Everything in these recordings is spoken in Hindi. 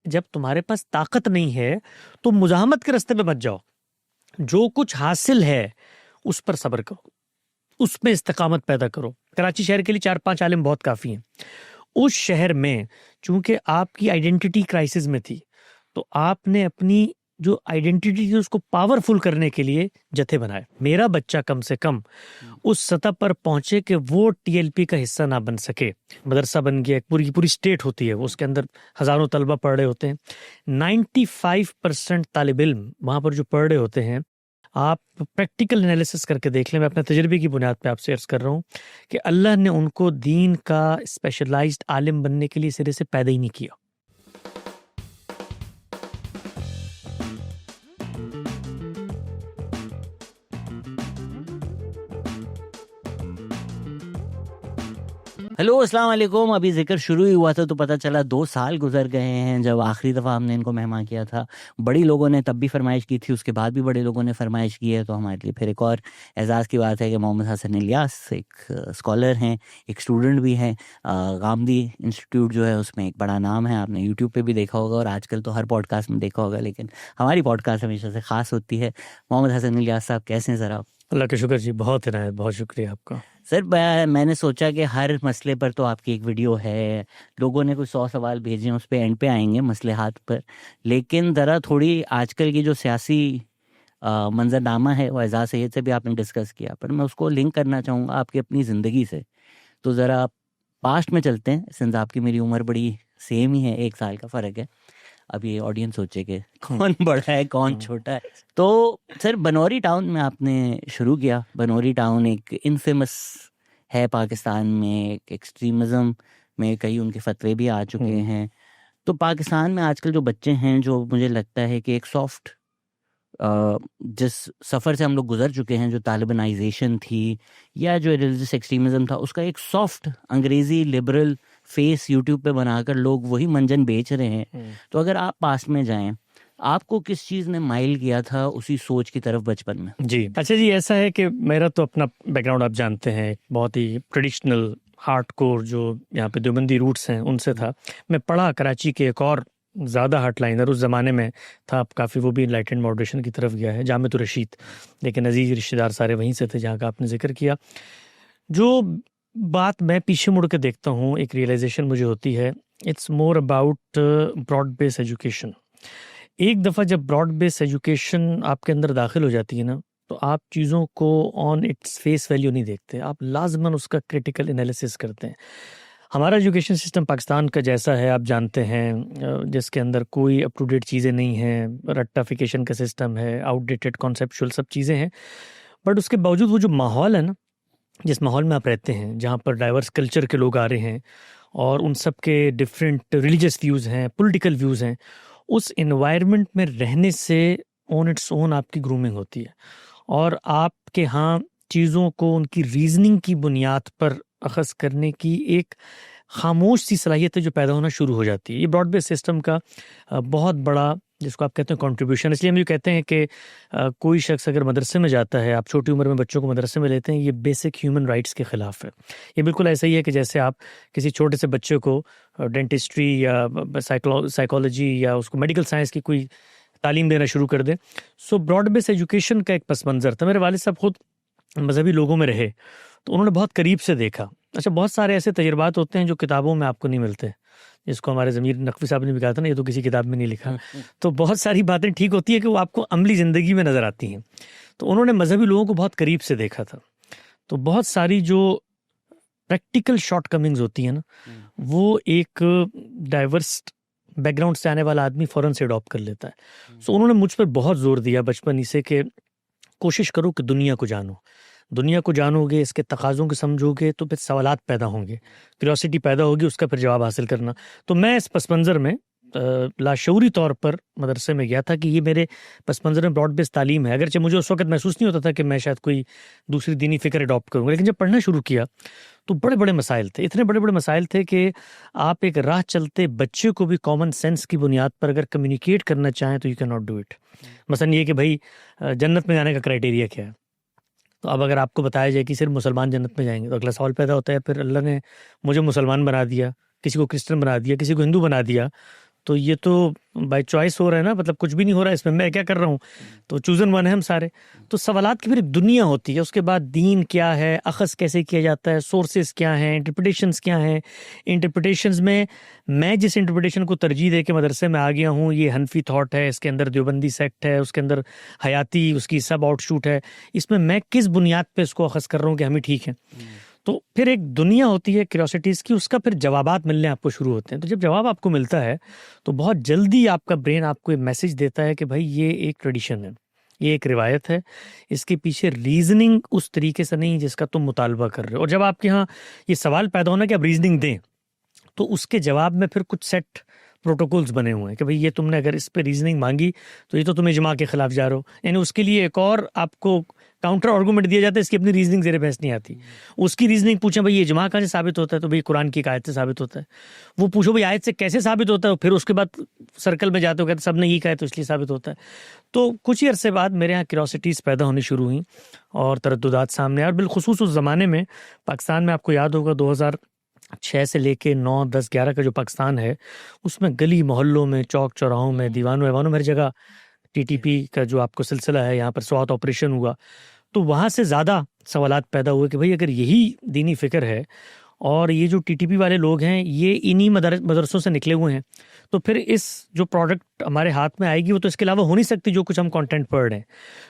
जब तुम्हारे पास ताकत नहीं है तो मुजाहमत के रास्ते पे मत जाओ। जो कुछ हासिल है उस पर सब्र करो, उसमें इस्तिकामत पैदा करो। कराची शहर के लिए 4-5 आलिम बहुत काफ़ी हैं। उस शहर में चूंकि आपकी आइडेंटिटी क्राइसिस में थी, तो आपने अपनी जो आइडेंटिटी थी उसको पावरफुल करने के लिए जत्थे बनाए। मेरा बच्चा कम से कम उस सतह पर पहुंचे कि वो टीएलपी का हिस्सा ना बन सके। मदरसा बन गया, पूरी की पूरी स्टेट होती है, उसके अंदर हज़ारों तलबा पढ़ रहे होते हैं। 95% तालिब इल्म वहाँ पर जो पढ़ रहे होते हैं, आप प्रैक्टिकल एनालिसिस करके देख लें, मैं अपने तजर्बे की बुनियाद पे आपसे अर्ज़ कर रहा हूँ कि अल्लाह ने उनको दीन का स्पेशलाइज्ड आलिम बनने के लिए सिरे से पैदा ही नहीं किया। हेलो अस्सलाम वालेकुम। अभी जिक्र शुरू ही हुआ था तो पता चला 2 साल गुजर गए हैं जब आखिरी दफ़ा हमने इनको मेहमान किया था। बड़ी लोगों ने तब भी फरमाइश की थी, उसके बाद भी बड़े लोगों ने फरमाइश की है, तो हमारे लिए फिर एक और एज़ाज़ की बात है कि मोहम्मद हसन इलियास एक स्कॉलर हैं, एक स्टूडेंट भी हैं। गामदी इंस्टीट्यूट जो है उसमें एक बड़ा नाम है, आपने यूट्यूब पे भी देखा होगा और आजकल तो हर पॉडकास्ट में देखा होगा, लेकिन हमारी पॉडकास्ट हमेशा से ख़ास होती है। मोहम्मद हसन इलियास साहब कैसे हैं सर आप? अल्लाह का शुक्र जी, बहुत इनायत, बहुत शुक्रिया आपका। सर मैंने सोचा कि हर मसले पर तो आपकी एक वीडियो है, लोगों ने कुछ 100 सवाल भेजे हैं, उस पर एंड पे आएंगे मसले हाथ पर, लेकिन ज़रा थोड़ी आजकल की जो सियासी मंजरनामा है वो एजाज सैयद से भी आपने डिस्कस किया, पर मैं उसको लिंक करना चाहूँगा आपकी अपनी ज़िंदगी से। तो ज़रा पास्ट में चलते हैं, सिंस आपकी मेरी उम्र बड़ी सेम ही है, 1 साल का फ़र्क है। अब ये ऑडियंस सोचे कि कौन बड़ा है कौन छोटा है। तो सर बनौरी टाउन में आपने शुरू किया। बनौरी टाउन एक इनफेमस है पाकिस्तान में, एक एक्सट्रीमिज़म में कई उनके फतवे भी आ चुके हैं। तो पाकिस्तान में आजकल जो बच्चे हैं, जो मुझे लगता है कि एक सॉफ्ट जिस सफ़र से हम लोग गुजर चुके हैं, जो तालिबानाइजेशन थी या जो रिलीजियस एक्सट्रीमिज़म था, उसका एक सॉफ्ट अंग्रेज़ी लिबरल फेस यूट्यूब पे बनाकर लोग वही मंजन बेच रहे हैं। तो अगर आप पास में जाएं, आपको किस चीज़ ने माइल किया था उसी सोच की तरफ बचपन में? जी अच्छा जी, ऐसा है कि मेरा तो अपना बैकग्राउंड आप जानते हैं, बहुत ही ट्रेडिशनल हार्डकोर जो यहाँ पे देवबंदी रूट्स हैं उनसे था। मैं पढ़ा कराची के एक और ज़्यादा हार्डलाइनर उस ज़माने में था, काफ़ी वो भी इनलाइटेंड मॉडरेशन की तरफ गया है, जामिअतुर रशीद, लेकिन अजीज़ रिश्तेदार सारे वहीं से थे जहाँ का आपने जिक्र किया। जो बात मैं पीछे मुड़ के देखता हूँ, एक रियलाइजेशन मुझे होती है, it's more about broad base education. एक दफ़ा जब ब्रॉड बेस एजुकेशन आपके अंदर दाखिल हो जाती है ना, तो आप चीज़ों को ऑन इट्स फेस वैल्यू नहीं देखते, आप लाजमन उसका क्रिटिकल एनालिसिस करते हैं। हमारा एजुकेशन सिस्टम पाकिस्तान का जैसा है आप जानते हैं, जिसके अंदर कोई अप टू डेट चीज़ें नहीं हैं, रट्टाफिकेशन का सिस्टम है, आउटडेटेड कॉन्सेप्चुअल सब चीज़ें हैं। बट उसके बावजूद वो जो माहौल है ना, जिस माहौल में आप रहते हैं, जहाँ पर डाइवर्स कल्चर के लोग आ रहे हैं और उन सब के डिफरेंट रिलीजियस व्यूज़ हैं, पॉलिटिकल व्यूज़ हैं, उस एनवायरनमेंट में रहने से ऑन इट्स ओन आपकी ग्रूमिंग होती है और आपके यहाँ चीज़ों को उनकी रीजनिंग की बुनियाद पर अखज़ करने की एक खामोश सी सलाहियत है जो पैदा होना शुरू हो जाती है। ये ब्रॉड बेस सिस्टम का बहुत बड़ा, जिसको आप कहते हैं कंट्रीब्यूशन, इसलिए हम ये कहते हैं कि कोई शख्स अगर मदरसे में जाता है, आप छोटी उम्र में बच्चों को मदरसे में लेते हैं, ये बेसिक ह्यूमन राइट्स के ख़िलाफ़ है। ये बिल्कुल ऐसा ही है कि जैसे आप किसी छोटे से बच्चे को डेंटिस्ट्री या साइकोलॉजी या उसको मेडिकल साइंस की कोई तालीम देना शुरू कर दें। सो ब्रॉड बेस एजुकेशन का एक पस मंज़र था। मेरे वालिद साहब खुद मजहबी लोगों में रहे, तो उन्होंने बहुत करीब से देखा। अच्छा, बहुत सारे ऐसे तजर्बात होते हैं जो किताबों में आपको नहीं मिलते, जिसको हमारे ज़मीर नकवी साहब ने भी कहा था ना, ये तो किसी किताब में नहीं लिखा। तो बहुत सारी बातें ठीक होती है कि वो आपको अमली ज़िंदगी में नज़र आती हैं। तो उन्होंने मजहबी लोगों को बहुत करीब से देखा था, तो बहुत सारी जो प्रैक्टिकल शॉर्ट कमिंग्स होती हैं ना, वो एक डाइवर्स बैकग्राउंड से आने वाला आदमी फ़ौरन से अडॉप्ट कर लेता है। सो उन्होंने मुझ पर बहुत ज़ोर दिया बचपन ही से कि कोशिश करो कि दुनिया को जानो। दुनिया को जानोगे, इसके तकाज़ों को समझोगे, तो फिर सवालात पैदा होंगे, क्यूरियोसिटी पैदा होगी, उसका फिर जवाब हासिल करना। तो मैं इस पस मंज़र में लाशऊरी तौर पर मदरसे में गया था कि ये मेरे पस मंज़र में ब्रॉड बेस तालीम है। अगरचे मुझे उस वक़्त महसूस नहीं होता था कि मैं शायद कोई दूसरी दीनी फ़िक्र अडॉप्ट करूँगा, लेकिन जब पढ़ना शुरू किया तो बड़े बड़े मसाइल थे, इतने बड़े बड़े मसाइल थे कि आप एक राह चलते बच्चे को भी कॉमन सेंस की बुनियाद पर अगर कम्युनिकेट करना चाहें तो you can not do it. मसलन ये कि भाई जन्नत में जाने का क्राइटेरिया क्या है, तो अब अगर आपको बताया जाए कि सिर्फ मुसलमान जन्नत में जाएंगे, तो अगला सवाल पैदा होता है, फिर अल्लाह ने मुझे मुसलमान बना दिया, किसी को क्रिश्चियन बना दिया, किसी को हिंदू बना दिया, तो ये तो बाय चॉइस हो रहा है ना, मतलब कुछ भी नहीं हो रहा है इसमें, मैं क्या कर रहा हूँ, तो चूजन वन है हम सारे। तो सवालात की फिर एक दुनिया होती है, उसके बाद दीन क्या है, अखज़ कैसे किया जाता है, सोर्सेज क्या हैं, इंटरप्रिटेशंस क्या हैं। इंटरप्रिटेशंस में मैं जिस इंटरप्रिटेशन को तरजीह दे के मदरसे में आ गया हूँ, ये हनफी थॉट है, इसके अंदर देवबंदी सेक्ट है, उसके अंदर हयाती उसकी सब आउटशूट है, इसमें मैं किस बुनियाद पे इसको अखज़ कर रहा हूँ कि हम ही ठीक हैं। तो फिर एक दुनिया होती है क्यूरियोसिटीज़ की, उसका फिर जवाबात मिलने आपको शुरू होते हैं। तो जब जवाब आपको मिलता है तो बहुत जल्दी आपका ब्रेन आपको एक मैसेज देता है कि भाई ये एक ट्रेडिशन है, ये एक रिवायत है, इसके पीछे रीजनिंग उस तरीके से नहीं जिसका तुम मुतालबा कर रहे हो। और जब आपके यहाँ ये सवाल पैदा होना कि आप रीजनिंग दें, तो उसके जवाब में फिर कुछ सेट प्रोटोकॉल्स बने हुए हैं कि भाई ये तुमने अगर इस पे रीजनिंग मांगी तो ये तो तुम इजमा के खिलाफ जा रहे हो, यानी उसके लिए एक और आपको काउंटर आर्गूमेंट दिया जाता है, इसकी अपनी रीजनिंग ज़ेरे बहस नहीं आती। उसकी रीजनिंग पूछें भाई ये इजमा कहाँ से साबित होता है, तो भाई कुरान की एक आयत से साबित होता है। वो पूछो भाई आयत से कैसे साबित होता है, फिर उसके बाद सर्कल में जाते हो कहते सब ने ये कहा है तो इसलिए साबित होता है। तो कुछ ही अरसे बाद मेरे यहाँ क्यूरियोसिटीज़ पैदा होनी शुरू हुई और तरद्दुदात सामने आए। और बिलखुसूस उस ज़माने में पाकिस्तान में आपको याद होगा 2006 से लेके 9, 10, 11 का जो पाकिस्तान है, उसमें गली मोहल्लों में, चौक चौराहों में, दीवानों एवानों में हर जगह टीटीपी का जो आपको सिलसिला है, यहाँ पर स्वात ऑपरेशन हुआ। तो वहाँ से ज़्यादा सवालात पैदा हुए कि भाई अगर यही दीनी फ़िक्र है और ये जो टीटीपी वाले लोग हैं ये इन्हीं मदरसों से निकले हुए हैं, तो फिर इस जो प्रोडक्ट हमारे हाथ में आएगी वो तो इसके अलावा हो नहीं सकती जो कुछ हम कंटेंट पढ़ रहे हैं।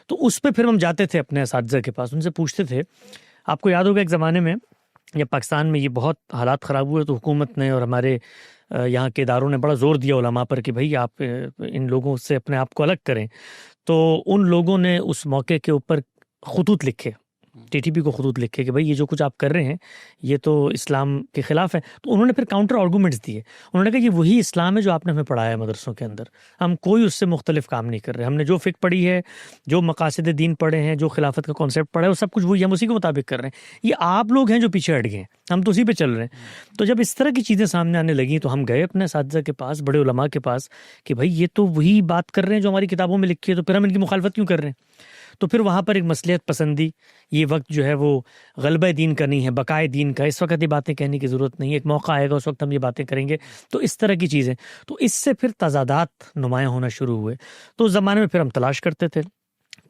तो उस पर फिर हम जाते थे अपने असातिज़ा के पास, उनसे पूछते थे। आपको याद होगा एक ज़माने में जब पाकिस्तान में ये बहुत हालात ख़राब हुए तो हुकूमत ने और हमारे यहाँ के इदारों ने बड़ा ज़ोर दिया उलमा पर कि भाई आप इन लोगों से अपने आप को अलग करें। तो उन लोगों ने उस मौके के ऊपर खुतूत लिखे, टीटीपी को खुतूत लिखे कि भाई ये जो कुछ आप कर रहे हैं ये तो इस्लाम के ख़िलाफ़ है। तो उन्होंने फिर काउंटर आर्गूमेंट्स दिए। उन्होंने कहा ये वही इस्लाम है जो आपने हमें पढ़ाया है मदरसों के अंदर, हम कोई उससे मुख्तलिफ काम नहीं कर रहे। हमने जो फ़िक्र पढ़ी है, जो मकासद दीन पढ़े हैं, जो खिलाफत का कॉन्सेप्ट पढ़ा है, वो सब कुछ वही हम उसी के मुताबिक कर रहे हैं। ये आप लोग हैं जो पीछे हट गए, हम तो उसी पर चल रहे हैं। तो जब इस तरह की चीज़ें सामने आने लगी तो हम गए अपने असातिज़ा के पास, बड़े उलमा के पास, कि भाई ये तो वही बात कर रहे हैं जो हमारी किताबों में लिखी है, तो फिर हम इनकी मुखालफत क्यों कर रहे हैं। तो फिर वहाँ पर एक मसलियत पसंदी, ये वक्त जो है वो गलबा दीन का नहीं है, बकाए दीन का। इस वक्त ये बातें कहने की ज़रूरत नहीं है, एक मौका आएगा उस वक्त हम ये बातें करेंगे। तो इस तरह की चीज़ें, तो इससे फिर तज़ादात नुमायाँ होना शुरू हुए। तो उस ज़माने में फिर हम तलाश करते थे,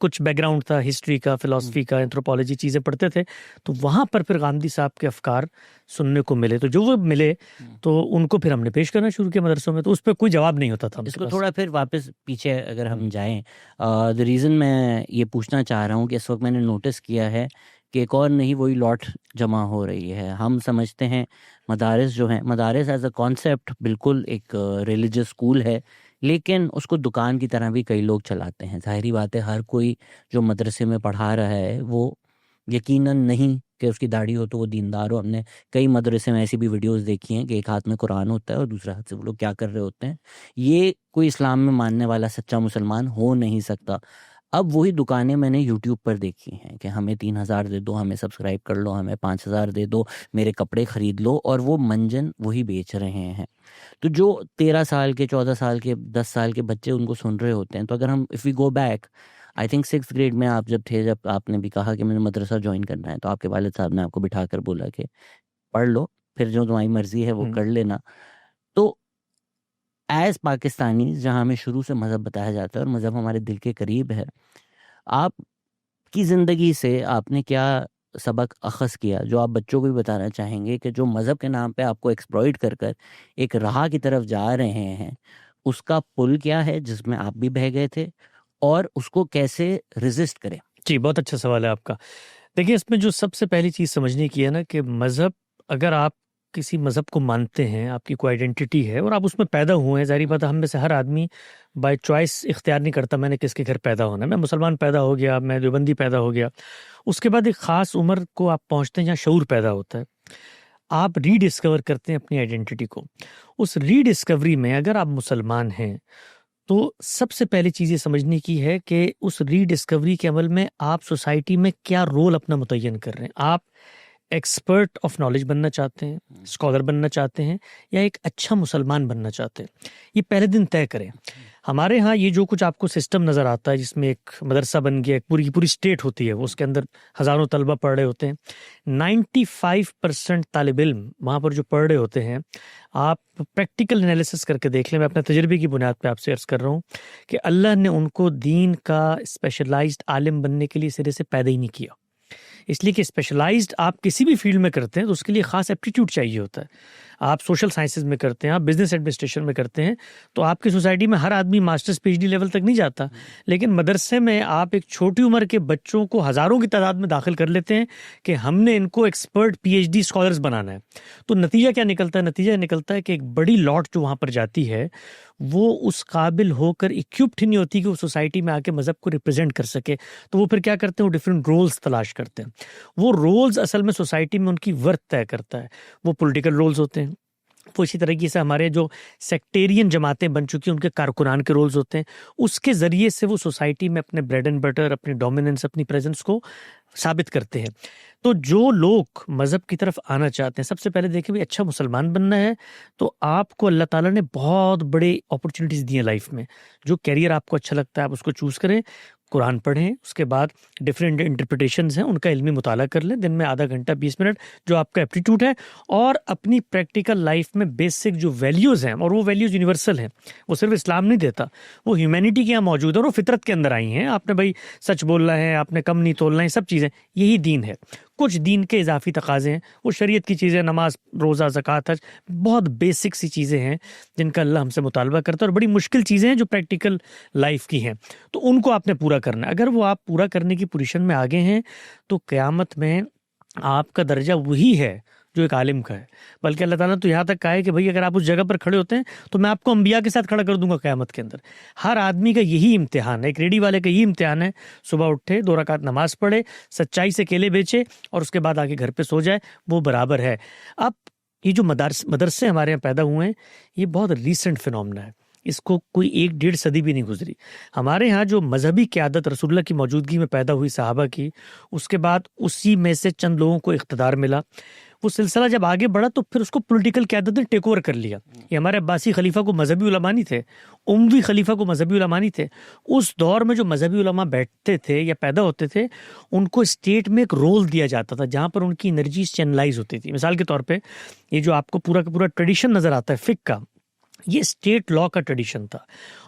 कुछ बैकग्राउंड था हिस्ट्री का, फ़िलासफ़ी का, एंथ्रोपोलॉजी चीज़ें पढ़ते थे। तो वहाँ पर फिर गांधी साहब के अफ़कार सुनने को मिले। तो जो वो मिले तो उनको फिर हमने पेश करना शुरू किया मदरसों में। तो उस पर कोई जवाब नहीं होता था। इसको थोड़ा फिर वापस पीछे अगर हम जाएं, द रीज़न मैं ये पूछना चाह रहा हूँ कि इस वक्त मैंने नोटिस किया है कि एक और नहीं वही लॉट जमा हो रही है। हम समझते हैं मदारिस जो हैं, मदारिस एज अ कॉन्सेप्ट बिल्कुल एक रिलीजियस स्कूल है, लेकिन उसको दुकान की तरह भी कई लोग चलाते हैं। ज़ाहिरी बात है, हर कोई जो मदरसे में पढ़ा रहा है वो यकीनन नहीं कि उसकी दाढ़ी हो तो वो दीनदार हो। हमने कई मदरसे में ऐसी भी वीडियोस देखी हैं कि एक हाथ में कुरान होता है और दूसरे हाथ से वो लोग क्या कर रहे होते हैं। ये कोई इस्लाम में मानने वाला सच्चा मुसलमान हो नहीं सकता। अब वही दुकानें मैंने यूट्यूब पर देखी हैं कि हमें 3,000 दे दो, हमें सब्सक्राइब कर लो, हमें 5,000 दे दो, मेरे कपड़े खरीद लो, और वो मंजन वही बेच रहे हैं। तो जो 13 साल के, 14 साल के, 10 साल के बच्चे उनको सुन रहे होते हैं। तो अगर हम if we go back, I think 6th grade में आप जब थे, जब आपने भी कहा कि मुझे मदरसा ज्वाइन करना है, तो आपके वालिद साहब ने आपको बिठा कर बोला कि पढ़ लो, फिर जो तुम्हारी मर्जी है वो कर लेना। तो एज पाकिस्तानी, जहाँ हमें शुरू से मज़हब बताया जाता है और मज़हब हमारे दिल के करीब है, आपकी ज़िंदगी से आपने क्या सबक अखज़ किया जो आप बच्चों को भी बताना चाहेंगे कि जो मज़हब के नाम पे आपको एक्सप्लॉइट कर कर एक राह की तरफ जा रहे हैं, उसका पुल क्या है जिसमें आप भी बह गए थे, और उसको कैसे रेजिस्ट करें? जी, बहुत अच्छा सवाल है आपका। देखिए, इसमें जो सबसे पहली चीज़ समझने की है ना कि मज़हब, अगर आप किसी मज़हब को मानते हैं, आपकी कोई आइडेंटिटी है और आप उसमें पैदा हुए हैं, ज़ाहिर बात है हम में से हर आदमी बाय चॉइस इख्तियार नहीं करता मैंने किसके घर पैदा होना है। मैं मुसलमान पैदा हो गया, मैं देवबंदी पैदा हो गया। उसके बाद एक ख़ास उम्र को आप पहुँचते हैं जहाँ शऊर पैदा होता है। आप रीडिस्कवर करते हैं अपनी आइडेंटिटी को। उस रीडिस्कवरी में अगर आप मुसलमान हैं, तो सबसे पहली चीज़ ये समझने की है कि उस रीडिस्कवरी के अमल में आप सोसाइटी में क्या रोल अपना मुतय्यन कर रहे हैं। आप एक्सपर्ट ऑफ नॉलेज बनना चाहते हैं, स्कॉलर बनना चाहते हैं, या एक अच्छा मुसलमान बनना चाहते हैं, ये पहले दिन तय करें। हमारे यहाँ ये जो कुछ आपको सिस्टम नज़र आता है, जिसमें एक मदरसा बन गया, एक पूरी की पूरी स्टेट होती है, वो उसके अंदर हज़ारों तलबा पढ़ रहे होते हैं, 95% तालिब इल्म वहाँ पर जो पढ़ रहे होते हैं, आप प्रैक्टिकल एनालिसिस करके देख लें, मैं अपने तजर्बे की बुनियाद पे आपसे अर्ज़ कर रहा हूँ कि अल्लाह ने उनको दीन का स्पेशलाइज्ड आलिम बनने के लिए सिरे से पैदा ही नहीं किया। इसलिए कि स्पेशलाइज्ड आप किसी भी फील्ड में करते हैं तो उसके लिए ख़ास एप्टीट्यूड चाहिए होता है। आप सोशल साइंसेज में करते हैं, आप बिजनेस एडमिनिस्ट्रेशन में करते हैं, तो आपकी सोसाइटी में हर आदमी मास्टर्स पीएचडी लेवल तक नहीं जाता, लेकिन मदरसे में आप एक छोटी उम्र के बच्चों को हज़ारों की तादाद में दाखिल कर लेते हैं कि हमने इनको एक्सपर्ट पीएचडी स्कॉलर्स बनाना है। तो नतीजा क्या निकलता है? नतीजा निकलता है कि एक बड़ी लॉट जो वहाँ पर जाती है वो उस काबिल होकर इक्विप्ड ही नहीं होती कि वो सोसाइटी में आके मज़हब को रिप्रेजेंट कर सके। तो वो फिर क्या करते हैं? वो डिफरेंट रोल्स तलाश करते हैं। वो रोल्स असल में सोसाइटी में उनकी वर्थ तय करता है। वो पॉलिटिकल रोल्स होते हैं, वो इसी तरीके से हमारे जो सेक्टेरियन जमातें बन चुकी हैं उनके कारकुनान के रोल्स होते हैं। उसके ज़रिए से वो सोसाइटी में अपने ब्रेड एंड बटर, अपनी डोमिनेंस, अपनी प्रेजेंस को साबित करते हैं। तो जो लोग मज़हब की तरफ आना चाहते हैं, सबसे पहले देखिए भाई, अच्छा मुसलमान बनना है तो आपको अल्लाह ताला ने बहुत बड़े अपॉर्चुनिटीज़ दी हैं लाइफ में। जो कैरियर आपको अच्छा लगता है आप उसको चूज़ करें, कुरान पढ़ें, उसके बाद डिफरेंट इंटरप्रिटेशंस हैं उनका इल्मी मुताला कर लें, दिन में आधा घंटा 20 मिनट जो आपका एप्टीट्यूड है, और अपनी प्रैक्टिकल लाइफ में बेसिक जो वैल्यूज़ हैं, और वो वैल्यूज़ यूनिवर्सल हैं, वो सिर्फ इस्लाम नहीं देता, वो ह्यूमैनिटी के यहाँ मौजूद है और वो फितरत के अंदर आई हैं। आपने भाई सच बोलना है, आपने कम नहीं तोलना है, सब चीज़ें, यही दीन है। कुछ दीन के इजाफी तकाजे हैं, वो शरीयत की चीज़ें, नमाज, रोज़ा, ज़कात, हज, बहुत बेसिक सी चीज़ें हैं जिनका अल्लाह हमसे मुतालबा करता है, और बड़ी मुश्किल चीज़ें हैं जो प्रैक्टिकल लाइफ की हैं, तो उनको आपने पूरा करना है। अगर वो आप पूरा करने की पोजीशन में आगे हैं तो क़यामत में आपका दर्जा वही है जो एक आलिम का है। बल्कि अल्लाह ताला तो यहाँ तक कहा है कि भाई अगर आप उस जगह पर खड़े होते हैं तो मैं आपको अंबिया के साथ खड़ा कर दूंगा क़यामत के अंदर। हर आदमी का यही इम्तिहान है, एक रेडी वाले का यही इम्तिहान है, सुबह उठे, 2 रकात नमाज पढ़े, सच्चाई से केले बेचे और उसके बाद आके घर पे सो जाए, वो बराबर है। अब ये जो मदरसे हमारे यहाँ पैदा हुए हैं, ये बहुत रीसेंट फिनोमेना है, इसको कोई 1-1.5 सदी भी नहीं गुजरी। हमारे यहाँ जो मजहबी क़यादत रसूलुल्लाह की मौजूदगी में पैदा हुई, सहाबा की, उसके बाद उसी में से चंद लोगों को इख्तिदार मिला, वो सिलसिला जब आगे बढ़ा तो फिर उसको पॉलिटिकल क़यादत ने टेक ओवर कर लिया। ये हमारे अब्बासी खलीफा को मजहबी उलमा नहीं थे, उमवी खलीफा को मजहबी उलमा नहीं थे। उस दौर में जो मजहबी उलमा बैठते थे या पैदा होते थे, उनको स्टेट में एक रोल दिया जाता था जहाँ पर उनकी एनर्जी चैनलाइज होती थी। मिसाल के तौर पर ये जो आपको पूरा का पूरा ट्रेडिशन नज़र आता है फ़िक़्ह का, ये स्टेट लॉ का ट्रेडिशन था,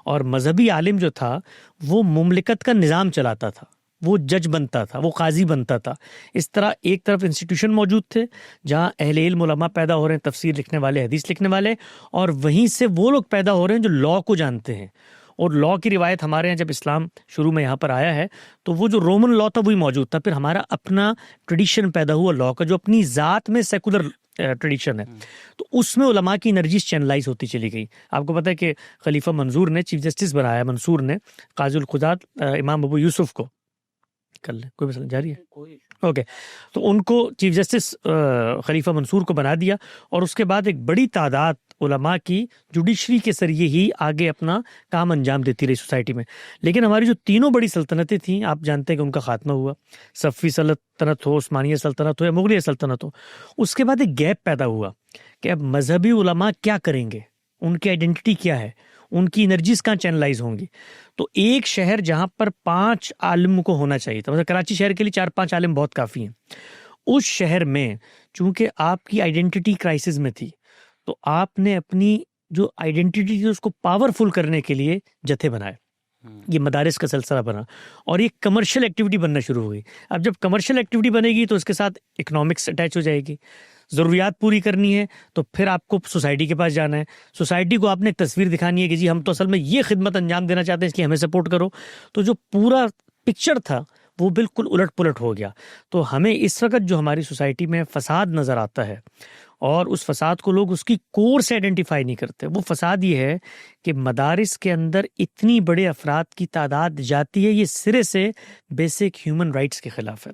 और मजहबी आलिम जो था वो मुमलिकत का निज़ाम चलाता था, वो जज बनता था, वो काजी बनता था। इस तरह एक तरफ इंस्टीट्यूशन मौजूद थे जहाँ अहले इल्म उलमा पैदा हो रहे हैं, तफसीर लिखने वाले, हदीस लिखने वाले, और वहीं से वो लोग पैदा हो रहे हैं जो लॉ को जानते हैं। और लॉ की रिवायत हमारे यहाँ जब इस्लाम शुरू में यहाँ पर आया है तो वो जो रोमन लॉ था वही मौजूद था। फिर हमारा अपना ट्रेडिशन पैदा हुआ लॉ का, जो अपनी ज़ात में सेकुलर ट्रेडिशन है, तो उसमें उलमा की एनर्जीज चैनलाइज होती चली गई। आपको पता है कि खलीफा मंसूर ने चीफ जस्टिस बनाया, मंसूर ने काज़ी खुदात इमाम अबू यूसुफ को, कर ले कोई मसला जारी है, ओके, तो उनको चीफ जस्टिस खलीफा मंसूर को बना दिया, और उसके बाद एक बड़ी तादाद उलमा की जुडिशरी के जरिए ही आगे अपना काम अंजाम देती रही सोसाइटी में। लेकिन हमारी जो तीनों बड़ी सल्तनतें थीं, आप जानते हैं कि उनका खात्मा हुआ, सफ़ी सल्तनत हो, उस्मानिया सल्तनत हो या मुगलिया सल्तनत हो। उसके बाद एक गैप पैदा हुआ कि अब मजहबी उलमा क्या करेंगे, उनकी आइडेंटिटी क्या है, उनकी एनर्जीज कहाँ चैनलाइज होंगी। तो एक शहर जहाँ पर 5 आलिम को होना चाहिए था, मतलब कराची शहर के लिए 4-5 आलिम बहुत काफ़ी हैं, उस शहर में चूंकि आपकी आइडेंटिटी क्राइसिस में थी, तो आपने अपनी जो आइडेंटिटी थी उसको पावरफुल करने के लिए जत्थे बनाए। ये मदारिस का सिलसिला बना और ये कमर्शियल एक्टिविटी बनना शुरू हुई। अब जब कमर्शियल एक्टिविटी बनेगी तो उसके साथ इकोनॉमिक्स अटैच हो जाएगी, ज़रूरियात पूरी करनी है तो फिर आपको सोसाइटी के पास जाना है, सोसाइटी को आपने एक तस्वीर दिखानी है कि जी हम तो असल में ये खिदमत अंजाम देना चाहते हैं, इसलिए हमें सपोर्ट करो। तो जो पूरा पिक्चर था वो बिल्कुल उलट पुलट हो गया। तो हमें इस वक्त जो हमारी सोसाइटी में फसाद नज़र आता है, और उस फसाद को लोग उसकी कोर से आइडेंटिफाई नहीं करते, वो फसाद ये है कि मदारिस के अंदर इतनी बड़े अफराद की तादाद जाती है, ये सिरे से बेसिक ह्यूमन राइट्स के ख़िलाफ़ है।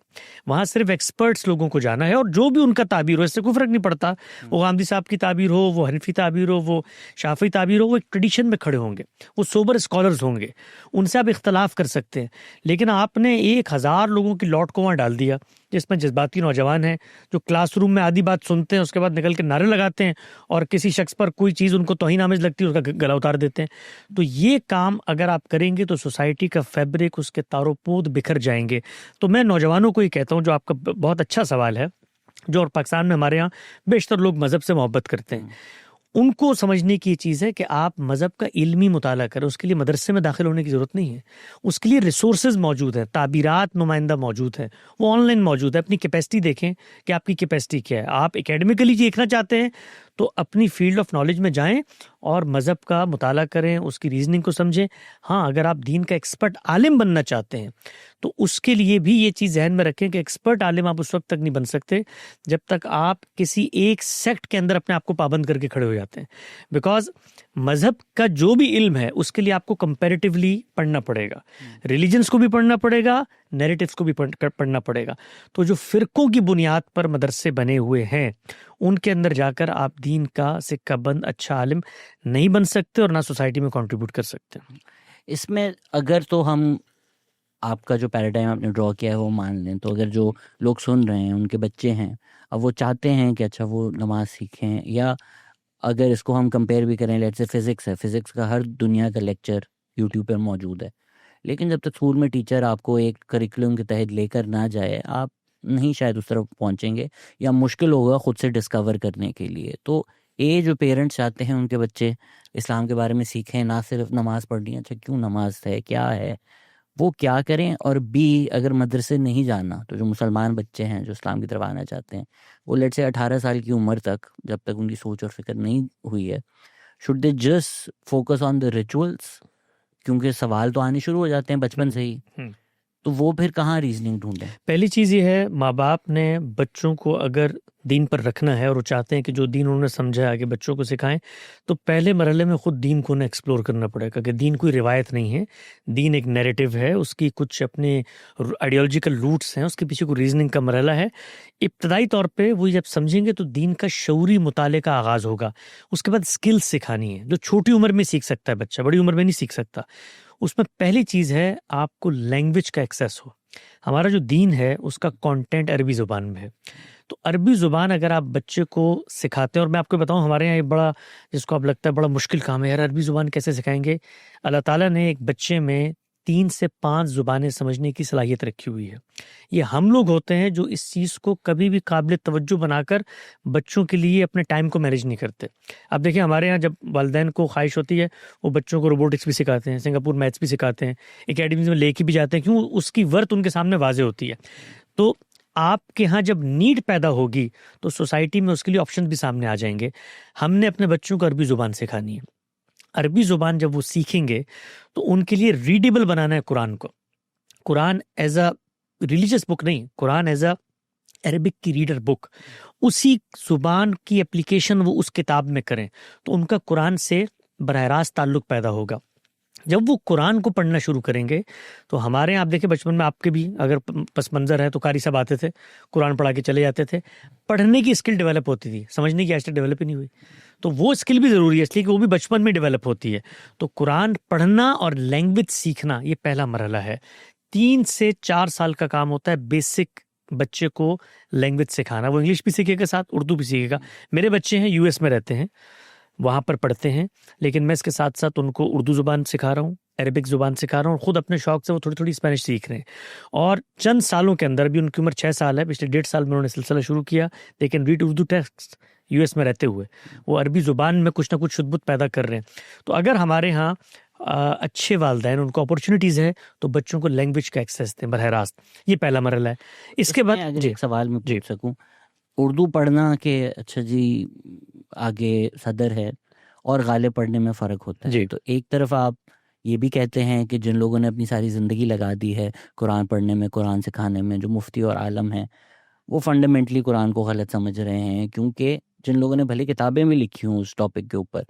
वहाँ सिर्फ एक्सपर्ट्स लोगों को जाना है, और जो भी उनका ताबीर हो, इससे कोई फ़र्क नहीं पड़ता, वो गांधी साहब की ताबीर हो, वो हनफी ताबीर हो, वो शाफी ताबीर हो, वो एक ट्रेडिशन में खड़े होंगे, वो सोबर स्कॉलर्स होंगे, उनसे आप इख्तलाफ कर सकते हैं। लेकिन आपने 1000 लोगों की लॉट को वहाँ डाल दिया, जिसमें जज्बाती नौजवान हैं जो क्लासरूम में आधी बात सुनते हैं, उसके बाद निकल के नारे लगाते हैं और किसी शख्स पर कोई चीज़ उनको तौहीन आमेज लगती है उसका गला उतार देते हैं। तो ये काम अगर आप करेंगे तो सोसाइटी का फैब्रिक, उसके तारोपोद बिखर जाएंगे। तो मैं नौजवानों को ही कहता हूँ, जो आपका बहुत अच्छा सवाल है, जो और पाकिस्तान में हमारे यहाँ बेशतर लोग मज़हब से मोहब्बत करते हैं, उनको समझने की चीज़ है कि आप मज़हब का इल्मी मुताला करें। उसके लिए मदरसे में दाखिल होने की ज़रूरत नहीं है, उसके लिए रिसोर्सेज मौजूद हैं, ताबीरात नुमाइंदा मौजूद है, वो ऑनलाइन मौजूद है। अपनी कैपेसिटी देखें कि आपकी कैपेसिटी क्या है। आप एकेडमिकली सीखना चाहते हैं तो अपनी फील्ड ऑफ नॉलेज में जाएं और मज़हब का मुताला करें, उसकी रीजनिंग को समझें। हाँ, अगर आप दीन का एक्सपर्ट आलिम बनना चाहते हैं तो उसके लिए भी ये चीज़ जहन में रखें कि एक्सपर्ट आलिम आप उस वक्त तक नहीं बन सकते जब तक आप किसी एक सेक्ट के अंदर अपने आप को पाबंद करके खड़े हो जाते हैं। बिकॉज मज़हब का जो भी इल्म है उसके लिए आपको कंपैरेटिवली पढ़ना पड़ेगा, रिलीजन्स को भी पढ़ना पड़ेगा, नैरेटिव्स को भी पढ़ना पड़ेगा। तो जो फ़िरक़ों की बुनियाद पर मदरसे बने हुए हैं उनके अंदर जाकर आप दीन का सिक्का बंद अच्छा आलिम नहीं बन सकते और ना सोसाइटी में कंट्रीब्यूट कर सकते। इसमें अगर तो हम आपका जो पैराडाइम आपने ड्रॉ किया है वो मान लें, तो अगर जो लोग सुन रहे हैं उनके बच्चे हैं, अब वो चाहते हैं कि अच्छा वो नमाज सीखें, या अगर इसको हम कंपेयर भी करें, लेट्स से फिज़िक्स है, फिज़िक्स का हर दुनिया का लेक्चर यूट्यूब पर मौजूद है, लेकिन जब तक स्कूल में टीचर आपको एक करिकुलम के तहत लेकर ना जाए आप नहीं शायद उस तरफ पहुंचेंगे, या मुश्किल होगा ख़ुद से डिस्कवर करने के लिए। तो ए जो पेरेंट्स चाहते हैं उनके बच्चे इस्लाम के बारे में सीखें, ना सिर्फ नमाज़ पढ़नी, अच्छा क्यों नमाज है, क्या है, वो क्या करें। और बी अगर मदरसे नहीं जाना तो जो मुसलमान बच्चे हैं जो इस्लाम की तरफ आना चाहते हैं, वो लेट से 18 साल की उम्र तक, जब तक उनकी सोच और फिक्र नहीं हुई है, should they just focus on the rituals, क्योंकि सवाल तो आने शुरू हो जाते हैं बचपन से ही, तो वो फिर कहाँ रीजनिंग ढूंढें। पहली चीज़ ये है, माँ बाप ने बच्चों को अगर दीन पर रखना है और वो चाहते हैं कि जो दीन उन्होंने समझा है आगे बच्चों को सिखाएं, तो पहले मरहले में ख़ुद दीन को उन्हें एक्सप्लोर करना पड़ेगा कि दीन कोई रिवायत नहीं है, दीन एक नैरेटिव है, उसकी कुछ अपने आइडियोलॉजिकल रूट्स हैं, उसके पीछे कोई रीजनिंग का मरहला है। इब्तदाई तौर पे वो जब समझेंगे तो दीन का शऊरी मुताले का आगाज़ होगा। उसके बाद स्किल्स सिखानी है जो छोटी उम्र में सीख सकता है बच्चा, बड़ी उम्र में नहीं सीख सकता। उसमें पहली चीज़ है आपको लैंग्वेज का एक्सेस हो। हमारा जो दीन है उसका कंटेंट अरबी ज़ुबान में है, तो अरबी ज़ुबान अगर आप बच्चे को सिखाते हैं, और मैं आपको बताऊं हमारे यहाँ ये बड़ा, जिसको आप लगता है बड़ा मुश्किल काम है यार, अरबी ज़ुबान कैसे सिखाएंगे, अल्लाह ताला ने एक बच्चे में 3 से 5 ज़ुबानें समझने की सलाहियत रखी हुई है। ये हम लोग होते हैं जो इस चीज़ को कभी भी काबिल तवज्जो बनाकर बच्चों के लिए अपने टाइम को मैनेज नहीं करते। अब देखिए हमारे यहाँ जब वालिदैन को ख्वाहिश होती है वो बच्चों को रोबोटिक्स भी सिखाते हैं, सिंगापुर मैथ्स भी सिखाते हैं, एकेडमीज़ में लेके भी जाते हैं, क्यों, उसकी वर्थ उनके सामने वाज़े होती है। तो आपके यहाँ जब नीड पैदा होगी तो सोसाइटी में उसके लिए ऑप्शन भी सामने आ जाएंगे। हमने अपने बच्चों को अरबी ज़ुबान सिखानी है। अरबी ज़ुबान जब वो सीखेंगे तो उनके लिए रीडेबल बनाना है कुरान को। Quran as a religious book नहीं, कुरान एज अ अरबिक की रीडर बुक, उसी ज़ुबान की एप्लीकेशन वो उस किताब में करें तो उनका कुरान से बराह रास्त ताल्लुक़ पैदा होगा। जब वो कुरान को पढ़ना शुरू करेंगे तो हमारे यहाँ आप देखें बचपन में आपके भी अगर पस मंज़र है तो कारी साहब आते थे, कुरान पढ़ा के चले जाते थे, पढ़ने की स्किल डेवलप होती थी, समझने की आज तक डेवलप ही नहीं हुई। तो वो स्किल भी ज़रूरी है इसलिए कि वो भी बचपन में डेवलप होती है। तो कुरान पढ़ना और लैंग्वेज सीखना ये पहला मरहला है। 3 से 4 साल का काम होता है बेसिक बच्चे को लैंग्वेज सिखाना। वो इंग्लिश भी सीखेगा, साथ उर्दू भी सीखेगा। मेरे बच्चे हैं यूएस में रहते हैं, वहाँ पर पढ़ते हैं, लेकिन मैं इसके साथ साथ उनको उर्दू ज़ुबान सिखा रहा हूँ, अरबिक ज़ुबान सिखा रहा हूँ, और ख़ुद अपने शौक़ से वो थोड़ी थोड़ी स्पेनिश सीख रहे हैं। और चंद सालों के अंदर, भी उनकी उम्र 6 साल है, पिछले 1.5 साल में उन्होंने सिलसिला शुरू किया, लेकिन रीड उर्दू टेक्स्ट यूएस में रहते हुए वो अरबी ज़ुबान में कुछ ना कुछ शुद्ध पैदा कर रहे हैं। तो अगर हमारे यहाँ अच्छे वालिदैन, उनको अपॉर्चुनिटीज़ है तो बच्चों को लैंग्वेज का एक्सेस दें बरह रास्त, ये पहला मरहला है। इसके बाद अगर एक सवाल मैं पूछ सकूँ, उर्दू पढ़ना के अच्छा जी आगे सदर है और गालिब पढ़ने में फ़र्क होता है, तो एक तरफ आप ये भी कहते हैं कि जिन लोगों ने अपनी सारी ज़िंदगी लगा दी है कुरान पढ़ने में, कुरान सिखाने में, जो मुफ्ती और आलम हैं, वो फंडामेंटली कुरान को गलत समझ रहे हैं, क्योंकि जिन लोगों ने भले किताबें भी लिखी हों उस टॉपिक के ऊपर,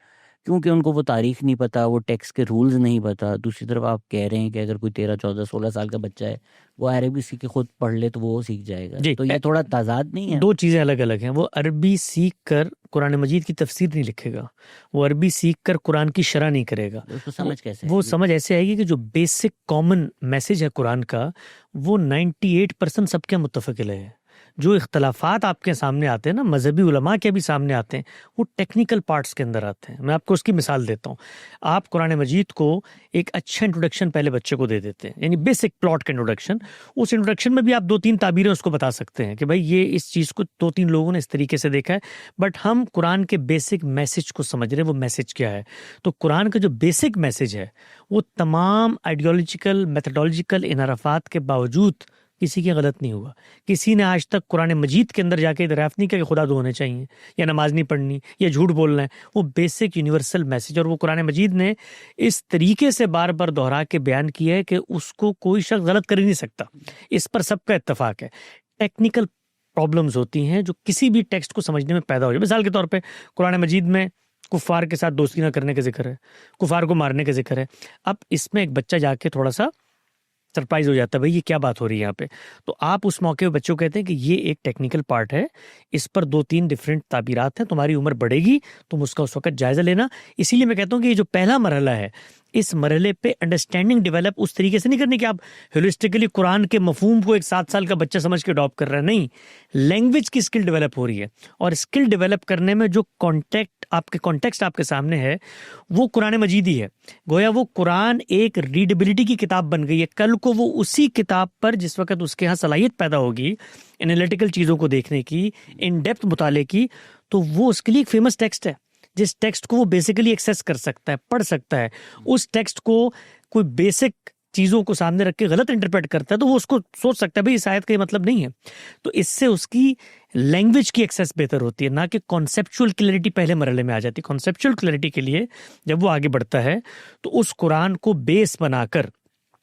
क्योंकि उनको वो तारीख नहीं पता, वो टेक्स्ट के रूल्स नहीं पता। दूसरी तरफ आप कह रहे हैं कि अगर कोई 13, 14, 16 साल का बच्चा है वो अरबी सीख के खुद पढ़ ले तो वो सीख जाएगा। तो ये थोड़ा ताज़ाद नहीं है? दो चीज़ें अलग अलग हैं। वो अरबी सीख कर कुरान मजीद की तफसीर नहीं लिखेगा, वो अरबी सीख कर कुरान की शरह नहीं करेगा। उसको समझ कैसे? वो समझ ऐसे आएगी कि जो बेसिक कॉमन मैसेज है कुरान का वो 98% सबके मुत्तफ़क़ अलैह है। जो इख्तलाफात आपके सामने आते हैं ना, मजहबी उलमा के भी सामने आते हैं, वो टेक्निकल पार्ट्स के अंदर आते हैं। मैं आपको उसकी मिसाल देता हूँ। आप कुरान मजीद को एक अच्छा इंट्रोडक्शन पहले बच्चे को दे देते हैं, यानी बेसिक प्लॉट का इंट्रोडक्शन। उस इंट्रोडक्शन में भी आप 2-3 ताबीरें उसको बता सकते हैं कि भाई ये इस चीज़ को 2-3 लोगों ने इस तरीके से देखा है, बट हम कुरान के बेसिक मैसेज को समझ रहे हैं। वो मैसेज क्या है? तो कुरान का जो बेसिक मैसेज है वो तमाम आइडियोलॉजिकल मेथडोलॉजिकल इनहराफात के बावजूद किसी की गलत नहीं हुआ। किसी ने आज तक कुरान मजीद के अंदर जाके दरियाफ्त नहीं किया कि खुदा दो होने चाहिए, या नमाज नहीं पढ़नी, या झूठ बोलना है। वो बेसिक यूनिवर्सल मैसेज, और वो कुरान मजीद ने इस तरीके से बार बार दोहरा के बयान किया है कि उसको कोई शख्स गलत कर ही नहीं सकता। इस पर सबका इत्तफाक है। टेक्निकल प्रॉब्लम्स होती हैं जो किसी भी टेक्स्ट को समझने में पैदा हो जाए। मिसाल के तौर पर कुरान मजीद में कुफार के साथ दोस्ती ना करने का जिक्र है, कुफार को मारने का जिक्र है। अब इसमें एक बच्चा जाके थोड़ा सा सरप्राइज हो जाता है, भाई ये क्या बात हो रही है यहाँ पे। तो आप उस मौके पे बच्चों को कहते हैं कि ये एक टेक्निकल पार्ट है, इस पर 2-3 डिफरेंट ताबीरात हैं, तुम्हारी उम्र बढ़ेगी, तुम उसका उस वक्त जायजा लेना। इसीलिए मैं कहता हूँ कि ये जो पहला मरहला है, इस मरहले पे अंडरस्टैंडिंग डेवलप उस तरीके से नहीं करनी कि आप होलिस्टिकली कुरान के मफहूम को एक 7 साल का बच्चा समझ के अडॉप्ट कर रहा है। नहीं, लैंग्वेज की स्किल डेवलप हो रही है, और स्किल डेवलप करने में जो कॉन्टेक्स्ट आपके सामने है वो कुरान मजीद ही है। गोया वो कुरान एक रीडेबिलिटी की किताब बन गई है। कल को वो उसी किताब पर जिस वक्त उसके यहाँ सलाहियत पैदा होगी एनालिटिकल चीज़ों को देखने की, इन डेप्थ मुताले की, तो वो उसके लिए एक फेमस टेक्स्ट है जिस टेक्स्ट को वो बेसिकली एक्सेस कर सकता है, पढ़ सकता है। उस टेक्स्ट को कोई बेसिक चीज़ों को सामने रख के गलत इंटरप्रेट करता है तो वो उसको सोच सकता है भाई इस आयत का ये मतलब नहीं है। तो इससे उसकी लैंग्वेज की एक्सेस बेहतर होती है, ना कि कॉन्सेप्चुअल क्लैरिटी पहले मरहले में आ जाती है। कॉन्सेप्चुअल क्लैरिटी के लिए जब वो आगे बढ़ता है तो उस कुरान को बेस बनाकर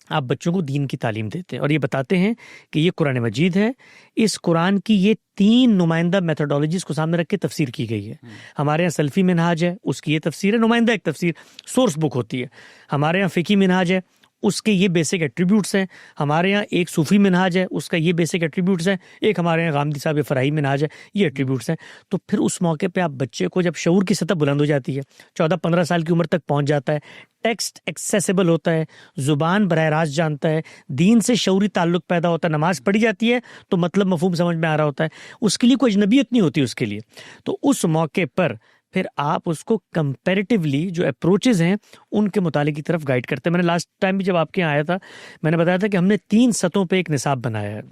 आप बच्चों को दीन की तालीम देते हैं और ये बताते हैं कि ये कुरान मजीद है, इस कुरान की ये 3 नुमाइंदा मेथोडोलॉजीज को सामने रख के तफसीर की गई है। हमारे यहाँ सल्फी मिनहाज है, उसकी ये तफसीर है, नुमाइंदा एक तफसीर सोर्स बुक होती है। हमारे यहाँ फ़िकी मिनहाज है, उसके ये बेसिक एट्रीब्यूट्स हैं। हमारे यहाँ एक सूफ़ी मिनहाज है, उसका ये बेसिक एट्रीब्यूट्स हैं। एक हमारे यहाँ गामदी साहब फ़राही मिनहाज है, ये एट्रीब्यूट्स हैं। तो फिर उस मौके पे आप बच्चे को जब शऊर की सतह बुलंद हो जाती है, 14-15 साल की उम्र तक पहुँच जाता है, टेक्स्ट एक्सेसिबल होता है, ज़ुबान बरह रास्त जानता है, दीन से शऊरी ताल्लुक़ पैदा होता है, नमाज़ पढ़ी जाती है तो मतलब मफ़हूम समझ में आ रहा होता है, उसके लिए कोई अजनबियत नहीं होती उसके लिए। तो उस मौके पर फिर आप उसको कंपैरेटिवली जो अप्रोचेज़ हैं उनके मुतालिक की तरफ गाइड करते हैं। मैंने लास्ट टाइम भी जब आपके यहाँ आया था मैंने बताया था कि हमने 3 सतहों पे एक निसाब बनाया है,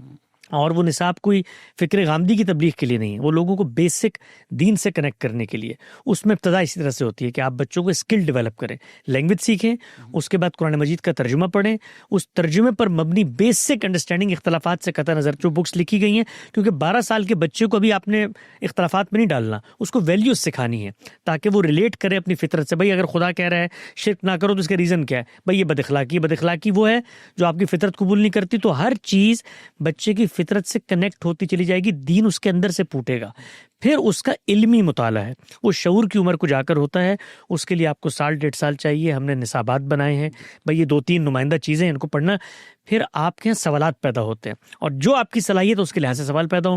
और वो निसाब कोई फ़िक्र गामदी की तबलीग के लिए नहीं है, वो लोगों को बेसिक दीन से कनेक्ट करने के लिए। उसमें इब्तदा इसी तरह से होती है कि आप बच्चों को स्किल डेवलप करें, लैंग्वेज सीखें, उसके बाद कुरान मजीद का तर्जुमा पढ़ें, उस तर्जुमे पर मबनी बेसिक अंडरस्टैंडिंग इख्तलाफात से कतई नज़र जो बुक्स लिखी गई हैं, क्योंकि 12 साल के बच्चे को अभी आपने इख्तलाफात में नहीं डालना, उसको वैल्यूज़ सिखानी है ताकि वो रिलेट करे अपनी फितरत से। भाई अगर खुदा कह रहा है शिर्क ना करो तो इसका रीज़न क्या है? भाई ये बदअखलाकी वो है जो आपकी फितरत कबूल नहीं करती। तो हर चीज़ बच्चे की फितरत से कनेक्ट होती चली जाएगी, दीन उसके अंदर से फूटेगा। फिर उसका इल्मी मुताला है, वो शऊर की उम्र को जाकर होता है, उसके लिए आपको 1.5 साल चाहिए। हमने निसाबात बनाए हैं, भाई ये 2-3 नुमाइंदा चीज़ें इनको पढ़ना। फिर आपके यहाँ सवालात पैदा होते हैं, और जो आपकी सलाहियत है उसके लिहाज से सवाल पैदा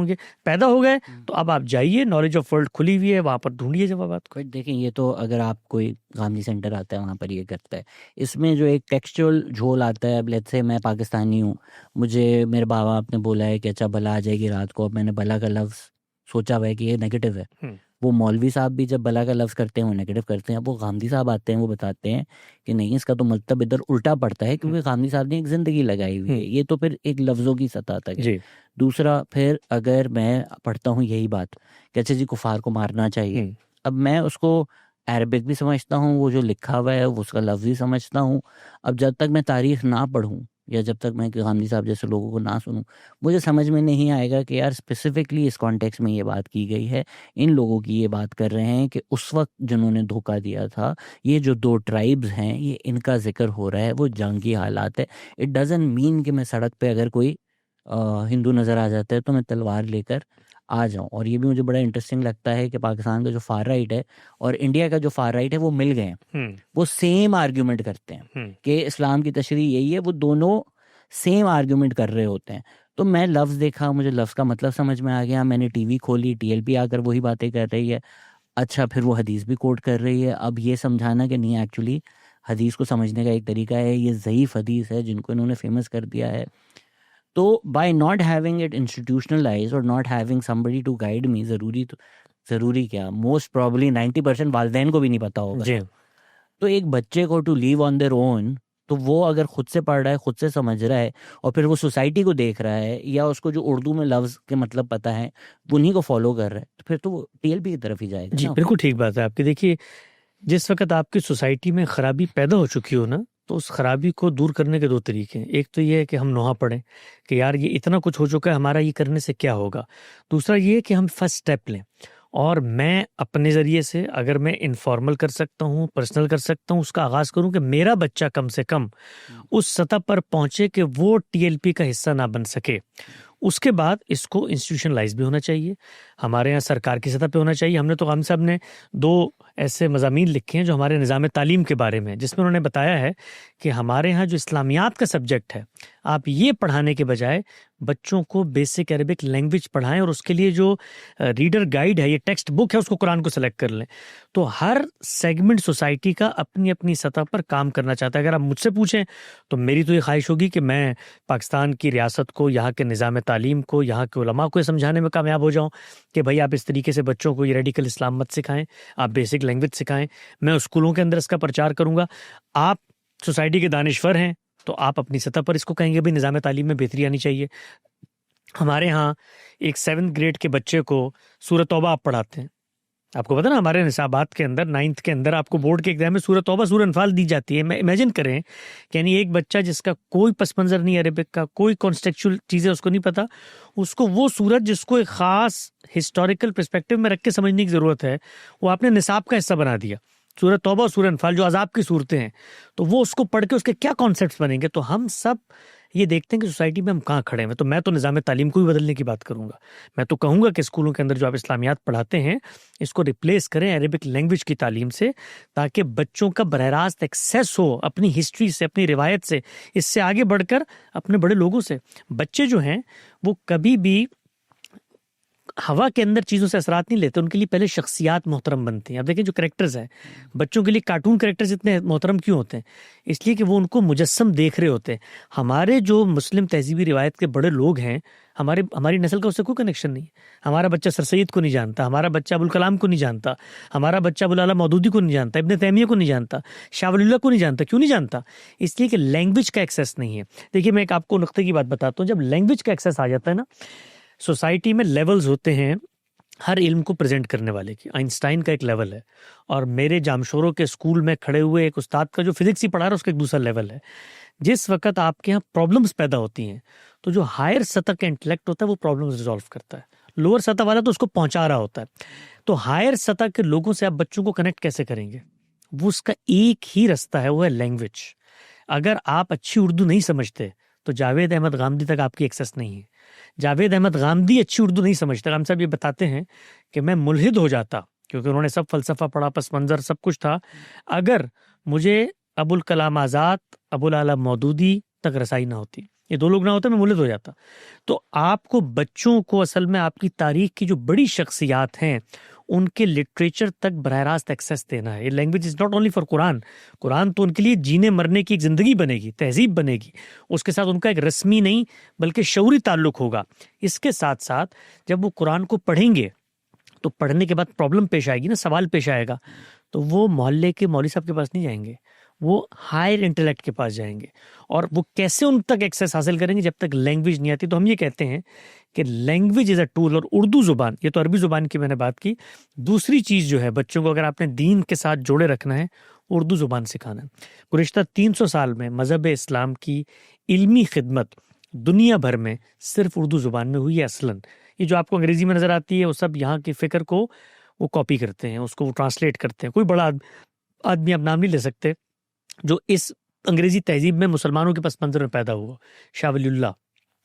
हो गए तो अब आप जाइए, नॉलेज ऑफ वर्ल्ड खुली हुई है, वहाँ पर ढूंढिए जवाबात को। देखें ये तो अगर आप कोई गांधी सेंटर आता है वहाँ पर ये करता है, इसमें जो एक टेक्सचुअल झोल आता है। अब लेट्स से मैं पाकिस्तानी हूँ, मुझे मेरे बाबा आपने बोला है कि अच्छा भला आ जाएगी रात को, अब मैंने भला का लफ्ज़ सोचा हुआ है कि ये नेगेटिव है। वो मौलवी साहब भी जब भला का लफ्ज़ करते हैं वो नेगेटिव करते हैं। अब वो गांधी साहब आते हैं, वो बताते हैं कि नहीं इसका तो मतलब इधर उल्टा पड़ता है, क्योंकि गांधी साहब ने एक ज़िंदगी लगाई हुई है। ये तो फिर एक लफ्ज़ों की सतह तक है। दूसरा, फिर अगर मैं पढ़ता हूँ यही बात कि अच्छा जी कुफार को मारना चाहिए, अब मैं उसको अरबिक भी समझता हूँ, वो जो लिखा हुआ है वो उसका लफ्ज़ भी समझता हूँ। अब जब तक मैं तारीख़ ना पढ़ूँ या जब तक मैं गांधी साहब जैसे लोगों को ना सुनूं, मुझे समझ में नहीं आएगा कि यार स्पेसिफिकली इस कॉन्टेक्स्ट में ये बात की गई है, इन लोगों की ये बात कर रहे हैं कि उस वक्त जिन्होंने धोखा दिया था, ये जो 2 ट्राइब्स हैं ये इनका जिक्र हो रहा है, वो जंगी हालात है। इट डजंट मीन कि मैं सड़क पे अगर कोई हिंदू नज़र आ जाता है तो मैं तलवार लेकर आ जाऊं। और ये भी मुझे बड़ा इंटरेस्टिंग लगता है कि पाकिस्तान का जो फार राइट है और इंडिया का जो फार राइट है वो मिल गए हैं, वो सेम आर्ग्यूमेंट करते हैं कि इस्लाम की तशरीह यही है, वो दोनों सेम आर्ग्यूमेंट कर रहे होते हैं। तो मैं लफ्ज़ देखा, मुझे लफ्ज़ का मतलब समझ में आ गया, मैंने टीवी खोली, टीएलपी आकर वही बातें कर रही है। अच्छा, फिर वो हदीस भी कोट कर रही है। अब ये समझाना कि नहीं एक्चुअली हदीस को समझने का एक तरीका है, ये ज़ईफ़ हदीस है जिनको इन्होंने फेमस कर दिया है। तो by not having it institutionalise और not having somebody to guide me, ज़रूरी क्या, मोस्ट प्रॉब्ली 90% वालिदैन को भी नहीं पता होगा। जी तो एक बच्चे को to live on their own, तो वो अगर खुद से पढ़ रहा है, खुद से समझ रहा है, और फिर वो सोसाइटी को देख रहा है, या उसको जो उर्दू में लफ्ज़ के मतलब पता है उन्हीं को फॉलो कर रहा है, तो फिर तो वो टीएलपी की तरफ ही जाएगा जी, ना। बिल्कुल ठीक बात है आपकी। देखिए, जिस वक्त आपकी सोसाइटी में खराबी पैदा हो चुकी हो ना, तो उस खराबी को दूर करने के दो तरीके हैं। एक तो ये है कि हम नोहा पढ़ें कि यार ये इतना कुछ हो चुका है, हमारा ये करने से क्या होगा। दूसरा ये है कि हम फर्स्ट स्टेप लें, और मैं अपने ज़रिए से अगर मैं इनफॉर्मल कर सकता हूँ, पर्सनल कर सकता हूँ, उसका आगाज़ करूँ कि मेरा बच्चा कम से कम उस सतह पर पहुँचे कि वो टीएलपी का हिस्सा ना बन सके। उसके बाद इसको इंस्टीट्यूशनलाइज भी होना चाहिए, हमारे यहाँ सरकार की सतह पे होना चाहिए। हमने तो हम सब ने 2 ऐसे मज़ामीन लिखे हैं जो हमारे निज़ाम तालीम के बारे में, जिसमें उन्होंने बताया है कि हमारे यहाँ जो इस्लामियात का सब्जेक्ट है, आप ये पढ़ाने के बजाय बच्चों को बेसिक अरबिक लैंग्वेज पढ़ाएं, और उसके लिए जो रीडर गाइड है, ये टेक्स्ट बुक है, उसको कुरान को सेलेक्ट कर लें। तो हर सेगमेंट सोसाइटी का अपनी अपनी सतह पर काम करना चाहता है। अगर आप मुझसे पूछें तो मेरी तो ये ख्वाहिश होगी कि मैं पाकिस्तान की रियासत को, यहाँ के निज़ाम तालीम को, यहाँ के उलमा को ये समझाने में कामयाब हो जाऊँ कि भाई आप इस तरीके से बच्चों को ये रेडिकल इस्लाम मत सिखाएं, आप बेसिक लैंग्वेज सिखाएं। मैं स्कूलों के अंदर इसका प्रचार करूँगा। आप सोसाइटी के दानिश्वर हैं तो आप अपनी सतह पर इसको कहेंगे भाई निज़ाम तालीम में बेहतरी आनी चाहिए। हमारे यहाँ एक 7th ग्रेड के बच्चे को सूरत तौबा आप पढ़ाते हैं। आपको पता ना, हमारे निसाबात के अंदर 9th के अंदर आपको बोर्ड के एग्जाम में सूरत तौबा, सूरह अनफाल दी जाती है। इमेजिन करें कि यानी एक बच्चा जिसका कोई पस मंज़र नहीं अरबिक का, कोई कॉन्टेक्चुअल चीज़ें उसको नहीं पता, उसको वो सूरत जिसको एक ख़ास हिस्टोरिकल पर्सपेक्टिव में रख के समझने की ज़रूरत है, वो आपने निसाब का हिस्सा बना दिया। सूरत तौबा और सूरह अनफाल जो अज़ाब की सूरतें हैं, तो वो उसको पढ़ के उसके क्या कॉन्सेप्ट्स बनेंगे। तो हम सब ये देखते हैं कि सोसाइटी में हम कहाँ खड़े हैं। तो मैं तो निज़ाम तालीम को भी बदलने की बात करूँगा। मैं तो कहूँगा कि स्कूलों के अंदर जो आप इस्लामियात पढ़ाते हैं, इसको रिप्लेस करें अरेबिक लैंग्वेज की तालीम से, ताकि बच्चों का बरह रास्त एक्सेस हो अपनी हिस्ट्री से, अपनी रिवायत से, इससे आगे बढ़कर अपने बड़े लोगों से। बच्चे जो हैं वो कभी भी हवा के अंदर चीज़ों से असरात नहीं लेते, उनके लिए पहले शख्सियात मोहतरम बनती हैं। अब देखें जो कैरेक्टर्स हैं, बच्चों के लिए कार्टून कैरेक्टर्स इतने मोहतरम क्यों होते हैं? इसलिए कि वो उनको मुजस्सम देख रहे होते हैं। हमारे जो मुस्लिम तहजीबी रिवायत के बड़े लोग हैं, हमारी नस्ल का उससे कोई कनेक्शन नहीं है। हमारा बच्चा सर सैयद को नहीं जानता, हमारा बच्चा अबुल कलाम को नहीं जानता, हमारा बच्चा अबुल आला मौदूदी को नहीं जानता, इब्न तैमिया को नहीं जानता, शाह वलीउल्लाह को नहीं जानता। क्यों नहीं जानता? इसलिए कि लैंग्वेज का एक्सेस नहीं है। देखिए, मैं एक आपको नुक्ते की बात बताता हूँ। जब लैंग्वेज का एक्सेस आ जाता है ना, सोसाइटी में लेवल्स होते हैं हर इल्म को प्रेजेंट करने वाले की। आइंस्टाइन का एक लेवल है, और मेरे जामशोरों के स्कूल में खड़े हुए एक उस्ताद का जो फिजिक्स ही पढ़ा रहा है, उसका एक दूसरा लेवल है। जिस वक्त आपके यहाँ प्रॉब्लम्स पैदा होती हैं, तो जो हायर सतह का इंटेलेक्ट होता है वो प्रॉब्लम्स रिजॉल्व करता है, लोअर सतह वाला तो उसको पहुंचा रहा होता है। तो हायर सतह के लोगों से आप बच्चों को कनेक्ट कैसे करेंगे? वो उसका एक ही रास्ता है, वो है लैंग्वेज। अगर आप अच्छी उर्दू नहीं समझते तो जावेद अहमद गामदी तक आपकी एक्सेस नहीं है। जावेद अहमद गामदी अच्छी उर्दू नहीं समझते। हम सब ये बताते हैं कि मैं मुल्हिद हो जाता, क्योंकि उन्होंने सब फलसफा पढ़ा, पस मंज़र सब कुछ था, अगर मुझे अबुल कलाम आज़ाद, अबुल आला मौदूदी तक रसाई ना होती, ये 2 लोग ना होते, मैं मुल्हिद हो जाता। तो आपको बच्चों को असल में आपकी तारीख की जो बड़ी शख्सियात हैं उनके लिटरेचर तक बरह रास्त एक्सेस देना है। ये language is not only for Quran. Quran तो उनके लिए जीने मरने की एक ज़िंदगी बनेगी, तहजीब बनेगी, उसके साथ उनका एक रस्मी नहीं बल्कि शऊरी ताल्लुक़ होगा। इसके साथ साथ जब वो कुरान को पढ़ेंगे तो पढ़ने के बाद प्रॉब्लम पेश आएगी ना, सवाल पेश आएगा, तो वो मोहल्ले के मौलवी साहब के पास नहीं जाएंगे, वो हायर इंटेलेक्ट के पास जाएंगे। और वो कैसे उन तक एक्सेस हासिल करेंगे? जब तक लैंग्वेज नहीं आती। तो हम ये कहते हैं कि लैंग्वेज इज़ अ टूल, और उर्दू ज़ुबान, ये तो अरबी ज़ुबान की मैंने बात की। दूसरी चीज़ जो है, बच्चों को अगर आपने दीन के साथ जोड़े रखना है, उर्दू ज़ुबान सिखाना है। गुज़िश्ता 300 साल में मज़हब इस्लाम की इल्मी खिदमत दुनिया भर में सिर्फ उर्दू ज़ुबान में हुई है असलन। ये जो आपको अंग्रेज़ी में नज़र आती है, वो सब यहाँ की फ़िक्र को वो कॉपी करते हैं, उसको वो ट्रांसलेट करते हैं। कोई बड़ा आदमी आप नाम नहीं ले सकते जो इस अंग्रेज़ी तहजीब में मुसलमानों के पस मंज़र में पैदा हुआ। शाह वलीउल्लाह,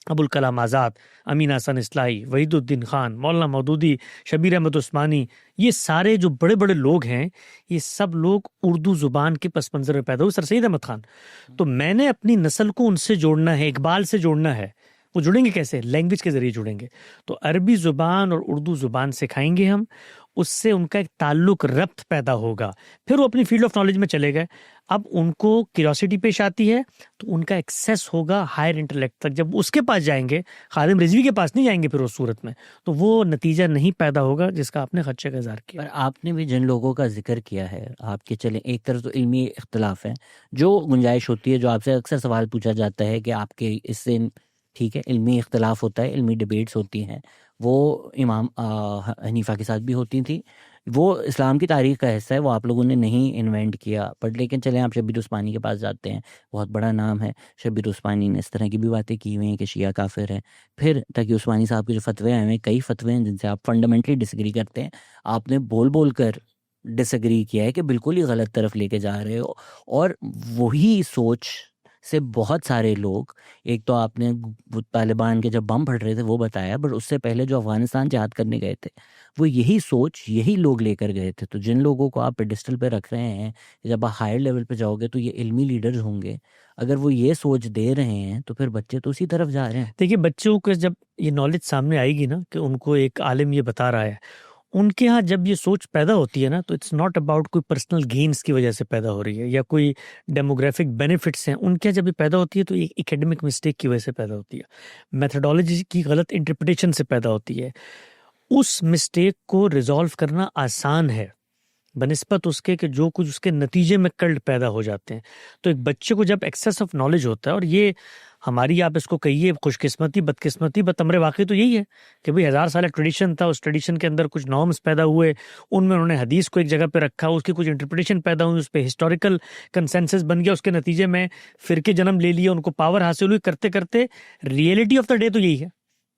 अबुल कलाम आज़ाद, अमीन हसन इस्लाही, वहीदुद्दीन खान, मौलाना मौदूदी, शबीर अहमद उस्मानी, ये सारे जो बड़े बड़े लोग हैं, ये सब लोग उर्दू ज़ुबान के पस मंज़र में पैदा हुए। सर सैयद अहमद खान। तो मैंने अपनी नस्ल को उनसे जोड़ना है, इकबाल से जोड़ना है। वो जुड़ेंगे कैसे? लैंग्वेज के ज़रिए जुड़ेंगे। तो अरबी ज़ुबान और उर्दू ज़ुबान सिखाएंगे हम, उससे उनका एक ताल्लुक रब्त पैदा होगा, फिर वो अपनी फील्ड ऑफ नॉलेज में चले गए। अब उनको क्यूरियोसिटी पेश आती है तो उनका एक्सेस होगा हायर इंटेलेक्ट तक, जब उसके पास जाएंगे, खादिम रिजवी के पास नहीं जाएंगे फिर उस सूरत में, तो वो नतीजा नहीं पैदा होगा जिसका आपने खदशे का इज़हार किया। पर आपने भी जिन लोगों का जिक्र किया है, आपके चले एक तरफ तो इल्मी इख्तलाफ है, जो गुंजाइश होती है, जो आपसे अक्सर सवाल पूछा जाता है कि आपके इससे, ठीक है, इल्मी इख्तलाफ होता है, इल्मी डिबेट्स होती हैं, वो इमाम हनीफा के साथ भी होती थी, वो इस्लाम की तारीख का हिस्सा है, वो आप लोगों ने नहीं इन्वेंट किया। बट लेकिन चलें आप शब्बीर उस्मानी के पास जाते हैं, बहुत बड़ा नाम है शब्बीर उस्मानी ने, इस तरह की भी बातें की हुई हैं कि शिया काफिर है। फिर तकी उस्मानी साहब के जो फतवे आए हुए हैं, कई फतवे हैं जिनसे आप फंडामेंटली डिसएग्री करते हैं, आपने बोल बोल कर डिसएग्री किया है कि बिल्कुल ही गलत तरफ लेके जा रहे हो। और वही सोच से बहुत सारे लोग, एक तो आपने तालिबान के जब बम फट रहे थे वो बताया, बट उससे पहले जो अफगानिस्तान जिहाद करने गए थे, वो यही सोच यही लोग लेकर गए थे। तो जिन लोगों को आप पेडिस्टल पे रख रहे हैं, जब आप हायर लेवल पे जाओगे तो ये इल्मी लीडर्स होंगे, अगर वो ये सोच दे रहे हैं तो फिर बच्चे तो उसी तरफ जा रहे हैं। देखिए, बच्चों को जब ये नॉलेज सामने आएगी ना कि उनको एक आलिम ये बता रहा है, उनके यहाँ जब ये सोच पैदा होती है ना, तो इट्स नॉट अबाउट कोई पर्सनल गेन्स की वजह से पैदा हो रही है या कोई डेमोग्राफिक बेनिफिट्स हैं, उनके यहाँ जब ये पैदा होती है तो एक एकेडमिक मिस्टेक की वजह से पैदा होती है, मेथडोलॉजी की गलत इंटरप्रिटेशन से पैदा होती है। उस मिस्टेक को रिजॉल्व करना आसान है बनिस्बत उसके कि जो कुछ उसके नतीजे में कल्ट पैदा हो जाते हैं। तो एक बच्चे को जब एक्सेस ऑफ नॉलेज होता है, और ये हमारी, आप इसको कहिए खुशकिस्मती बदकिस्मती, बतमरे वाकई तो यही है कि भाई 1000 साल ट्रेडिशन था, उस ट्रेडिशन के अंदर कुछ नॉर्म्स पैदा हुए, उनमें उन्होंने हदीस को एक जगह पे रखा, उसकी कुछ इंटरप्रिटेशन पैदा हुई, उस पर हिस्टोरिकल कंसेंसस बन गया, उसके नतीजे में फिरके जन्म ले लिए, उनको पावर हासिल हुई, करते करते रियलिटी ऑफ द डे तो यही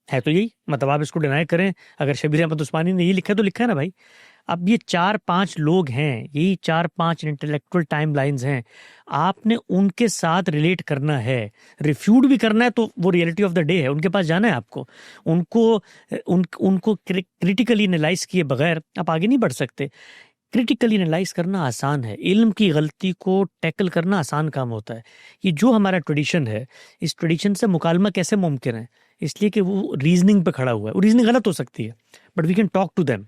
है तो यही, मतलब आप इसको डिनाई करें, अगर शबीर अहमद उस्मानी ने यही लिखा है तो लिखा है ना भाई। अब ये 4-5 लोग हैं, यही 4-5 इंटेलेक्चुअल टाइम लाइन्स हैं, आपने उनके साथ रिलेट करना है, रिफ्यूट भी करना है, तो वो रियलिटी ऑफ द डे है, उनके पास जाना है आपको, उनको क्रिटिकली एनालाइज किए बगैर आप आगे नहीं बढ़ सकते। क्रिटिकली एनालाइज करना आसान है, इल्म की गलती को टैकल करना आसान काम होता है। ये जो हमारा ट्रेडिशन है, इस ट्रेडिशन से मुकालमा कैसे मुमकिन है, इसलिए कि वो रीजनिंग पे खड़ा हुआ है। वो रीजनिंग गलत हो सकती है, but we can talk to them.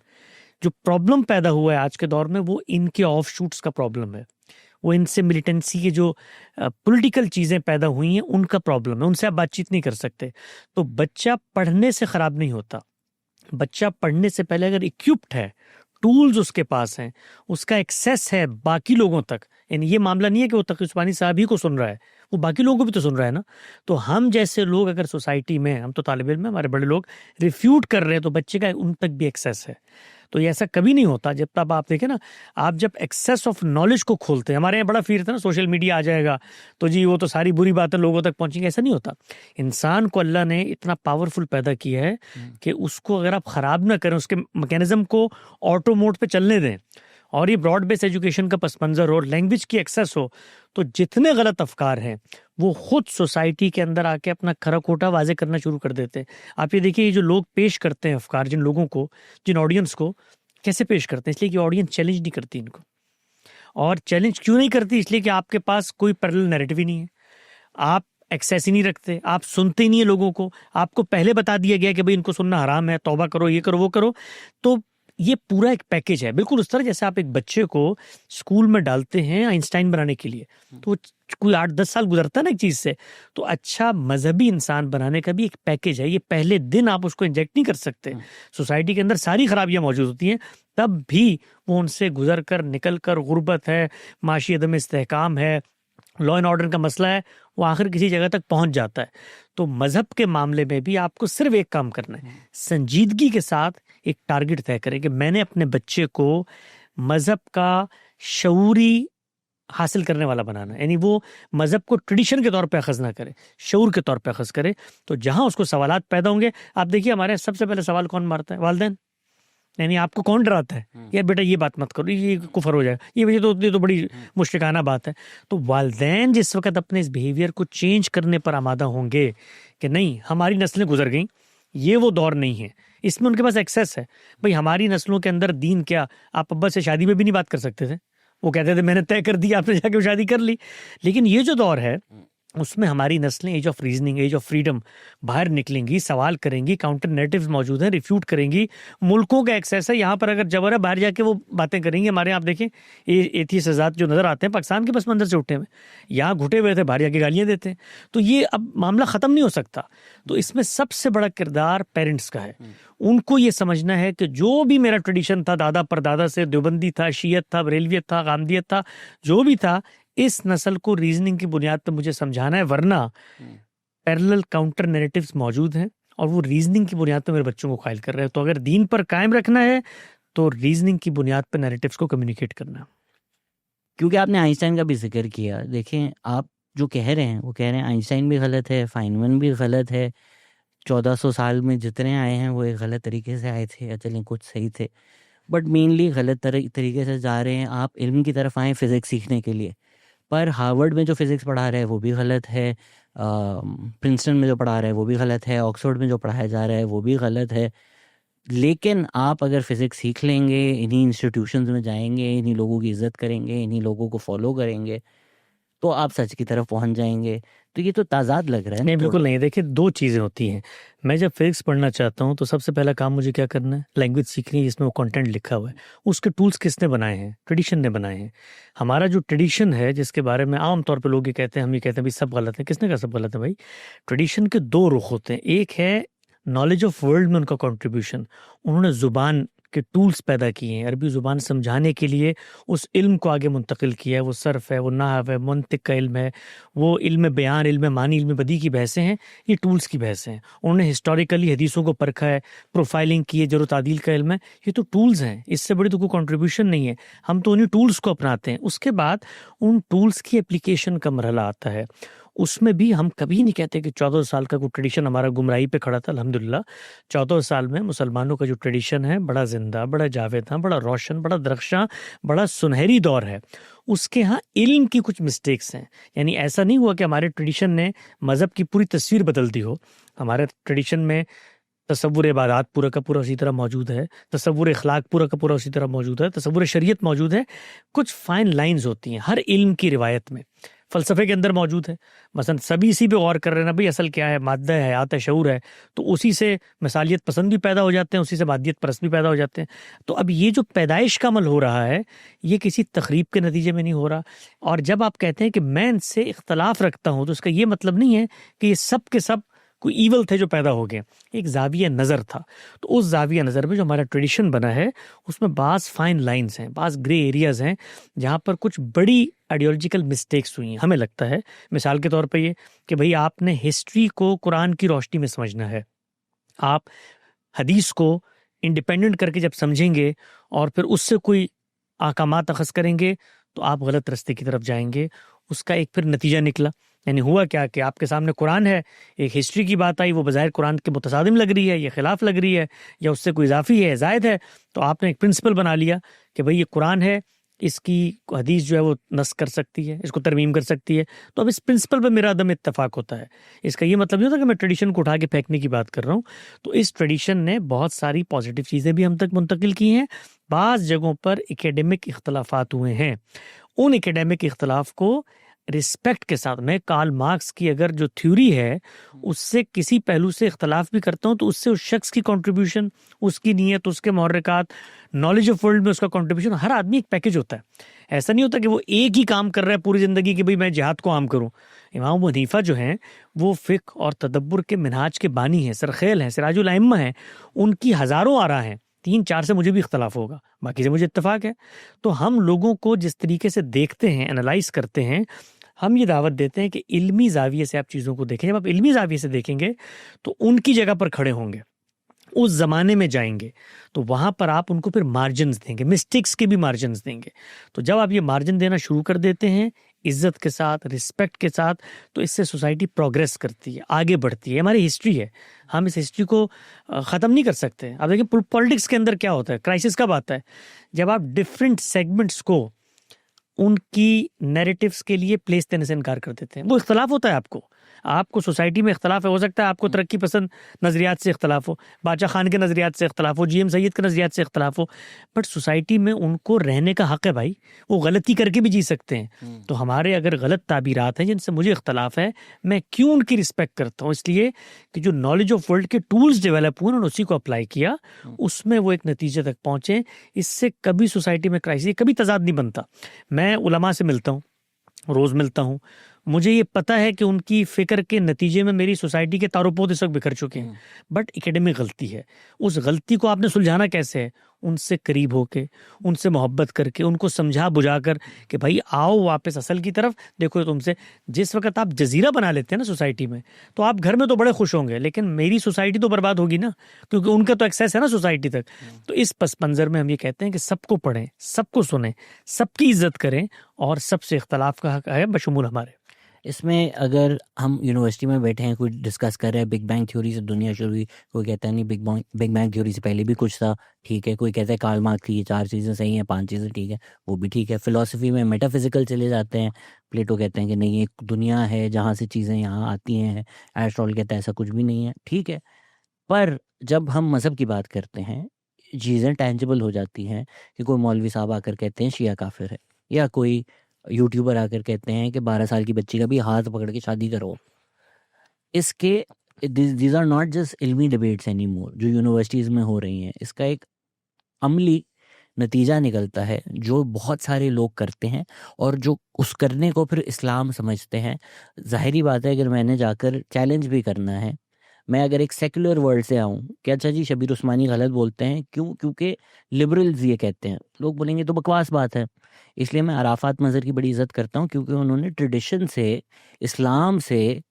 जो प्रॉब्लम पैदा हुआ है आज के दौर में, वो इनके ऑफ शूट्स का प्रॉब्लम है, वो इनसे मिलिटेंसी की जो पॉलिटिकल चीज़ें पैदा हुई हैं उनका प्रॉब्लम है, उनसे आप बातचीत नहीं कर सकते। तो बच्चा पढ़ने से ख़राब नहीं होता, बच्चा पढ़ने से पहले अगर इक्विप्ड है, टूल्स उसके पास हैं, उसका एक्सेस है बाकी लोगों तक, यानी ये मामला नहीं है कि वो तकी उस्मानी साहब ही को सुन रहा है, वो बाकी लोगों को भी तो सुन रहा है ना। तो हम जैसे लोग अगर सोसाइटी में, हम तो तालिब इल्म में, हमारे बड़े लोग रिफ्यूट कर रहे हैं, तो बच्चे का उन तक भी एक्सेस है। तो ये ऐसा कभी नहीं होता जब तक आप देखें ना, आप जब एक्सेस ऑफ नॉलेज को खोलते हैं, हमारे यहाँ बड़ा फिर था ना सोशल मीडिया आ जाएगा तो जी वो तो सारी बुरी बातें लोगों तक पहुंचेंगी, ऐसा नहीं होता। इंसान को अल्लाह ने इतना पावरफुल पैदा किया है कि उसको अगर आप ख़राब ना करें, उसके मैकेनिज्म को ऑटो मोड पे चलने दें, और ये ब्रॉड बेस एजुकेशन का पस मंज़र हो, लैंग्वेज की एक्सेस हो, तो जितने गलत अफकार हैं वो खुद सोसाइटी के अंदर आके अपना खरा खोटा वाजे करना शुरू कर देते हैं। आप ये देखिए, ये जो लोग पेश करते हैं अफकार, जिन लोगों को, जिन ऑडियंस को कैसे पेश करते हैं, इसलिए कि ऑडियंस चैलेंज नहीं करती इनको। और चैलेंज क्यों नहीं करती? इसलिए कि आपके पास कोई पैरेलल नैरेटिव ही नहीं है, आप एक्सेस ही नहीं रखते, आप सुनते ही नहीं है लोगों को, आपको पहले बता दिया गया कि भाई इनको सुनना हराम है, तौबा करो, ये करो, वो करो। तो ये पूरा एक पैकेज है, बिल्कुल उस तरह जैसे आप एक बच्चे को स्कूल में डालते हैं आइंस्टाइन बनाने के लिए, तो कोई 8-10 साल गुजरता है ना एक चीज़ से, तो अच्छा मजहबी इंसान बनाने का भी एक पैकेज है। ये पहले दिन आप उसको इंजेक्ट नहीं कर सकते, सोसाइटी के अंदर सारी खराबियां मौजूद होती हैं, तब भी वो उनसे गुजर कर निकल कर, गुर्बत है, माशी अदम इस्तेहकाम है, लॉ एंड ऑर्डर का मसला है, वो आखिर किसी जगह तक पहुंच जाता है। तो मज़हब के मामले में भी आपको सिर्फ एक काम करना है, संजीदगी के साथ एक टारगेट तय करें कि मैंने अपने बच्चे को मज़हब का शऊरी हासिल करने वाला बनाना है, यानी वो मज़हब को ट्रेडिशन के तौर पे अखज़ ना करे, शऊर के तौर पे अखज़ करे। तो जहाँ उसको सवालात पैदा होंगे, आप देखिए हमारे सबसे पहले सवाल कौन मारता है? वालिदैन। यानी आपको कौन डराता है, यार बेटा ये बात मत करो, ये कुफर हो जाएगा, ये तो बड़ी मुश्रिकाना बात है। तो वालिदैन जिस वक्त अपने इस बिहेवियर को चेंज करने पर आमादा होंगे कि नहीं, हमारी नस्लें गुजर गई, ये वो दौर नहीं है, इसमें उनके पास एक्सेस है। भाई हमारी नस्लों के अंदर दीन क्या, आप अब्बा से शादी में भी नहीं बात कर सकते थे, वो कहते थे मैंने तय कर दी, आपने जाके शादी कर ली। लेकिन ये जो दौर है, उसमें हमारी नस्लें age of reasoning, age of freedom बाहर निकलेंगी, सवाल करेंगी, काउंटर नैरेटिव्स मौजूद हैं, रिफ्यूट करेंगी, मुल्कों का एक्सेस है यहाँ पर, अगर जबर है बाहर जाके वो बातें करेंगी। हमारे यहाँ आप देखें एथीस्ट आजाद जो नज़र आते हैं पाकिस्तान के बस मंदिर से उठे हुए, यहाँ घुटे हुए थे, बाहर जाके गालियाँ देते हैं। तो ये अब मामला ख़त्म नहीं हो सकता। तो इसमें सबसे बड़ा किरदार पेरेंट्स का है। उनको ये समझना है कि जो भी मेरा ट्रेडिशन था दादा परदादा से, देवबंदी था, शियत था, बरेलवियत था, गामदियत था, जो भी था, इस नस्ल को रीजनिंग की बुनियाद पर मुझे समझाना है, वरना पैरेलल काउंटर नैरेटिव्स मौजूद हैं और वो रीजनिंग की बुनियाद पर मेरे बच्चों को कायल कर रहे हैं। तो अगर दीन पर कायम रखना है तो रीजनिंग की बुनियाद पर नैरेटिव्स को कम्युनिकेट करना। क्योंकि आपने आइंस्टाइन का भी जिक्र किया, देखें आप जो कह रहे हैं वो कह रहे हैं आइंस्टाइन भी गलत है, फाइनमैन भी गलत है, 1400 साल में जितने आए हैं वो एक गलत तरीके से आए थे, या चलें कुछ सही थे, बट मेनली गलत तरीके से जा रहे हैं। आप इल्म की तरफ आए फिज़िक्स सीखने के लिए, पर हार्वर्ड में जो फिज़िक्स पढ़ा रहा है वो भी गलत है, प्रिंसटन में जो पढ़ा रहा है वो भी गलत है, ऑक्सफोर्ड में जो पढ़ाया जा रहा है वो भी गलत है। लेकिन आप अगर फिज़िक्स सीख लेंगे, इन्हीं इंस्टीट्यूशंस में जाएंगे, इन्हीं लोगों की इज्जत करेंगे, इन्हीं लोगों को फॉलो करेंगे, तो आप सच की तरफ पहुंच जाएंगे। तो ये तो ताज़ाद लग रहा है। नहीं, बिल्कुल नहीं। देखिए, दो चीज़ें होती हैं। मैं जब फिजिक्स पढ़ना चाहता हूँ तो सबसे पहला काम मुझे क्या करना है, लैंग्वेज सीखनी है जिसमें वो कंटेंट लिखा हुआ है। उसके टूल्स किसने बनाए हैं? ट्रेडिशन ने बनाए हैं। हमारा जो ट्रेडिशन है जिसके बारे में आम तौर पे लोग ये कहते हैं, हम ये कहते हैं भाई सब गलत है। किसने कहा सब गलत है? भाई, ट्रेडिशन के दो रुख होते हैं। एक है नॉलेज ऑफ वर्ल्ड में उनका कंट्रीब्यूशन, उन्होंने ज़ुबान के टूल्स पैदा किए हैं, अरबी ज़ुबान समझाने के लिए उस इल्म को आगे मुंतकिल किया है। वो सर्फ है, वो नहव है, मंतिक का इल्म है, वो इल्म बयान, इल्म मानी, इल्म बदी की बहसें हैं, ये टूल्स की बहसें हैं। उन्होंने हिस्टोरिकली हदीसों को परखा है, प्रोफाइलिंग की है, जरूर तादील का इल्म है, ये तो टूल्स हैं। इससे बड़ी तो कोई कंट्रीब्यूशन नहीं है। हम तो उन्हीं टूल्स को अपनाते हैं। उसके बाद उन टूल्स की एप्लीकेशन का मरहला आता है। उसमें भी हम कभी नहीं कहते कि 14 साल का कोई ट्रेडिशन हमारा गुमराही पे खड़ा था। अल्हम्दुलिल्लाह 14 साल में मुसलमानों का जो ट्रेडिशन है बड़ा जिंदा, बड़ा जावेद, बड़ा रोशन, बड़ा दरख्शां, बड़ा सुनहरी दौर है। उसके यहाँ इल्म की कुछ मिस्टेक्स हैं। यानी ऐसा नहीं हुआ कि हमारे ट्रेडिशन ने मज़हब की पूरी तस्वीर बदल दी हो। हमारे ट्रेडिशन में तसव्वुर इबादत पूरा का पूरा उसी तरह मौजूद है, तसव्वुर इखलाक पूरा का पूरा उसी तरह मौजूद है, तसव्वुर शरीयत मौजूद है। कुछ फाइन लाइंस होती हैं हर इल्म की रिवायत में, फ़लसफ़े के अंदर मौजूद है। मसलन सभी इसी पे गौर कर रहे हैं ना भाई, असल क्या है, मादा है, हयात है, शऊर है। तो उसी से मिसालियत पसंद भी पैदा हो जाते हैं, उसी से मादियत परस्त भी पैदा हो जाते हैं। तो अब ये जो पैदाइश का अमल हो रहा है, ये किसी तखरीब के नतीजे में नहीं हो रहा। और जब आप कहते हैं कि मैं इनसे इख्तलाफ रखता हूँ, तो इसका ये मतलब नहीं है कि ये सब के सब कोई ईवल थे जो पैदा हो गए। एक जाविया नज़र था। तो उस जाविया नज़र में जो हमारा ट्रेडिशन बना है, उसमें बाज़ फाइन लाइंस हैं, बाज़ ग्रे एरियाज़ हैं, जहाँ पर कुछ बड़ी आइडियोलॉजिकल मिस्टेक्स हुई हैं। हमें लगता है मिसाल के तौर पे ये कि भाई आपने हिस्ट्री को कुरान की रोशनी में समझना है। आप हदीस को इंडिपेंडेंट करके जब समझेंगे और फिर उससे कोई अहकामात अखज़ करेंगे, तो आप गलत रास्ते की तरफ जाएंगे। उसका एक फिर नतीजा निकला। यानी हुआ क्या कि आपके सामने कुरान है, एक हिस्ट्री की बात आई, वो बज़ाहिर कुरान के मुतसादिम लग रही है, ये खिलाफ लग रही है, या उससे कोई इजाफी है, ज़ायद है। तो आपने एक प्रिंसिपल बना लिया कि भाई ये कुरान है, इसकी हदीस जो है वो नस कर सकती है, इसको तरमीम कर सकती है। तो अब इस प्रिंसिपल पर मेरा अदम इत्तफाक होता है। इसका ये मतलब नहीं होता कि मैं ट्रेडिशन को उठा के फेंकने की बात कर रहा हूँ। तो इस ट्रेडिशन ने बहुत सारी पॉजिटिव चीज़ें भी हम तक मुंतकिल की हैं। बाज़ जगहों पर एकेडमिक इख्तलाफात हुए हैं। उन एकेडमिक इख्तलाफ को रिस्पेक्ट के साथ, मैं कार्ल मार्क्स की अगर जो थ्योरी है उससे किसी पहलू से इख्तलाफ भी करता हूँ, तो उससे उस शख्स की कंट्रीब्यूशन, उसकी नीयत, उसके मुहर्रिकात, नॉलेज ऑफ वर्ल्ड में उसका कंट्रीब्यूशन, हर आदमी एक पैकेज होता है। ऐसा नहीं होता कि वो एक ही काम कर रहा है पूरी ज़िंदगी कि भाई मैं जिहाद को आम करूँ। इमाम अबू हनीफा जो हैं वो फ़िक़्ह और तदब्बुर के मिनहाज के बानी हैं, सरखेल हैं, सिराजुल अइम्मा हैं। उनकी हज़ारों आरा हैं, 3-4 से मुझे भी इख्तलाफ होगा, बाकी से मुझे इत्तफाक है। तो हम लोगों को जिस तरीके से देखते हैं, एनालाइज करते हैं, हम ये दावत देते हैं कि इल्मी ज़ाविये से आप चीज़ों को देखें। जब आप इल्मी ज़ाविये से देखेंगे तो उनकी जगह पर खड़े होंगे, उस ज़माने में जाएंगे, तो वहाँ पर आप उनको फिर मार्जिन्स देंगे, मिस्टेक्स के भी मार्जिन्स देंगे। तो जब आप ये मार्जिन देना शुरू कर देते हैं इज़्ज़त के साथ, रिस्पेक्ट के साथ, तो इससे सोसाइटी प्रोग्रेस करती है, आगे बढ़ती है। हमारी हिस्ट्री है, हम इस हिस्ट्री को ख़त्म नहीं कर सकते। आप देखिए पॉलिटिक्स के अंदर क्या होता है, क्राइसिस कब आता है? जब आप डिफरेंट सेगमेंट्स को उनकी नैरेटिव्स के लिए प्लेस देने से इनकार कर देते हैं। वो इख्तलाफ होता है, आपको सोसाइटी में इख्तलाफ है, हो सकता है आपको तरक्की पसंद नज़रियात से इख्तलाफ हो, बादशाह खान के नज़रियात से इख्तलाफ हो, GM सैयद के नज़रियात से इख्तलाफ हो, बट सोसाइटी में उनको रहने का हक़ है भाई, वो गलती करके भी जी सकते हैं। तो हमारे अगर गलत ताबीरात हैं जिनसे मुझे इख्तलाफ है, मैं क्यों उनकी रिस्पेक्ट करता हूँ? इसलिए कि जो नॉलेज ऑफ वर्ल्ड के टूल्स डेवलप हुए उन्होंने उसी को अप्लाई किया, उसमें वो एक नतीजे तक पहुँचे। इससे कभी सोसाइटी में क्राइसिस, कभी तजाद नहीं बनता। मैं उलमा से मिलता हूँ, रोज़ मिलता हूँ, मुझे ये पता है कि उनकी फ़िक्र के नतीजे में मेरी सोसाइटी के तारों पोत इस वक्त बिखर चुके हैं, बट एकेडमिक गलती है। उस गलती को आपने सुलझाना कैसे है? उनसे करीब होके, उनसे मोहब्बत करके, उनको समझा बुझा कर कि भाई आओ वापस असल की तरफ। देखो तुमसे जिस वक्त आप जजीरा बना लेते हैं ना सोसाइटी में, तो आप घर में तो बड़े खुश होंगे, लेकिन मेरी सोसाइटी तो बर्बाद होगी ना, क्योंकि उनका तो एक्सेस है ना सोसाइटी तक। तो इस पस मंज़र में हम ये कहते हैं कि सबको पढ़ें, सबको सुने, सबकी इज्जत करें, और सबसे इख्तलाफ का हक है बशमूल हमारे। इसमें अगर हम यूनिवर्सिटी में बैठे हैं, कोई डिस्कस कर रहे हैं, बिग बैंग थ्योरी से दुनिया शुरू हुई, कोई कहता है नहीं बिग बैंग थ्योरी से पहले भी कुछ था, ठीक है। कोई कहता है कार्ल मार्क्स की ये 4 चीज़ें सही हैं, 5 चीज़ें ठीक है, वो भी ठीक है। फिलॉसफी में मेटाफिजिकल चले जाते हैं, प्लेटो कहते हैं कि नहीं एक दुनिया है जहाँ से चीज़ें यहाँ आती हैं, एरिस्टोटल कहता है ऐसा कुछ भी नहीं है, ठीक है। पर जब हम मज़हब की बात करते हैं, चीज़ें टेंजिबल हो जाती हैं कि कोई मौलवी साहब आकर कहते हैं शिया काफिर है, या कोई यूट्यूबर आकर कहते हैं कि 12 साल की बच्ची का भी हाथ पकड़ के शादी करो। इसके दीज आर नॉट जस्ट इल्मी डिबेट्स एनी मोर जो यूनिवर्सिटीज़ में हो रही हैं। इसका एक अमली नतीजा निकलता है जो बहुत सारे लोग करते हैं, और जो उस करने को फिर इस्लाम समझते हैं। ज़ाहिरी बात है, अगर मैंने जाकर चैलेंज भी करना है, मैं अगर एक सेक्युलर वर्ल्ड से आऊँ कि अच्छा जी शबीर उस्मानी गलत बोलते हैं, क्यों? क्योंकि लिबरल्स ये कहते हैं, लोग बोलेंगे तो बकवास बात है। इसलिए मैं अराफात मज़हर की बड़ी इज़्ज़त करता हूँ, क्योंकि उन्होंने ट्रेडिशन से, इस्लाम से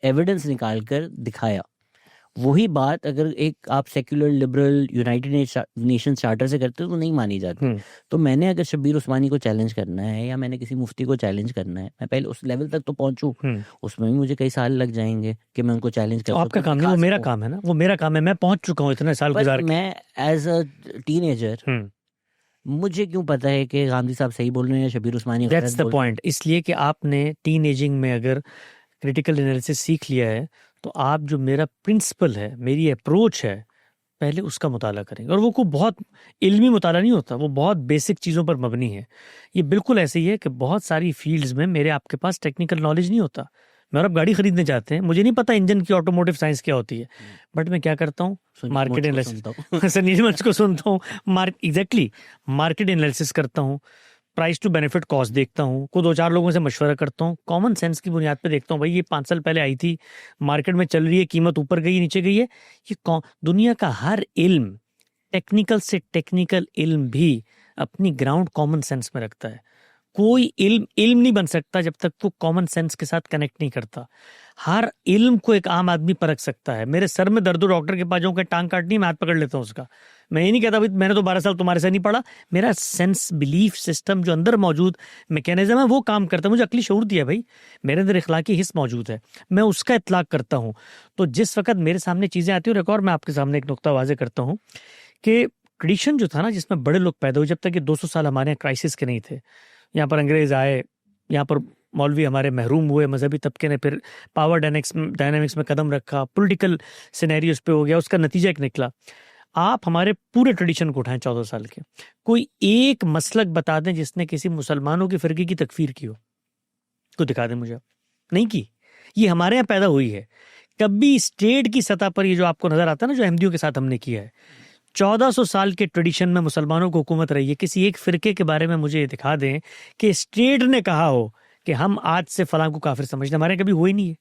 एविडेंस निकाल कर दिखाया। वही बात अगर एक आप secular liberal United Nations charter से करते हो तो नहीं मानी जाती। तो मैंने अगर शबीर उस्मानी को चैलेंज करना है, या मैंने किसी मुफ्ती को चैलेंज करना है, मैं पहले उस लेवल तक तो पहुंचूं। उसमें भी मुझे कई साल लग जाएंगे कि मैं उनको चैलेंज कर सकूं। आपका काम नहीं, वो मेरा काम है ना, वो मेरा काम है। मैं पहुंच चुका हूँ इतने साल गुजार के। मैं एज अ टीनेजर मुझे क्यों पता है कि गांधी साहब सही बोल रहे हैं या शबीर उस्मानी गलत बोल रहे हैं? That's the point. इसलिए कि आपने टीन एजिंग में अगर क्रिटिकल एनालिसिस सीख लिया है, तो आप जो मेरा प्रिंसिपल है, मेरी अप्रोच है, पहले उसका मुताला करेंगे। और वो को बहुत इल्मी मुताला नहीं होता, वो बहुत बेसिक चीज़ों पर मबनी है। ये बिल्कुल ऐसे ही है कि बहुत सारी फील्ड्स में मेरे आपके पास टेक्निकल नॉलेज नहीं होता। मैं और आप गाड़ी खरीदने जाते हैं, मुझे नहीं पता इंजन की ऑटोमोटिव साइंस क्या होती है, बट मैं क्या करता हूँ, मार्केट एनालिसिस सुनील मंच को सुनता हूँ, एग्जैक्टली मार्केट एनालिसिस करता हूँ, प्राइस टू बेनिफिट कॉस्ट देखता हूँ, को 2-4 लोगों से मशवरा करता हूँ, कॉमन सेंस की बुनियाद पे देखता हूँ भाई ये 5 साल पहले आई थी, मार्केट में चल रही है, कीमत ऊपर गई नीचे गई है। ये दुनिया का हर इल्म, टेक्निकल से टेक्निकल इल्म भी अपनी ग्राउंड कॉमन सेंस में रखता है। कोई इल्म नहीं बन सकता जब तक वो कॉमन सेंस के साथ कनेक्ट नहीं करता। हर इल्म को एक आम आदमी परख सकता है। मेरे सर में दर्द हो, डॉक्टर के पास जाऊँ, टांग काटनी, मैं हाथ पकड़ लेता हूँ उसका। मैं ये नहीं कहता भाई मैंने तो 12 साल तुम्हारे से नहीं पढ़ा। मेरा सेंस बिलीफ सिस्टम जो अंदर मौजूद मैकेनिज्म है वो काम करता है। मुझे अक्ली शऊर दिया भाई, मेरे अंदर इखलाकी हिस्स मौजूद है, मैं उसका इतलाक करता हूँ। तो जिस वक्त मेरे सामने चीज़ें आती हैं, और एक और मैं आपके सामने एक नुक्ता वाज़े करता हूँ कि ट्रेडिशन जो था ना जिसमें बड़े लोग पैदा हुए, जब तक ये 200 साल हमारे यहाँ क्राइसिस के नहीं थे, यहाँ पर अंग्रेज आए, यहाँ पर मौलवी हमारे महरूम हुए, मजहबी तबके ने फिर पावर डायनामिक्स में कदम रखा, पॉलिटिकल सिनेरियोस पे हो गया, उसका नतीजा एक निकला। आप हमारे पूरे ट्रेडिशन को उठाएं 14 साल के, कोई एक मसलक बता दें जिसने किसी मुसलमानों की फ़िरके की तकफीर की हो, तो दिखा दें मुझे। नहीं की। ये हमारे यहाँ पैदा हुई है। कभी स्टेट की सतह पर ये जो आपको नजर आता है ना, जो अहमदियों के साथ हमने किया है, 1400 साल के ट्रेडिशन में मुसलमानों को हुकूमत रही है। किसी एक फिरके के बारे में मुझे दिखा दें कि स्टेट ने कहा हो कि हम आज से फलां को काफिर समझते, हमारे कभी हुआ ही नहीं है।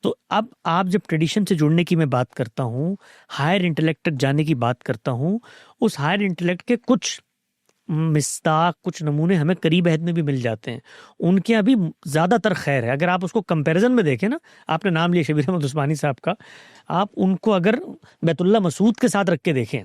तो अब आप जब ट्रेडिशन से जुड़ने की मैं बात करता हूँ, हायर इंटेलेक्ट तक जाने की बात करता हूँ, उस हायर इंटेलेक्ट के कुछ मिस्ताक, कुछ नमूने हमें करीब अहद में भी मिल जाते हैं। उनके यहाँ भी ज़्यादातर खैर है। अगर आप उसको कंपैरिजन में देखें ना, आपने नाम लिया शबीर अहमद उस्मानी साहब का, आप उनको अगर बैतुल्ला मसूद के साथ रख के देखें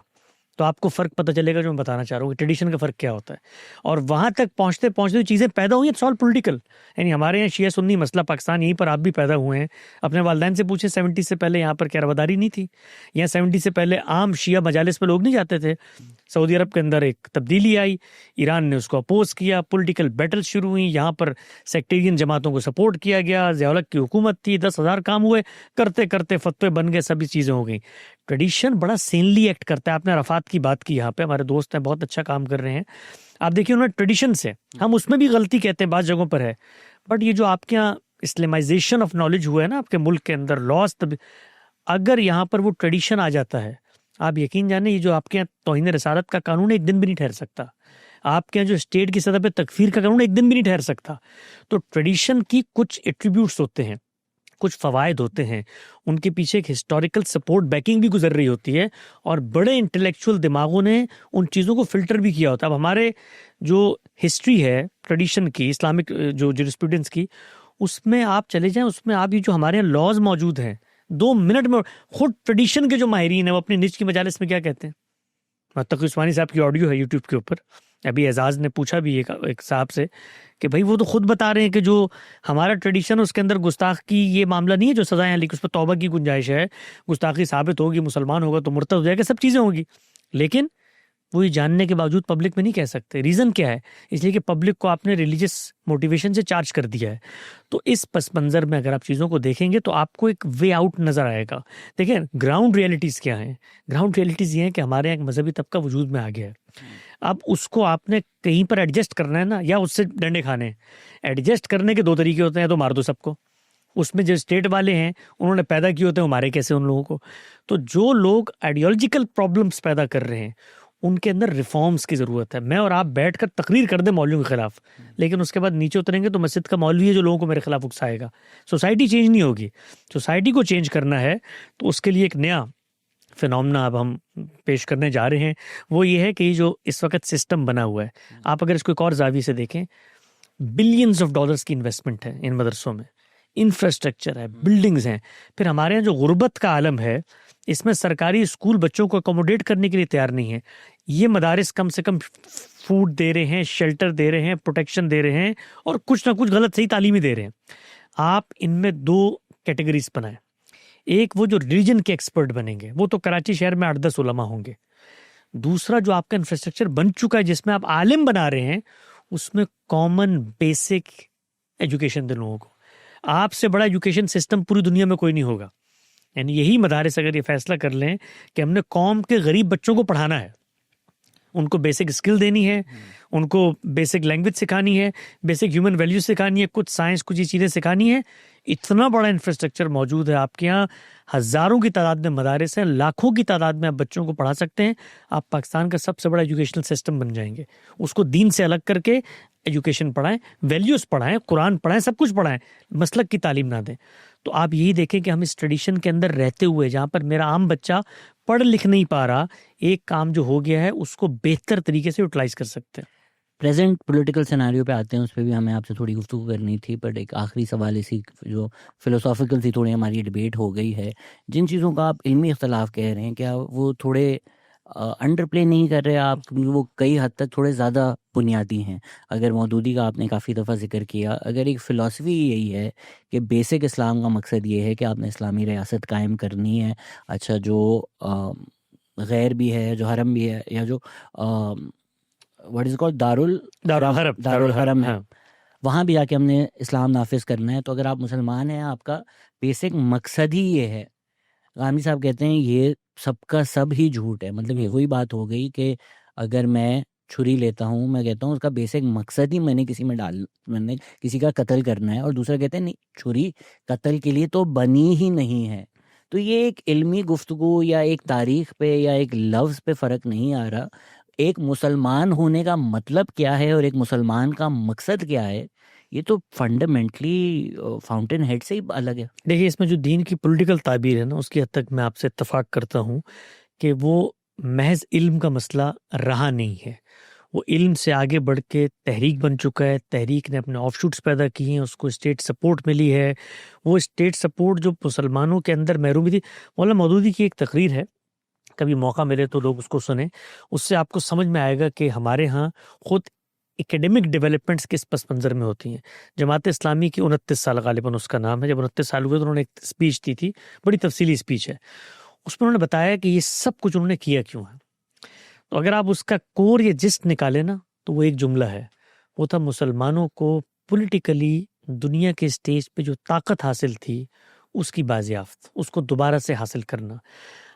तो आपको फ़र्क पता चलेगा जो मैं बताना चाह रहा हूँ कि ट्रेडिशन का फ़र्क क्या होता है। और वहाँ तक पहुँचते पहुँचते चीज़ें पैदा हुई, इट्स ऑल पॉलिटिकल। यानी हमारे यहाँ शिया सुन्नी मसला पाकिस्तान, यहीं पर आप भी पैदा हुए हैं। अपने वालिदैन से पूछें, 70 से पहले यहाँ पर क्या रवादारी नहीं थी? यहाँ 70 से पहले आम शिया मजालिस में लोग नहीं जाते थे। सऊदी अरब के अंदर एक तब्दीली आई, ईरान ने उसको अपोज किया, पॉलिटिकल बैटल शुरू हुई, यहाँ पर सेक्टेरियन जमातों को सपोर्ट किया गया, ज़िया-उल-हक की हुकूमत थी, 10,000 काम हुए, करते करते फतवे बन गए, सभी चीज़ें हो गई। ट्रेडिशन बड़ा सेनली एक्ट करता है। आपने अराफात की बात की, यहाँ पे हमारे दोस्त हैं, बहुत अच्छा काम कर रहे हैं। आप देखिए उन्होंने ट्रेडिशन से, हम उसमें भी गलती कहते हैं, बात जगहों पर है, बट ये जो आपके यहाँ इस्लामाइजेशन ऑफ नॉलेज हुआ है ना आपके मुल्क के अंदर, लॉस, अगर यहाँ पर वो ट्रेडिशन आ जाता है, आप यकीन जाने ये जो आपके यहाँ तौहीन रसालत का कानून एक दिन भी नहीं ठहर सकता। आपके यहाँ जो स्टेट की सतह पे तकफीर का कानून एक दिन भी नहीं ठहर सकता। तो ट्रेडिशन की कुछ एट्रीब्यूट्स होते हैं, कुछ फ़वायद होते हैं, उनके पीछे एक हिस्टोरिकल सपोर्ट बैकिंग भी गुजर रही होती है, और बड़े इंटेलेक्चुअल दिमागों ने उन चीज़ों को फ़िल्टर भी किया होता है। अब हमारे जो हिस्ट्री है ट्रेडिशन की, इस्लामिक जो जूरिस्प्रूडेंस की, उसमें आप चले जाएं, उसमें आप ये जो हमारे यहाँ लॉज मौजूद हैं, 2 मिनट में खुद ट्रेडिशन के जो माहिरीन हैं वो अपनी निज की मजालिस में क्या कहते हैं। तक़ी उस्मानी साहब की ऑडियो है यूट्यूब के ऊपर, अभी एजाज ने पूछा भी एक साहब से कि भाई वो तो खुद बता रहे हैं कि जो हमारा ट्रेडिशन उसके अंदर गुस्ताख की ये मामला नहीं है जो सजाएं हैं, लेकिन उस पर तौबा की गुंजाइश है, गुस्ताखी साबित होगी, मुसलमान होगा तो मुर्तद हो जाएगा, सब चीज़ें होंगी। लेकिन वो ये जानने के बावजूद पब्लिक में नहीं कह सकते। रीज़न क्या है? इसलिए कि पब्लिक को आपने रिलीजियस मोटिवेशन से चार्ज कर दिया है। तो इस पस मंज़र में अगर आप चीज़ों को देखेंगे तो आपको एक वे आउट नज़र आएगा। देखिए ग्राउंड रियलिटीज़ क्या हैं? ग्राउंड रियलिटीज़ ये हैं कि हमारे यहाँ एक मजहबी तबका वजूद में आ गया है। अब उसको आपने कहीं पर एडजस्ट करना है ना, या उससे डंडे खाने हैं। एडजस्ट करने के 2 तरीके होते हैं, तो मार दो सबको। उसमें जो स्टेट वाले हैं उन्होंने पैदा किए होते हैं, वो मारे कैसे उन लोगों को? तो जो लोग आइडियोलॉजिकल प्रॉब्लम्स पैदा कर रहे हैं उनके अंदर रिफॉर्म्स की ज़रूरत है। मैं और आप बैठकर तकरीर कर दें मौलवियों के खिलाफ, लेकिन उसके बाद नीचे उतरेंगे तो मस्जिद का मौलवी है जो लोगों को मेरे खिलाफ उकसाएगा। सोसाइटी चेंज नहीं होगी। सोसाइटी को चेंज करना है तो उसके लिए एक नया फिनोमेना अब हम पेश करने जा रहे हैं। वो ये है कि ये जो इस वक्त सिस्टम बना हुआ है, आप अगर इसको एक और जाविये से देखें, बिलियंस ऑफ डॉलर्स की इन्वेस्टमेंट है इन मदरसों में, इंफ्रास्ट्रक्चर है, बिल्डिंग्स हैं। फिर हमारे यहाँ जो गुर्बत का आलम है, इसमें सरकारी स्कूल बच्चों को अकोमोडेट करने के लिए तैयार नहीं है। ये मदारिस कम से कम फूड दे रहे हैं, शेल्टर दे रहे हैं, प्रोटेक्शन दे रहे हैं, और कुछ ना कुछ गलत सही तालीमी दे रहे हैं। आप इनमें 2 कैटेगरीज बनाएं। एक वो जो रिलीजन के एक्सपर्ट बनेंगे, वो तो कराची शहर में 8-10 उलमा होंगे। दूसरा जो आपका इंफ्रास्ट्रक्चर बन चुका है जिसमें आप आलिम बना रहे हैं, उसमें कॉमन बेसिक एजुकेशन दें लोगों को। आपसे बड़ा एजुकेशन सिस्टम पूरी दुनिया में कोई नहीं होगा। यानी यही मदारिस अगर ये फैसला कर लें कि हमने कौम के गरीब बच्चों को पढ़ाना है, उनको बेसिक स्किल देनी है, उनको बेसिक लैंग्वेज सिखानी है, बेसिक ह्यूमन वैल्यूज सिखानी है, कुछ साइंस, कुछ ये चीज़ें सिखानी है, इतना बड़ा इंफ्रास्ट्रक्चर मौजूद है आपके यहाँ। हज़ारों की तादाद में मदारिस हैं, लाखों की तादाद में आप बच्चों को पढ़ा सकते हैं। आप पाकिस्तान का सबसे बड़ा एजुकेशनल सिस्टम बन जाएंगे। उसको दीन से अलग करके एजुकेशन पढ़ाएं, वैल्यूज़ पढ़ाएं, कुरान पढ़ाएं, सब कुछ पढ़ाएं, मसलक की तालीम ना दें। तो आप यही देखें कि हम इस ट्रेडिशन के अंदर रहते हुए, जहाँ पर मेरा आम बच्चा पढ़ लिख नहीं पा रहा, एक काम जो हो गया है उसको बेहतर तरीके से यूटिलाइज कर सकते हैं। प्रेजेंट पॉलिटिकल सिनेरियो पे आते हैं, उस पर भी हमें आपसे थोड़ी गुफ्तगू करनी थी, बट एक आखिरी सवाल इसी जो फिलोसॉफिकल सी थोड़ी हमारी डिबेट हो गई है, जिन चीज़ों का आप इल्मी इख्तलाफ कह रहे हैं, क्या वो थोड़े अंडर प्ले नहीं कर रहे आप? क्योंकि वो कई हद तक थोड़े ज़्यादा बुनियादी हैं। अगर मौदूदी का आपने काफ़ी दफ़ा जिक्र किया, अगर एक फ़िलासफ़ी यही है कि बेसिक इस्लाम का मकसद ये है कि आपने इस्लामी रियासत कायम करनी है, अच्छा जो गैर भी है, जो हरम भी है, या जो व्हाट इज़ कॉल्ड दारुल हरम है, वहाँ भी जाके हमने इस्लाम नाफिज करना है, तो अगर आप मुसलमान हैं, आपका बेसिक मकसद ही ये है। गामी साहब कहते हैं ये सबका सब ही झूठ है। मतलब ये वही बात हो गई कि अगर मैं छुरी लेता हूँ, मैं कहता हूँ उसका बेसिक मकसद ही मैंने किसी का कत्ल करना है, और दूसरा कहते हैं नहीं, छुरी कत्ल के लिए तो बनी ही नहीं है। तो ये एक इल्मी गुफ्तगू या एक तारीख पे या एक लफ्ज़ पे फ़र्क नहीं आ रहा। एक मुसलमान होने का मतलब क्या है और एक मुसलमान का मकसद क्या है, ये तो फंडामेंटली फाउंटेन हेड से ही अलग है। देखिए इसमें जो दीन की पॉलिटिकल ताबीर है ना, उसकी हद तक मैं आपसे इत्तफाक करता हूँ कि वो महज इल्म का मसला रहा नहीं है। वो इल्म से आगे बढ़ के तहरीक बन चुका है। तहरीक ने अपने ऑफशूट्स पैदा किए हैं, उसको स्टेट सपोर्ट मिली है। वो स्टेट सपोर्ट जो मुसलमानों के अंदर महरूमी थी, मौलाना मौदूदी की एक तकरीर है, कभी मौका मिले तो लोग उसको सुने, उससे आपको समझ में आएगा कि हमारे यहाँ खुद एकेडमिक डेवलपमेंट्स किस पस मंज़र में होती हैं। जमात इस्लामी की 29 साल गालिबन उसका नाम है, जब 29 साल हुए तो उन्होंने एक स्पीच दी थी, बड़ी तफसीली स्पीच है। उसमें उन्होंने बताया कि ये सब कुछ उन्होंने किया क्यों है। तो अगर आप उसका कोर या जिस्ट निकालें ना, तो वो एक जुमला है, वो था मुसलमानों को पॉलिटिकली दुनिया के स्टेज पे जो ताकत हासिल थी उसकी बाजियाफ्त, उसको दोबारा से हासिल करना।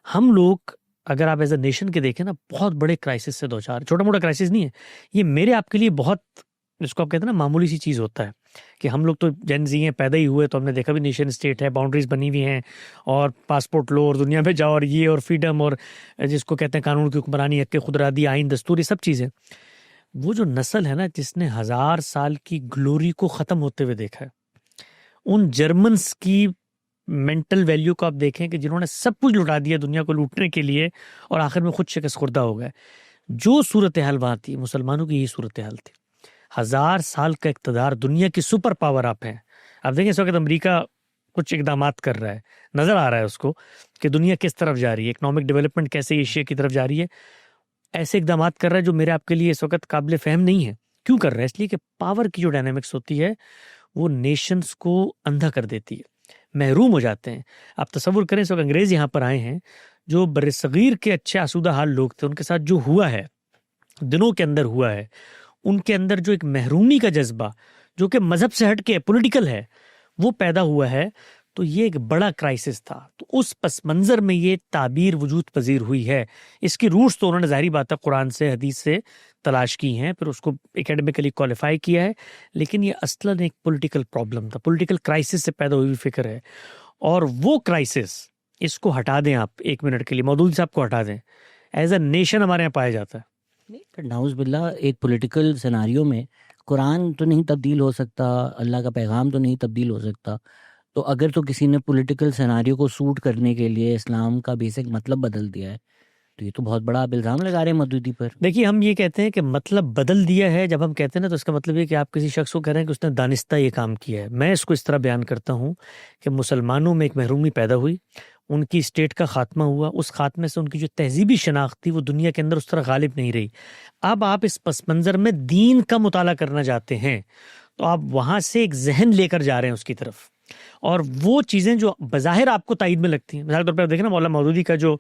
हम लोग अगर आप एज अ नेशन के देखें ना, बहुत बड़े क्राइसिस से दो चार, छोटा मोटा क्राइसिस नहीं है ये, मेरे आपके लिए बहुत, जिसको आप कहते हैं ना मामूली सी चीज़ होता है कि हम लोग तो जेन जी हैं, पैदा ही हुए तो हमने देखा भी नेशन स्टेट है, बाउंड्रीज बनी हुई हैं और पासपोर्ट लो और दुनिया में जाओ और ये और फ्रीडम और जिसको कहते हैं कानून की हुक्मरानी, हक खुदरादी, आइन, दस्तूर, ये सब चीज़ें। वो जो नस्ल है ना जिसने 1000 साल की ग्लोरी को ख़त्म होते हुए देखा है, उन जर्मन्स की मेंटल वैल्यू को आप देखें कि जिन्होंने सब कुछ लुटा दिया दुनिया को लूटने के लिए और आखिर में खुद शिकस्त खुर्दा हो गए। जो सूरत हाल वहाँ थी, मुसलमानों की यही सूरत हाल थी। 1000 साल का इक़्तिदार, दुनिया की सुपर पावर आप हैं। आप देखें इस वक्त अमेरिका कुछ इक़दामात कर रहा है, नज़र आ रहा है उसको कि दुनिया किस तरफ जा रही है, इकनॉमिक डेवलपमेंट कैसे एशिया की तरफ जा रही है। ऐसे इक़दामात कर रहा है जो मेरे आपके लिए इस वक्त काबिल फ़हम नहीं है। क्यों कर रहा है? इसलिए कि पावर की जो डायनामिक्स होती है वो नेशंस को अंधा कर देती है, महरूम हो जाते हैं। आप तसव्वुर करें, इस वक्त अंग्रेज़ यहाँ पर आए हैं, जो बरसगीर के अच्छे आसूदा हाल लोग थे, उनके साथ जो हुआ है, दिनों के अंदर हुआ है, उनके अंदर जो एक महरूमी का जज्बा जो कि मज़हब से हट के पॉलिटिकल है, वो पैदा हुआ है। तो ये एक बड़ा क्राइसिस था। तो उस पस मंज़र में ये ताबीर वजूद पजीर हुई है। इसकी रूट्स तो उन्होंने ज़ाहिर बात है कुरान से, हदीस से तलाश की हैं, फिर उसको एकेडमिकली क्वालिफाई किया है, लेकिन ये असलन एक पॉलिटिकल प्रॉब्लम था, पॉलिटिकल क्राइसिस से पैदा हुई फिक्र है। और वो क्राइसिस, इसको हटा दें आप एक मिनट के लिए, मौदूदी साहब को हटा दें, एज अ नेशन हमारे यहाँ पाया जाता है। नाउज़ बिल्ला, एक पॉलिटिकल सिनारियो में कुरान तो नहीं तब्दील हो सकता, अल्लाह का पैगाम तो नहीं तब्दील हो सकता, तो अगर तो किसी ने पॉलिटिकल सिनारियो को सूट करने के लिए इस्लाम का बेसिक मतलब बदल दिया है, तो ये तो बहुत बड़ा आप इल्ज़ाम लगा रहे हैं मदूदी पर। देखिए, हम ये कहते हैं कि मतलब बदल दिया है, जब हम कहते हैं ना तो इसका मतलब ये कि आप किसी शख्स को कह रहे हैं कि उसने दानिस्ता ये काम किया है। मैं इसको इस तरह बयान करता हूँ कि मुसलमानों में एक महरूमी पैदा हुई, उनकी स्टेट का खात्मा हुआ, उस खात्मे से उनकी जो तहजीबी शनाख्त थी वो दुनिया के अंदर उस तरह गालिब नहीं रही। अब आप इस पस मंज़र में दीन का मुताला करना चाहते हैं, तो आप वहाँ से एक जहन लेकर जा रहे हैं उसकी तरफ, और वो चीज़ें जो बज़ाहिर आपको ताईद में लगती हैं, मिसाल के तौर पर आप देखें ना मौलाना मौदूदी का जो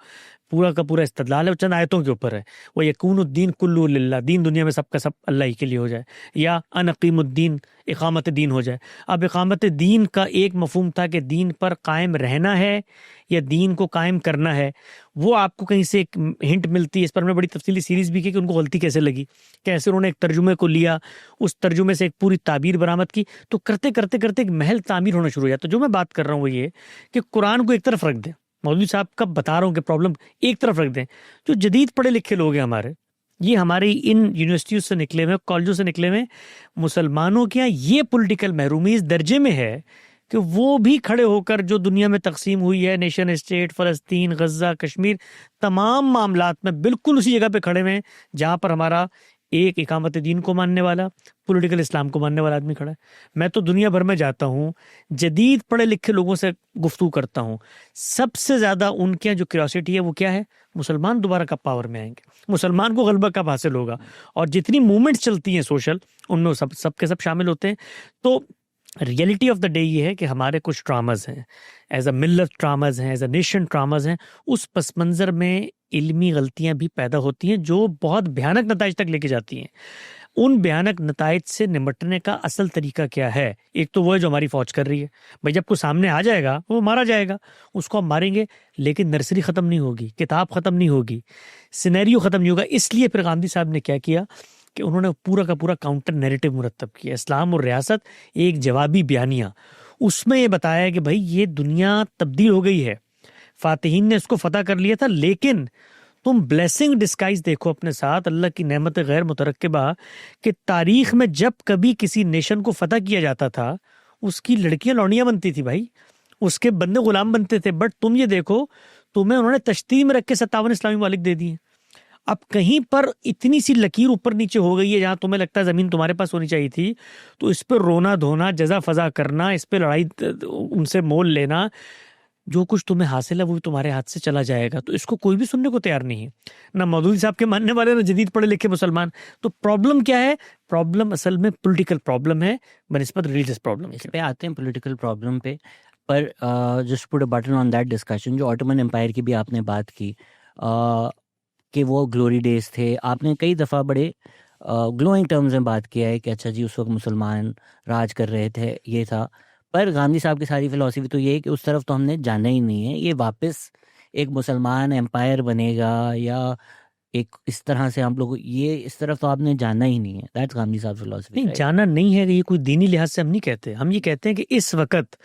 पूरा का पूरा इस्तदलाल है वो चंद आयतों के ऊपर है। वो यकूनुद्दीन कुल्लु लिल्लाह, दीन दुनिया में सबका सब अल्लाह ही के लिए हो जाए, या अनकीमुद्दीन, इकामत दीन हो जाए। अब इकामत दीन का एक मफहूम था कि दीन पर कायम रहना है या दीन को कायम करना है, वो आपको कहीं से एक हिंट मिलती है। इस पर हमने बड़ी तफसीली सीरीज़ भी की कि उनको गलती कैसे लगी, कैसे उन्होंने एक तर्जुमे को लिया, उस तर्जुमे से एक पूरी ताबीर बरामद की, तो करते करते करते एक महल तामीर होना शुरू हो जाता। तो जो मैं बात कर रहा हूँ वो ये कि कुरान को एक तरफ रख दें, मौलवी साहब का बता रहा हूँ कि प्रॉब्लम एक तरफ रख दें। जो जदीद पढ़े लिखे लोग हैं हमारे, ये हमारे इन यूनिवर्सिटियों से निकले हुए, कॉलेजों से निकले हुए मुसलमानों के यहाँ ये पॉलिटिकल महरूमी इस दर्जे में है कि वो भी खड़े होकर जो दुनिया में तकसीम हुई है, नेशन स्टेट, फ़लस्तीन, गज़ा, कश्मीर, तमाम मामलात में बिल्कुल उसी जगह पे खड़े हुए हैं जहाँ पर हमारा एक इकामत दीन को मानने वाला, पॉलिटिकल इस्लाम को मानने वाला आदमी खड़ा है। मैं तो दुनिया भर में जाता हूँ, जदीद पढ़े लिखे लोगों से गुफ्तगू करता हूँ, सबसे ज़्यादा उनके यहाँ जो क्यूरियोसिटी है वो क्या है, मुसलमान दोबारा कब पावर में आएंगे, मुसलमान को गलबा कब हासिल होगा। और जितनी मूवमेंट्स चलती हैं सोशल, उनमें सब के सब शामिल होते हैं। तो रियलिटी ऑफ द डे ये है कि हमारे कुछ ट्रामाज हैं, एज अ मिल्लत ट्रामाज हैं, एज अ नेशन ट्रामाज हैं। उस पस मंज़र में इल्मी गलतियां भी पैदा होती हैं जो बहुत भयानक नताइज तक लेके जाती हैं। उन भयानक नताइज से निपटने का असल तरीका क्या है? एक तो वो है जो हमारी फौज कर रही है। भाई जब कोई सामने आ जाएगा वो मारा जाएगा, उसको हम मारेंगे, लेकिन नर्सरी ख़त्म नहीं होगी, किताब ख़त्म नहीं होगी, सिनेरियो ख़त्म नहीं होगा। इसलिए फिर गांधी साहब ने क्या किया कि उन्होंने पूरा का पूरा काउंटर नैरेटिव मुरतब किया, इस्लाम और रियासत, एक जवाबी बयानिया। उसमें ये बताया कि भाई ये दुनिया तब्दील हो गई है, फातिहीन ने इसको फतह कर लिया था, लेकिन तुम ब्लेसिंग डिस्गाइज देखो अपने साथ, अल्लाह की नेमत गैर मुतरक्किबा, कि तारीख में जब कभी किसी नेशन को फतह किया जाता था उसकी लड़कियां लौंडियां बनती थी भाई, उसके बंदे गुलाम बनते थे। बट तुम ये देखो, तुम्हें उन्होंने तश्ती में रख के 57 इस्लामी मालिक दे दिए। अब कहीं पर इतनी सी लकीर ऊपर नीचे हो गई है जहां तुम्हें लगता है जमीन तुम्हारे पास होनी चाहिए थी, तो इस पर रोना धोना, जजा फजा करना, इस पर लड़ाई, उनसे मोल लेना, जो कुछ तुम्हें हासिल है वो भी तुम्हारे हाथ से चला जाएगा। तो इसको कोई भी सुनने को तैयार नहीं है, ना मौदूदी साहब के मानने वाले, ना जदीद पढ़े लिखे मुसलमान। तो प्रॉब्लम क्या है? प्रॉब्लम असल में पॉलिटिकल प्रॉब्लम है बनस्बत रिलीजियस प्रॉब्लम इस पे आते हैं पॉलिटिकल प्रॉब्लम पे। पर just put a button on that discussion, जो ऑटोमन एम्पायर की भी आपने बात की कि वो ग्लोरी डेज थे, आपने कई दफ़ा बड़े ग्लोइंग टर्म्स में बात किया है कि अच्छा जी उस वक्त मुसलमान राज कर रहे थे, ये था। पर गांधी साहब की सारी फिलॉसफी तो ये है कि उस तरफ तो हमने जाना ही नहीं है, ये वापस एक मुसलमान एम्पायर बनेगा या एक इस तरह से हम लोग, ये इस तरफ तो आपने जाना ही नहीं है। दैट्स गांधी साहब फिलॉसफी। नहीं, जाना नहीं है, ये कोई दीनी लिहाज से हम नहीं कहते। हम ये कहते हैं कि इस वक्त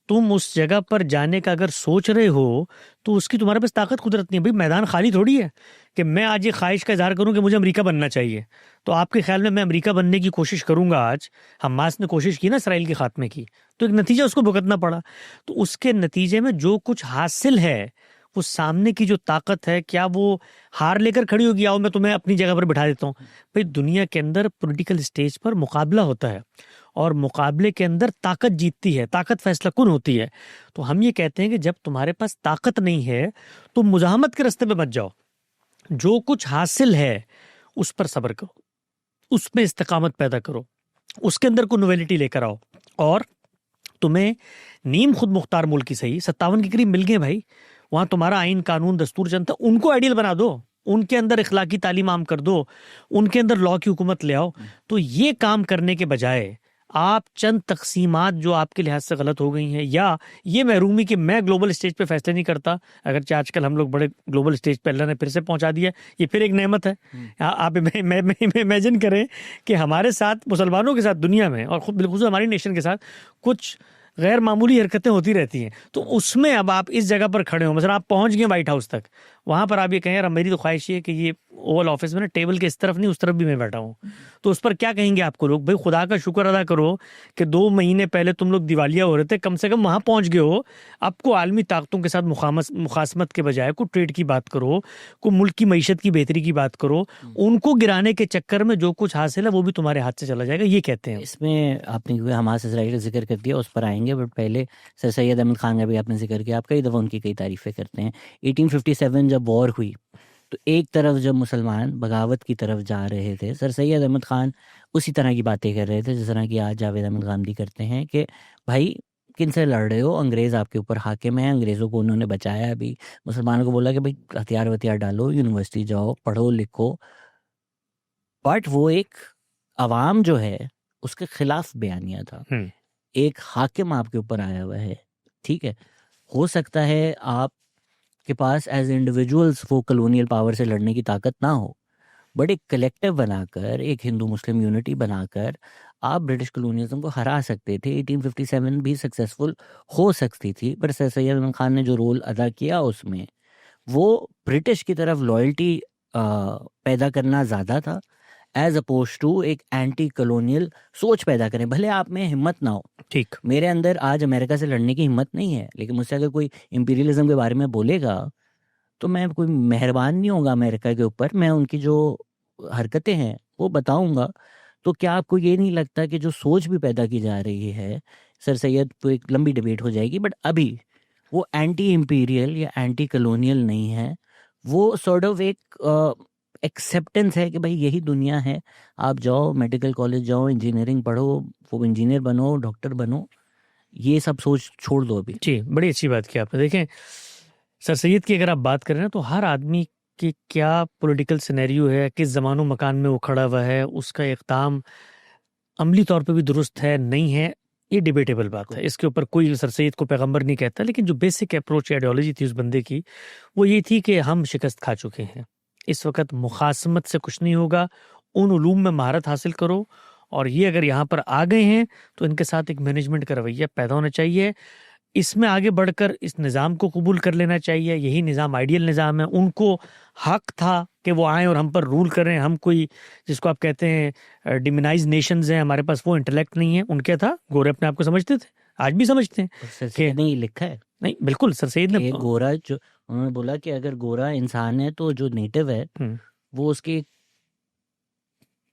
तुम उस जगह पर जाने का अगर सोच रहे हो तो उसकी तुम्हारे पास ताकत कुदरत नहीं है। भाई मैदान खाली थोड़ी है कि मैं आज ये ख्वाहिश का इजहार करूं कि मुझे अमेरिका बनना चाहिए, तो आपके ख्याल में मैं अमेरिका बनने की कोशिश करूंगा? आज हमास ने कोशिश की ना इसराइल के खात्मे की, तो एक नतीजा उसको भुगतना पड़ा। तो उसके नतीजे में जो कुछ हासिल है, वो सामने की जो ताकत है, क्या वो हार लेकर खड़ी होगी? आओ मैं तुम्हें अपनी जगह पर बिठा देता हूँ। भाई दुनिया के अंदर पॉलिटिकल स्टेज पर मुकाबला होता है और मुकाबले के अंदर ताकत जीतती है, ताकत फैसला कुन होती है। तो हम ये कहते हैं कि जब तुम्हारे पास ताकत नहीं है तो मुजाहमत के रास्ते पे मत जाओ। जो कुछ हासिल है उस पर सब्र करो, उसमें इस्तिकामत पैदा करो, उसके अंदर को नोवेलिटी लेकर आओ। और तुम्हें नीम खुद मुख्तार मुल्क की सही 57 के करीब मिल गए भाई, वहां तुम्हारा आइन कानून दस्तूर जनता, उनको आइडियल बना दो, उनके अंदर इखलाकी तालीम आम कर दो, उनके अंदर लॉ की हुकूमत ले आओ। तो ये काम करने के बजाय आप चंद तकसीमात जो आपके लिहाज से गलत हो गई हैं, या ये महरूमी कि मैं ग्लोबल स्टेज पे फैसले नहीं करता, अगरचे आजकल हम लोग बड़े ग्लोबल स्टेज पे अल्लाह ने फिर से पहुंचा दिया, ये फिर एक नेमत है। आप इमेजिन करें कि हमारे साथ, मुसलमानों के साथ दुनिया में, और खुद बिल्कुल हमारी नेशन के साथ कुछ गैर मामूली हरकतें होती रहती हैं, तो उसमें अब आप इस जगह पर खड़े हो, मतलब आप पहुंच गए व्हाइट हाउस तक, वहां पर आप ये कहें यार मेरी तो ख्वाहिश ये है कि ये ओवल ऑफिस में ना टेबल के इस तरफ नहीं उस तरफ भी मैं बैठा हूँ, तो उस पर क्या कहेंगे आपको लोग? भाई खुदा का शुक्र अदा करो कि 2 महीने पहले तुम लोग दिवालिया हो रहे थे, कम से कम वहां पहुंच गए हो। आपको आलमी ताकतों के साथ मुखासमत के बजाय को ट्रेड की बात करो, को मुल्क की मईशत की बेहतरी की बात करो। उनको गिराने के चक्कर में जो कुछ हासिल है वो भी तुम्हारे हाथ से चला जाएगा, ये कहते हैं। इसमें आपने क्योंकि हमास इसराइल का जिक्र कर दिया, उस पर आएंगे, बट पहले सर सैयद अहमद खान का भी आपने जिक्र किया, आप कई दफ़ा उनकी कई तारीफ़ें करते हैं। 1857 जब वॉर हुई तो एक तरफ जब मुसलमान बगावत की तरफ जा रहे थे, सर सैयद अहमद खान उसी तरह की बातें कर रहे थे जिस तरह की आज जावेद अहमद गांधी करते हैं कि भाई किन से लड़ रहे हो, अंग्रेज़ आपके ऊपर हाकिम है, अंग्रेज़ों को उन्होंने बचाया भी। मुसलमानों को बोला कि भाई हथियार वथियार डालो, यूनिवर्सिटी जाओ, पढ़ो लिखो। बट वो एक अवाम जो है उसके खिलाफ बयानिया था। एक हाकिम आपके ऊपर आया हुआ है, ठीक है, हो सकता है आप के पास एज इंडिविजुअल्स वो कॉलोनियल पावर से लड़ने की ताकत ना हो, बट एक कलेक्टिव बनाकर, एक हिंदू मुस्लिम यूनिटी बनाकर आप ब्रिटिश कॉलोनियलिज्म को हरा सकते थे। 1857 भी सक्सेसफुल हो सकती थी, पर सर सैयद अहमद खान ने जो रोल अदा किया उसमें वो ब्रिटिश की तरफ लॉयल्टी पैदा करना ज़्यादा था, एज अपोज टू एक एंटी कॉलोनियल सोच पैदा करें। भले आप में हिम्मत ना हो, ठीक, मेरे अंदर आज अमेरिका से लड़ने की हिम्मत नहीं है, लेकिन मुझसे अगर कोई इंपीरियलिज्म के बारे में बोलेगा तो मैं कोई मेहरबान नहीं होगा अमेरिका के ऊपर, मैं उनकी जो हरकतें हैं वो बताऊंगा। तो क्या आपको ये नहीं लगता कि जो सोच भी पैदा की जा रही है, सर सैयद तो एक लंबी डिबेट हो जाएगी, बट अभी वो एंटी इंपीरियल या एंटी कॉलोनियल नहीं है, वो सॉर्ट ऑफ एक एक्सेप्टेंस है कि भाई यही दुनिया है, आप जाओ मेडिकल कॉलेज जाओ, इंजीनियरिंग पढ़ो, वो इंजीनियर बनो, डॉक्टर बनो, ये सब सोच छोड़ दो अभी। जी, बड़ी अच्छी बात की आपने। देखें सर सैयद की अगर आप बात करें ना, तो हर आदमी की क्या पॉलिटिकल सिनेरियो है, किस जमानो मकान में वो खड़ा हुआ है, उसका इक़दाम अमली तौर पे भी दुरुस्त है नहीं है, ये डिबेटेबल बात है। इसके ऊपर कोई सर सैयद को पैगंबर नहीं कहता, लेकिन जो बेसिक अप्रोच आइडियोलॉजी थी उस बंदे की, वो ये थी कि हम शिकस्त खा चुके हैं, इस वक्त मुखासमत से कुछ नहीं होगा, उन उलूम में महारत हासिल करो, और ये अगर यहाँ पर आ गए हैं तो इनके साथ एक मैनेजमेंट का रवैया पैदा होना चाहिए, इसमें आगे बढ़कर इस निज़ाम को कबूल कर लेना चाहिए, यही निज़ाम आइडियल निज़ाम है। उनको हक था कि वो आएँ और हम पर रूल करें, हम कोई जिसको आप कहते हैं डिमोनाइज नेशंस हैं, हमारे पास वो इंटेलेक्ट नहीं है, उनके था। गोरे अपने आप को समझते थे, आज भी समझते हैं सर सैयद ने ये लिखा है। नहीं, बिल्कुल सर सैयद ने गोरा, जो उन्होंने बोला कि अगर गोरा इंसान है तो जो नेटिव है वो उसकी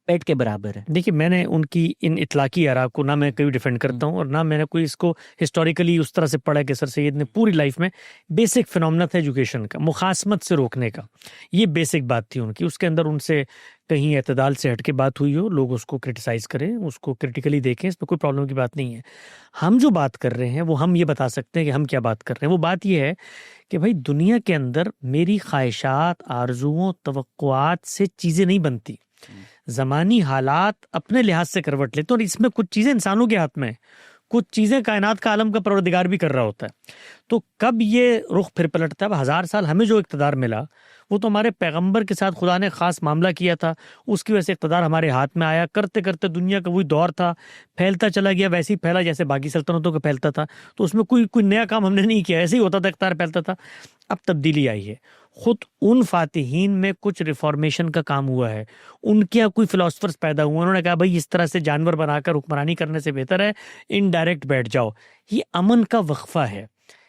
पेट के बराबर है। देखिए, मैंने उनकी इन इतलाकी आरा को ना मैं कभी डिफेंड करता हूँ और ना मैंने कोई इसको हिस्टोरिकली उस तरह से पढ़ा कि सर सैयद ने पूरी लाइफ में बेसिक फिनोमेना था एजुकेशन का, मुखासमत से रोकने का, ये बेसिक बात थी उनकी। उसके अंदर उनसे कहीं एतदाल से हटके बात हुई हो, लोग उसको क्रिटिसाइज करें, उसको क्रिटिकली देखें, इसमें कोई प्रॉब्लम की बात नहीं है। हम जो बात कर रहे हैं वो हम ये बता सकते हैं कि हम क्या बात कर रहे हैं। वो बात ये है कि भाई दुनिया के अंदर मेरी ख्वाहिशात, आरजुओं, तवक्कुआत से चीज़ें नहीं बनती। ज़मानी हालात अपने लिहाज से करवट लेते हैं और इसमें कुछ चीज़ें इंसानों के हाथ में है, कुछ चीज़ें कायनात का आलम का परवरदिगार भी कर रहा होता है। तो कब ये रुख फिर पलटता है? अब 1000 साल हमें जो इक़्तिदार मिला वो तो हमारे पैगंबर के साथ खुदा ने ख़ास मामला किया था, उसकी वजह से इक़्तिदार हमारे हाथ में आया। करते करते दुनिया का वही दौर था, फैलता चला गया, वैसे ही फैला जैसे बाकी सल्तनतों का फैलता था। तो उसमें कोई नया काम हमने नहीं किया, ऐसे ही होता था, इक़्तिदार फैलता था। अब तब्दीली आई है, खुद उन फातिहीन में कुछ रिफॉर्मेशन का काम हुआ है, उनके यहाँ कोई फिलोसफर्स पैदा हुए, उन्होंने कहा भाई इस तरह से जानवर बनाकर हुक्मरानी करने से बेहतर है इनडायरेक्ट बैठ जाओ। ये अमन का वक्फा है,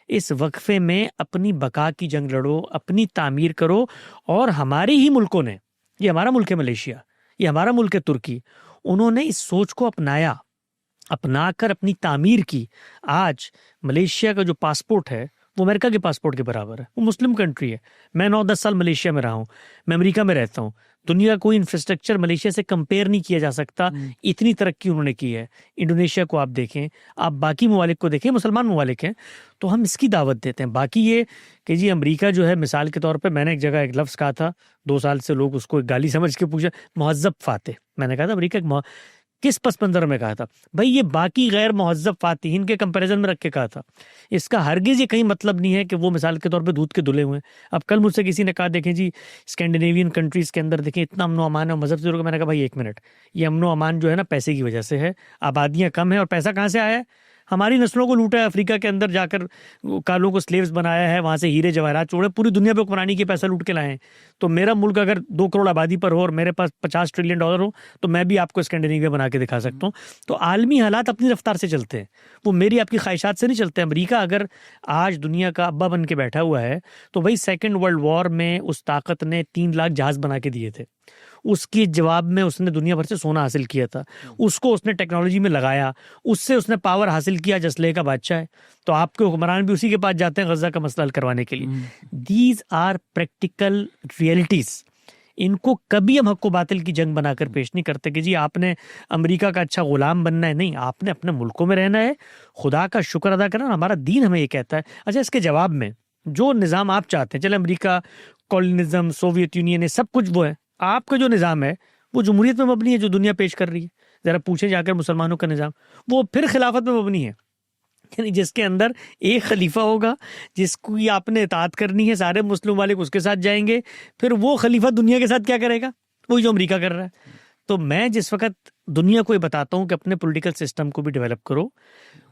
इस वक्फे में अपनी बका की जंग लड़ो, अपनी तामीर करो। और हमारे ही मुल्कों ने, ये हमारा मुल्क है मलेशिया, ये हमारा मुल्क है तुर्की, उन्होंने इस सोच को अपनाया, अपनाकर अपनी तामीर की। आज मलेशिया का जो पासपोर्ट है वो अमेरिका के पासपोर्ट के बराबर है, वो मुस्लिम कंट्री है। मैं 9-10 साल मलेशिया में रहा हूँ, मैं अमेरिका में रहता हूँ। दुनिया का कोई इंफ्रास्ट्रक्चर मलेशिया से कंपेयर नहीं किया जा सकता, इतनी तरक्की उन्होंने की है। इंडोनेशिया को आप देखें, आप बाकी ममालिक को देखें, मुसलमान ममालिक हैं, तो हम इसकी दावत देते हैं। बाकी ये कि जी अमेरिका जो है, मिसाल के तौर पे मैंने एक जगह एक लफ्ज़ कहा था, 2 साल से लोग उसको एक गाली समझ के पूछे, मुहज़्ज़ब फातिह। मैंने कहा था अमेरिका किस पस मंज़र में कहा था? भाई ये बाकी गैर मुहज़्ज़ब फातिहीन के कंपैरिजन में रख के कहा था। इसका हरगिज़ ये कहीं मतलब नहीं है कि वो मिसाल के तौर पे दूध के धुले हुए हैं। अब कल मुझसे किसी ने कहा देखें जी स्कैंडिनेवियन कंट्रीज़ के अंदर देखें इतना अमनो अमान है और मज़हब से जुड़। मैंने कहा भाई 1 मिनट, ये अमनो अमान जो है ना पैसे की वजह से है, आबादियाँ कम है। और पैसा कहाँ से आया है? हमारी नस्लों को लूटा है, अफ्रीका के अंदर जाकर कालों को स्लेव्स बनाया है, वहाँ से हीरे जवाहरात चोड़े, पूरी दुनिया पे हुक्मरानी के पैसा लूट के लाए हैं। तो मेरा मुल्क अगर 2 करोड़ आबादी पर हो और मेरे पास $50 ट्रिलियन हो, तो मैं भी आपको स्कैंडिनेविया बना के दिखा सकता हूँ। तो आलमी हालात अपनी रफ्तार से चलते हैं, वो मेरी आपकी ख्वाहिशात से नहीं चलते। अमेरिका अगर आज दुनिया का अब्बा बन के बैठा हुआ है, तो भाई सेकेंड वर्ल्ड वॉर में उस ताकत ने 3 लाख जहाज़ बना के दिए थे, उसके जवाब में उसने दुनिया भर से सोना हासिल किया था, उसको उसने टेक्नोलॉजी में लगाया, उससे उसने पावर हासिल किया, जसले का बादशाह है। तो आपके हुक्मरान भी उसी के पास जाते हैं गज़ा का मसला हल करवाने के लिए। These are practical realities. इनको कभी हम हक को बातिल की जंग बनाकर पेश नहीं करते कि जी आपने अमेरिका का अच्छा गुलाम बनना है। नहीं, आपने अपने मुल्कों में रहना है, खुदा का शुक्र अदा करना। हमारा दीन हमें ये कहता है। अच्छा, इसके जवाब में जो निज़ाम आप चाहते हैं, चले अमेरिका कॉलोनिज्म, सोवियत यूनियन है, सब कुछ वो है, आपका जो निज़ाम है वो जमहूरियत में मबनी है जो दुनिया पेश कर रही है। ज़रा पूछे जाकर मुसलमानों का निज़ाम, वो फिर खिलाफत में मबनी है, यानी जिसके अंदर एक खलीफा होगा जिसको आपने इताअत करनी है, सारे मुस्लिम वाले उसके साथ जाएंगे, फिर वो खलीफा दुनिया के साथ क्या करेगा? वही जो अमेरिका कर रहा है। तो मैं जिस वक्त दुनिया को ये बताता हूँ कि अपने पॉलिटिकल सिस्टम को भी डेवलप करो,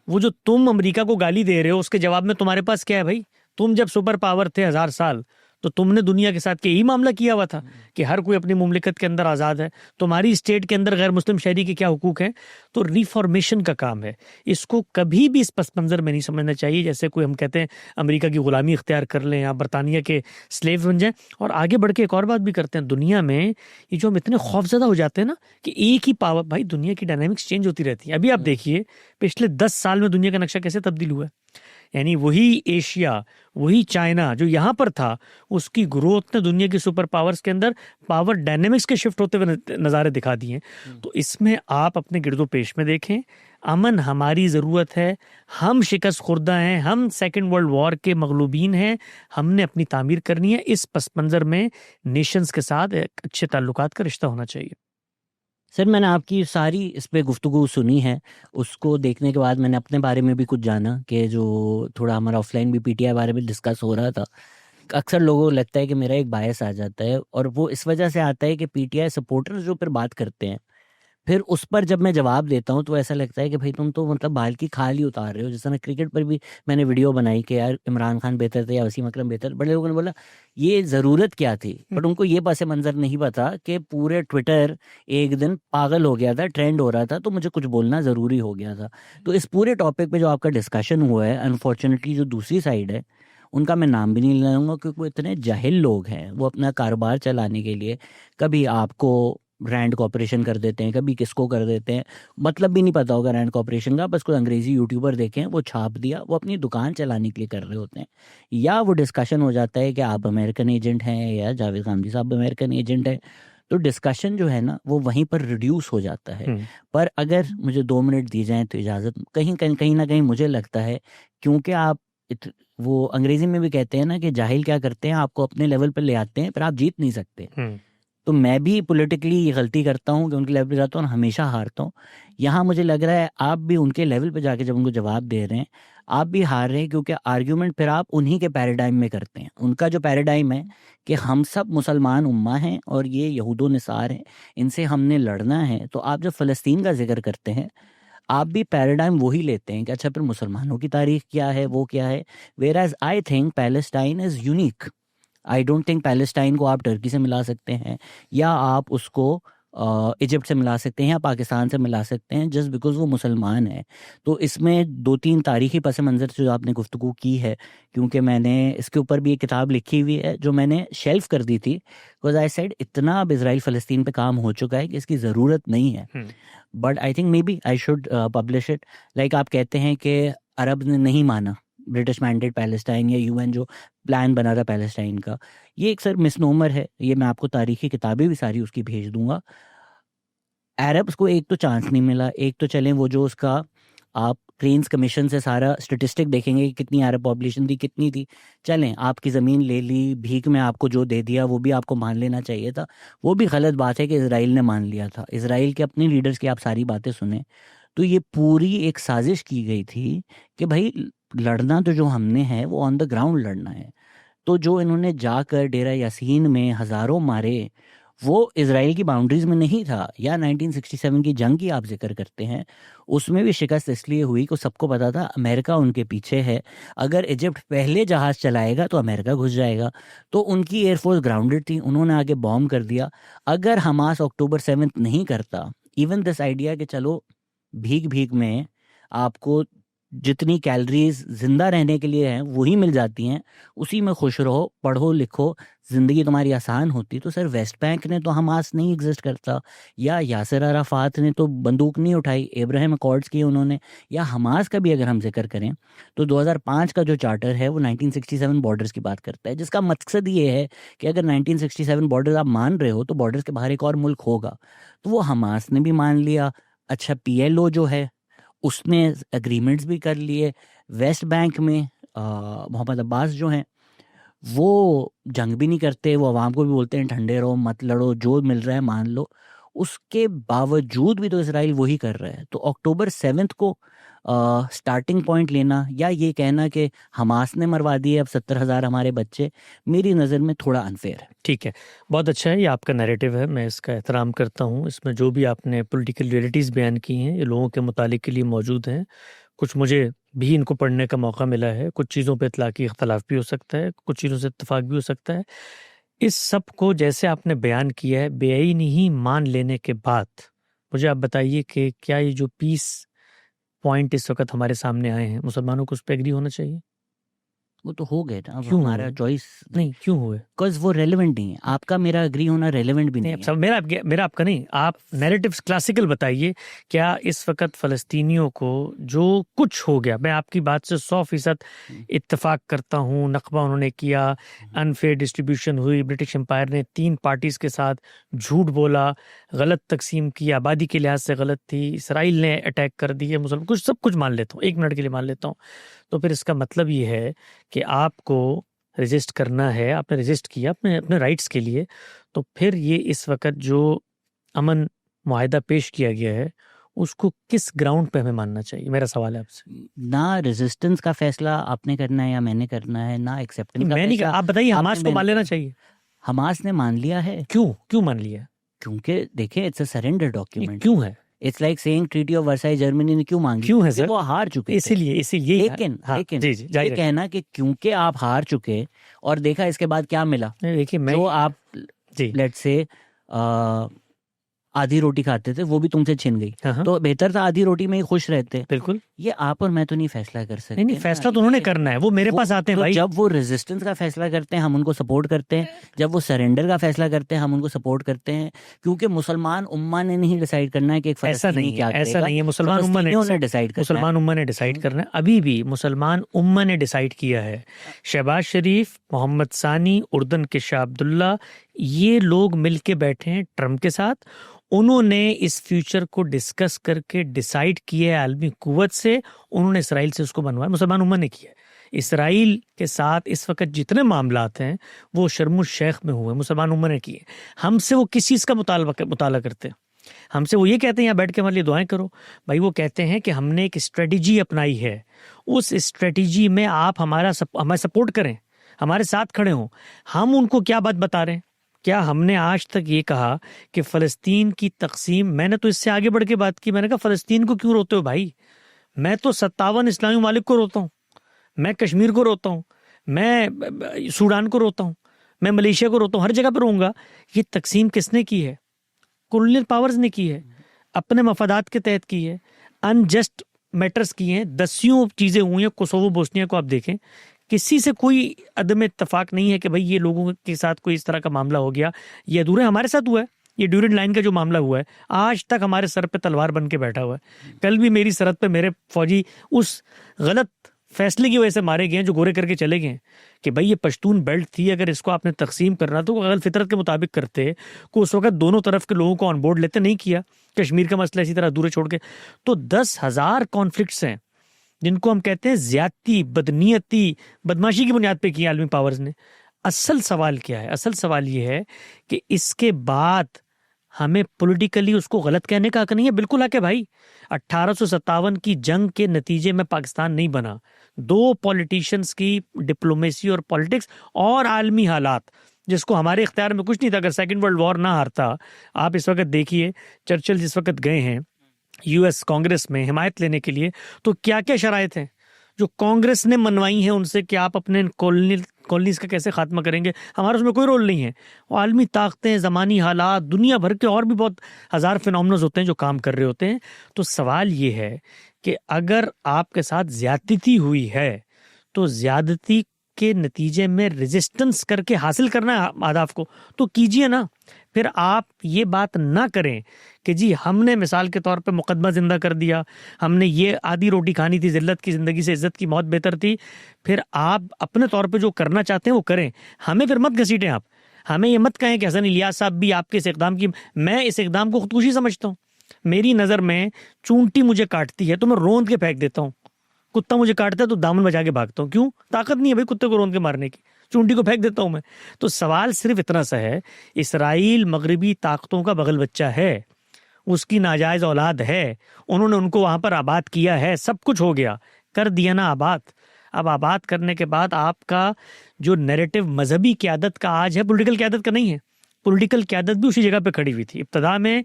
वो जो तुम अमेरिका को गाली दे रहे हो उसके जवाब में तुम्हारे पास क्या है भाई? तुम जब सुपर पावर थे 1000 साल, तो तुमने दुनिया के साथ यही मामला किया हुआ था कि हर कोई अपनी मुमलिकत के अंदर आज़ाद है, तुम्हारी स्टेट के अंदर गैर मुस्लिम शहरी के क्या हुकूक हैं। तो रिफॉर्मेशन का काम है, इसको कभी भी इस पस मंज़र में नहीं समझना चाहिए जैसे कोई हम कहते हैं अमेरिका की ग़ुलामी इख्तियार कर लें या बरतानिया के स्लेव बन जाएं। और आगे बढ़ के एक और बात भी करते हैं, दुनिया में ये जो हम इतने खौफज़दा हो जाते हैं ना कि एक ही पावर, भाई दुनिया की डायनामिक्स चेंज होती रहती है। अभी आप देखिए पिछले 10 साल में दुनिया का नक्शा कैसे तब्दील हुआ है। यानी वही एशिया, वही चाइना जो यहाँ पर था, उसकी ग्रोथ ने दुनिया की सुपर पावर्स के अंदर पावर डायनेमिक्स के शिफ्ट होते हुए नज़ारे दिखा दिए। तो इसमें आप अपने गिरदो पेश में देखें, अमन हमारी ज़रूरत है, हम शिकस्त खुर्दा हैं, हम सेकेंड वर्ल्ड वॉर के मगलूबीन हैं, हमने अपनी तामीर करनी है। इस पस मंज़र में नेशंस के साथ एक अच्छे ताल्लुकात का रिश्ता होना चाहिए। सर, मैंने आपकी सारी इस पे गुफ्तगू सुनी है, उसको देखने के बाद मैंने अपने बारे में भी कुछ जाना कि जो थोड़ा हमारा ऑफलाइन भी पीटीआई बारे में डिस्कस हो रहा था। अक्सर लोगों को लगता है कि मेरा एक बायस आ जाता है, और वो इस वजह से आता है कि पीटीआई सपोर्टर्स जो फिर बात करते हैं, फिर उस पर जब मैं जवाब देता हूँ तो ऐसा लगता है कि भाई तुम तो मतलब बाल की खाल ही उतार रहे हो। जैसे ना क्रिकेट पर भी मैंने वीडियो बनाई कि यार इमरान खान बेहतर थे या वसीम अकरम बेहतर, बड़े लोगों ने बोला ये ज़रूरत क्या थी, बट उनको ये पस मंज़र नहीं पता कि पूरे ट्विटर एक दिन पागल हो गया था, ट्रेंड हो रहा था, तो मुझे कुछ बोलना ज़रूरी हो गया था। तो इस पूरे टॉपिक पे जो आपका डिस्कशन हुआ है, अनफॉर्चुनेटली जो दूसरी साइड है उनका मैं नाम भी नहीं लूँगा क्योंकि वो इतने जाहिल लोग हैं, वो अपना कारोबार चलाने के लिए कभी आपको रैंड कॉर्पोरेशन कर देते हैं, कभी किसको कर देते हैं, मतलब भी नहीं पता होगा रैंड कॉर्पोरेशन का, बस कोई अंग्रेजी यूट्यूबर देखें वो छाप दिया, वो अपनी दुकान चलाने के लिए कर रहे होते हैं। या वो डिस्कशन हो जाता है कि आप अमेरिकन एजेंट हैं या जावेद गांधी साहब अमेरिकन एजेंट है, तो डिस्कशन जो है ना वो वहीं पर रिड्यूस हो जाता है। पर अगर मुझे 2 मिनट दी जाए तो इजाज़त, कहीं ना कहीं मुझे लगता है, क्योंकि आप वो अंग्रेजी में भी कहते हैं ना कि जाहिल क्या करते हैं, आपको अपने लेवल पर ले आते हैं पर आप जीत नहीं सकते। तो मैं भी पॉलिटिकली ये गलती करता हूँ कि उनके लेवल पे जाता हूँ और हमेशा हारता हूँ। यहाँ मुझे लग रहा है आप भी उनके लेवल पे जाके जब उनको जवाब दे रहे हैं आप भी हार रहे हैं, क्योंकि आर्ग्यूमेंट फिर आप उन्हीं के पैराडाइम में करते हैं। उनका जो पैराडाइम है कि हम सब मुसलमान उम्मा हैं और ये यहूदो निसार हैं, इनसे हमने लड़ना है। तो आप जब फ़लस्तीन का जिक्र करते हैं आप भी पैराडाइम वही लेते हैं कि अच्छा फिर मुसलमानों की तारीख क्या है, वो क्या है। Where as I think Palestine is unique. I don't think Palestine को आप टर्की से मिला सकते हैं या आप उसको इजिप्ट से मिला सकते हैं या पाकिस्तान से मिला सकते हैं जस्ट बिकॉज वो मुसलमान है। तो इसमें 2-3 तारीखी पस मंज़र से जो आपने गुफ्तगू की है, क्योंकि मैंने इसके ऊपर भी एक किताब लिखी हुई है जो मैंने शेल्फ कर दी थी, बिकॉज आई सेड इतना अब इसराइल फ़लस्तीन पे काम हो चुका है कि इसकी ज़रूरत नहीं है। But I think may be I should publish it. Like आप कहते हैं कि अरब ने नहीं माना ब्रिटिश मैंडेट पैलेस्टाइन या यूएन जो प्लान बना था पैलेस्टाइन का, ये एक सर मिसनोमर है। ये मैं आपको तारीखी किताबें भी सारी उसकी भेज दूंगा। अरब्स को एक तो चांस नहीं मिला, एक तो चलें वो जो उसका आप क्रेन्स कमीशन से सारा स्टेटिस्टिक देखेंगे कि कितनी अरब पॉपुलेशन थी, कितनी थी, चलें आपकी ज़मीन ले ली, भीख में आपको जो दे दिया वो भी आपको मान लेना चाहिए था। वो भी गलत बात है कि इसराइल ने मान लिया था। इसराइल के अपने लीडर्स की आप सारी बातें सुने तो ये पूरी एक साजिश की गई थी कि भाई लड़ना तो जो हमने है वो ऑन द ग्राउंड लड़ना है। तो जो इन्होंने जाकर डेरा यासीन में हज़ारों मारे वो इजराइल की बाउंड्रीज में नहीं था। या 1967 की जंग की आप जिक्र करते हैं, उसमें भी शिकस्त इसलिए हुई कि सबको पता था अमेरिका उनके पीछे है, अगर इजिप्ट पहले जहाज़ चलाएगा तो अमेरिका घुस जाएगा। तो उनकी एयरफोर्स ग्राउंडेड थी, उन्होंने आगे बॉम्ब कर दिया। अगर हमास अक्टूबर 7 नहीं करता, इवन दिस आइडिया कि चलो भीख भीख में आपको जितनी कैलोरीज जिंदा रहने के लिए हैं वही मिल जाती हैं, उसी में खुश रहो, पढ़ो लिखो, ज़िंदगी तुम्हारी आसान होती। तो सर वेस्ट बैंक ने तो हमास नहीं एग्जिस्ट करता, या यासिर अराफात ने तो बंदूक नहीं उठाई, इब्राहिम अकॉर्ड्स किए उन्होंने। या हमास का भी अगर हम जिक्र करें तो 2005 का जो चार्टर है वो 1967 बॉर्डर्स की बात करता है, जिसका मकसद ये है कि अगर 1967 बॉर्डर्स आप मान रहे हो तो बॉर्डर्स के बाहर एक और मुल्क होगा। तो वो हमास ने भी मान लिया। अच्छा PLO जो है उसने एग्रीमेंट्स भी कर लिए। वेस्ट बैंक में मोहम्मद अब्बास जो हैं वो जंग भी नहीं करते, वो आवाम को भी बोलते हैं ठंडे रहो, मत लड़ो, जो मिल रहा है मान लो। उसके बावजूद भी तो इसराइल वही कर रहा है। तो अक्टूबर 7 को स्टार्टिंग पॉइंट लेना या ये कहना कि हमास ने मरवा दिए अब 70,000 हमारे बच्चे, मेरी नज़र में थोड़ा अनफेयर है। ठीक है, बहुत अच्छा है, ये आपका नैरेटिव है, मैं इसका एहतराम करता हूँ। इसमें जो भी आपने पॉलिटिकल रियलिटीज़ बयान की हैं ये लोगों के मुतालिक के लिए मौजूद हैं। कुछ मुझे भी इनको पढ़ने का मौका मिला है, कुछ चीज़ों पे इतलाक़ी इख्तलाफ भी हो सकता है, कुछ चीज़ों से इत्तेफाक भी हो सकता है। इस सब को जैसे आपने बयान किया है बेईनी ही मान लेने के बाद मुझे आप बताइए कि क्या ये जो पीस पॉइंट इस वक्त हमारे सामने आए हैं मुसलमानों को उस पर एग्री होना चाहिए? वो तो हो गए ना, अब क्यों हमारा चॉइस नहीं, क्यों हुए? बिकॉज वो रेलेवेंट नहीं है। आपका मेरा एग्री होना रेलेवेंट भी नहीं है। सब मेरा आपका नहीं, आप नैरेटिव्स क्लासिकल बताइए। क्या इस वक्त फ़लस्तीनियों को जो कुछ हो गया, मैं आपकी बात से 100% इत्तेफाक करता हूँ, नकबा उन्होंने किया, अनफेयर डिस्ट्रीब्यूशन हुई, ब्रिटिश एम्पायर ने 3 पार्टीज़ के साथ झूठ बोला, गलत तकसीम की, आबादी के लिहाज से गलत थी, इसराइल ने अटैक कर दिए मुसलमान, कुछ सब कुछ मान लेता हूँ, 1 मिनट के लिए मान लेता हूँ। तो फिर इसका मतलब ये है कि आपको रजिस्ट करना है, आपने रजिस्ट किया अपने अपने राइट्स के लिए, तो फिर ये इस वक्त जो अमन मुआहिदा पेश किया गया है उसको किस ग्राउंड पे हमें मानना चाहिए? मेरा सवाल है आपसे। ना रेजिस्टेंस का फैसला आपने करना है या मैंने करना है, ना एक्सेप्टेंस का मैं नहीं, फैसला आप बताइए, हमास आपने को मान लेना मैंने चाहिए। हमास ने मान लिया है। क्यों मान लिया? क्योंकि देखिए इट्स अ सरेंडर डॉक्यूमेंट। क्यों है? It's like saying treaty of Versailles Germany ने क्यों मांगी? क्यों है सर? वो हार चुके थे। इसीलिए लेकिन हाँ, लेकिन जी जी ये कहना कि क्योंकि आप हार चुके और देखा इसके बाद क्या मिला, देखिए मैं जो आप जी लेट्स से आधी रोटी खाते थे, वो भी तुमसे छिन गई, हाँ, हाँ। तो बेहतर था आधी रोटी में ही खुश रहते। बिल्कुल। ये आप और मैं तो नहीं फैसला कर सकते नहीं, ना। फैसला तो उन्होंने करना है, वो मेरे पास आते हैं तो भाई। जब वो रेजिस्टेंस का फैसला करते हैं हम उनको सपोर्ट करते हैं, जब वो सरेंडर का फैसला करते हैं हम उनको सपोर्ट करते हैं, क्योंकि मुसलमान उम्मा ने नहीं डिसाइड करना है कि एक ऐसा फलस्तीनी नहीं क्या है, ऐसा करेगा, नहीं है। मुसलमान उम्मा ने डिसाइड करना है। मुसलमान उम्मा ने डिसाइड करना है। अभी भी मुसलमान उम्मा ने डिसाइड किया है। शहबाज शरीफ, मोहम्मद सानी, उर्दन के शाह अब्दुल्ला, ये लोग मिलके बैठे हैं ट्रम्प के साथ। उन्होंने इस फ्यूचर को डिस्कस करके डिसाइड किया है आलमी कुव्वत से। उन्होंने इसराइल से उसको बनवाया, मुसलमान उम्मा ने किया है। इसराइल के साथ इस वक्त जितने मामलात हैं वो शर्मुल शेख में हुए, मुसलमान उम्मा ने किए। हमसे वो किस चीज़ का मुताला करते हैं? हमसे वो ये कहते हैं यहाँ बैठ के हमारे लिए दुआएं करो। भाई वो कहते हैं कि हमने एक स्ट्रेटजी अपनाई है, उस स्ट्रेटजी में आप हमें सपोर्ट करें, हमारे साथ खड़े हों। हम उनको क्या बात बता रहे हैं? क्या हमने आज तक ये कहा कि फ़लस्तीन की तकसीम, मैंने तो इससे आगे बढ़ के बात की, मैंने कहा फ़लस्तीन को क्यों रोते हो भाई? मैं तो 57 इस्लामी मालिक को रोता हूँ, मैं कश्मीर को रोता हूँ, मैं सूडान को रोता हूँ, मैं मलेशिया को रोता हूँ, हर जगह पर रहूँगा। ये तकसीम किसने की है? कॉलोनियल पावर्स ने की है, अपने मफादात के तहत की है, अनजस्ट मैटर्स किए हैं, दसियों चीज़ें हुई हैं। कोसोवो बोस्निया को आप देखें, किसी से कोई अदम इत्तफाक नहीं है कि भाई ये लोगों के साथ कोई इस तरह का मामला हो गया, ये अधूरे हमारे साथ हुआ है। ये ड्यूरेंट लाइन का जो मामला हुआ है आज तक हमारे सर पे तलवार बन के बैठा हुआ है। कल भी मेरी सरहद पे मेरे फौजी उस गलत फैसले की वजह से मारे गए हैं जो गोरे करके चले गए हैं कि भाई ये पश्तून बेल्ट थी, अगर इसको आपने तकसीम करना तो अगर फितरत के मुताबिक करते को उस वक्त दोनों तरफ के लोगों को ऑन बोर्ड लेते, नहीं किया। कश्मीर का मसला इसी तरह अधूरे छोड़ के, तो 10,000 कॉन्फ्लिक्ट्स हैं जिनको हम कहते हैं ज्यादती, बदनीयती, बदमाशी की बुनियाद पे किया आलमी पावर्स ने। असल सवाल क्या है? असल सवाल ये है कि इसके बाद हमें पॉलिटिकली उसको गलत कहने का हक नहीं है। बिल्कुल हक है भाई। 1857 की जंग के नतीजे में पाकिस्तान नहीं बना। दो पॉलिटिशियंस की डिप्लोमेसी और पॉलिटिक्स और आलमी हालात, जिसको हमारे इख्तियार में कुछ नहीं था। अगर सेकेंड वर्ल्ड वॉर ना हारता, आप इस वक्त देखिए चर्चिल जिस वक्त गए हैं यूएस कांग्रेस में हिमायत लेने के लिए, तो क्या क्या शराइत हैं जो कांग्रेस ने मनवाई हैं उनसे कि आप अपने कॉलोनीज का कैसे खात्मा करेंगे। हमारा उसमें कोई रोल नहीं है। वो आलमी ताकतें, ज़मानी हालात, दुनिया भर के और भी बहुत हज़ार फिनोमिनल्स होते हैं जो काम कर रहे होते हैं। तो सवाल ये है कि अगर आपके साथ ज़्यादती हुई है तो ज़्यादती के नतीजे में रेजिस्टेंस करके हासिल करना है अहदाफ को, तो कीजिए ना। फिर आप ये बात ना करें कि जी हमने मिसाल के तौर पे मुकदमा जिंदा कर दिया, हमने ये आधी रोटी खानी थी, जिल्लत की ज़िंदगी से इज्जत की मौत बेहतर थी। फिर आप अपने तौर पे जो करना चाहते हैं वो करें, हमें फिर मत घसीटें। आप हमें ये मत कहें कि हसन इलियास साहब भी आपके इस इकदाम की, मैं इस इकदाम को खुदकुशी समझता हूँ। मेरी नज़र में चूंटी मुझे काटती है तो मैं रोंद के फेंक देता हूँ, कुत्ता मुझे काटता है तो दामन बजा के भागता हूँ। क्यों? ताकत नहीं है भाई कुत्ते को रोंद के मारने की, चूंटी को फेंक देता हूं मैं। तो सवाल सिर्फ इतना सा है, इसराइल मगरबी ताकतों का बगल बच्चा है, उसकी नाजायज औलाद है, उन्होंने उनको वहां पर आबाद किया है, सब कुछ हो गया, कर दिया ना आबाद। अब आबाद करने के बाद आपका जो नैरेटिव मजहबी क़यादत का आज है, पॉलिटिकल क़यादत का नहीं है। पॉलिटिकल क़यादत भी उसी जगह पे खड़ी हुई थी। इब्तदा में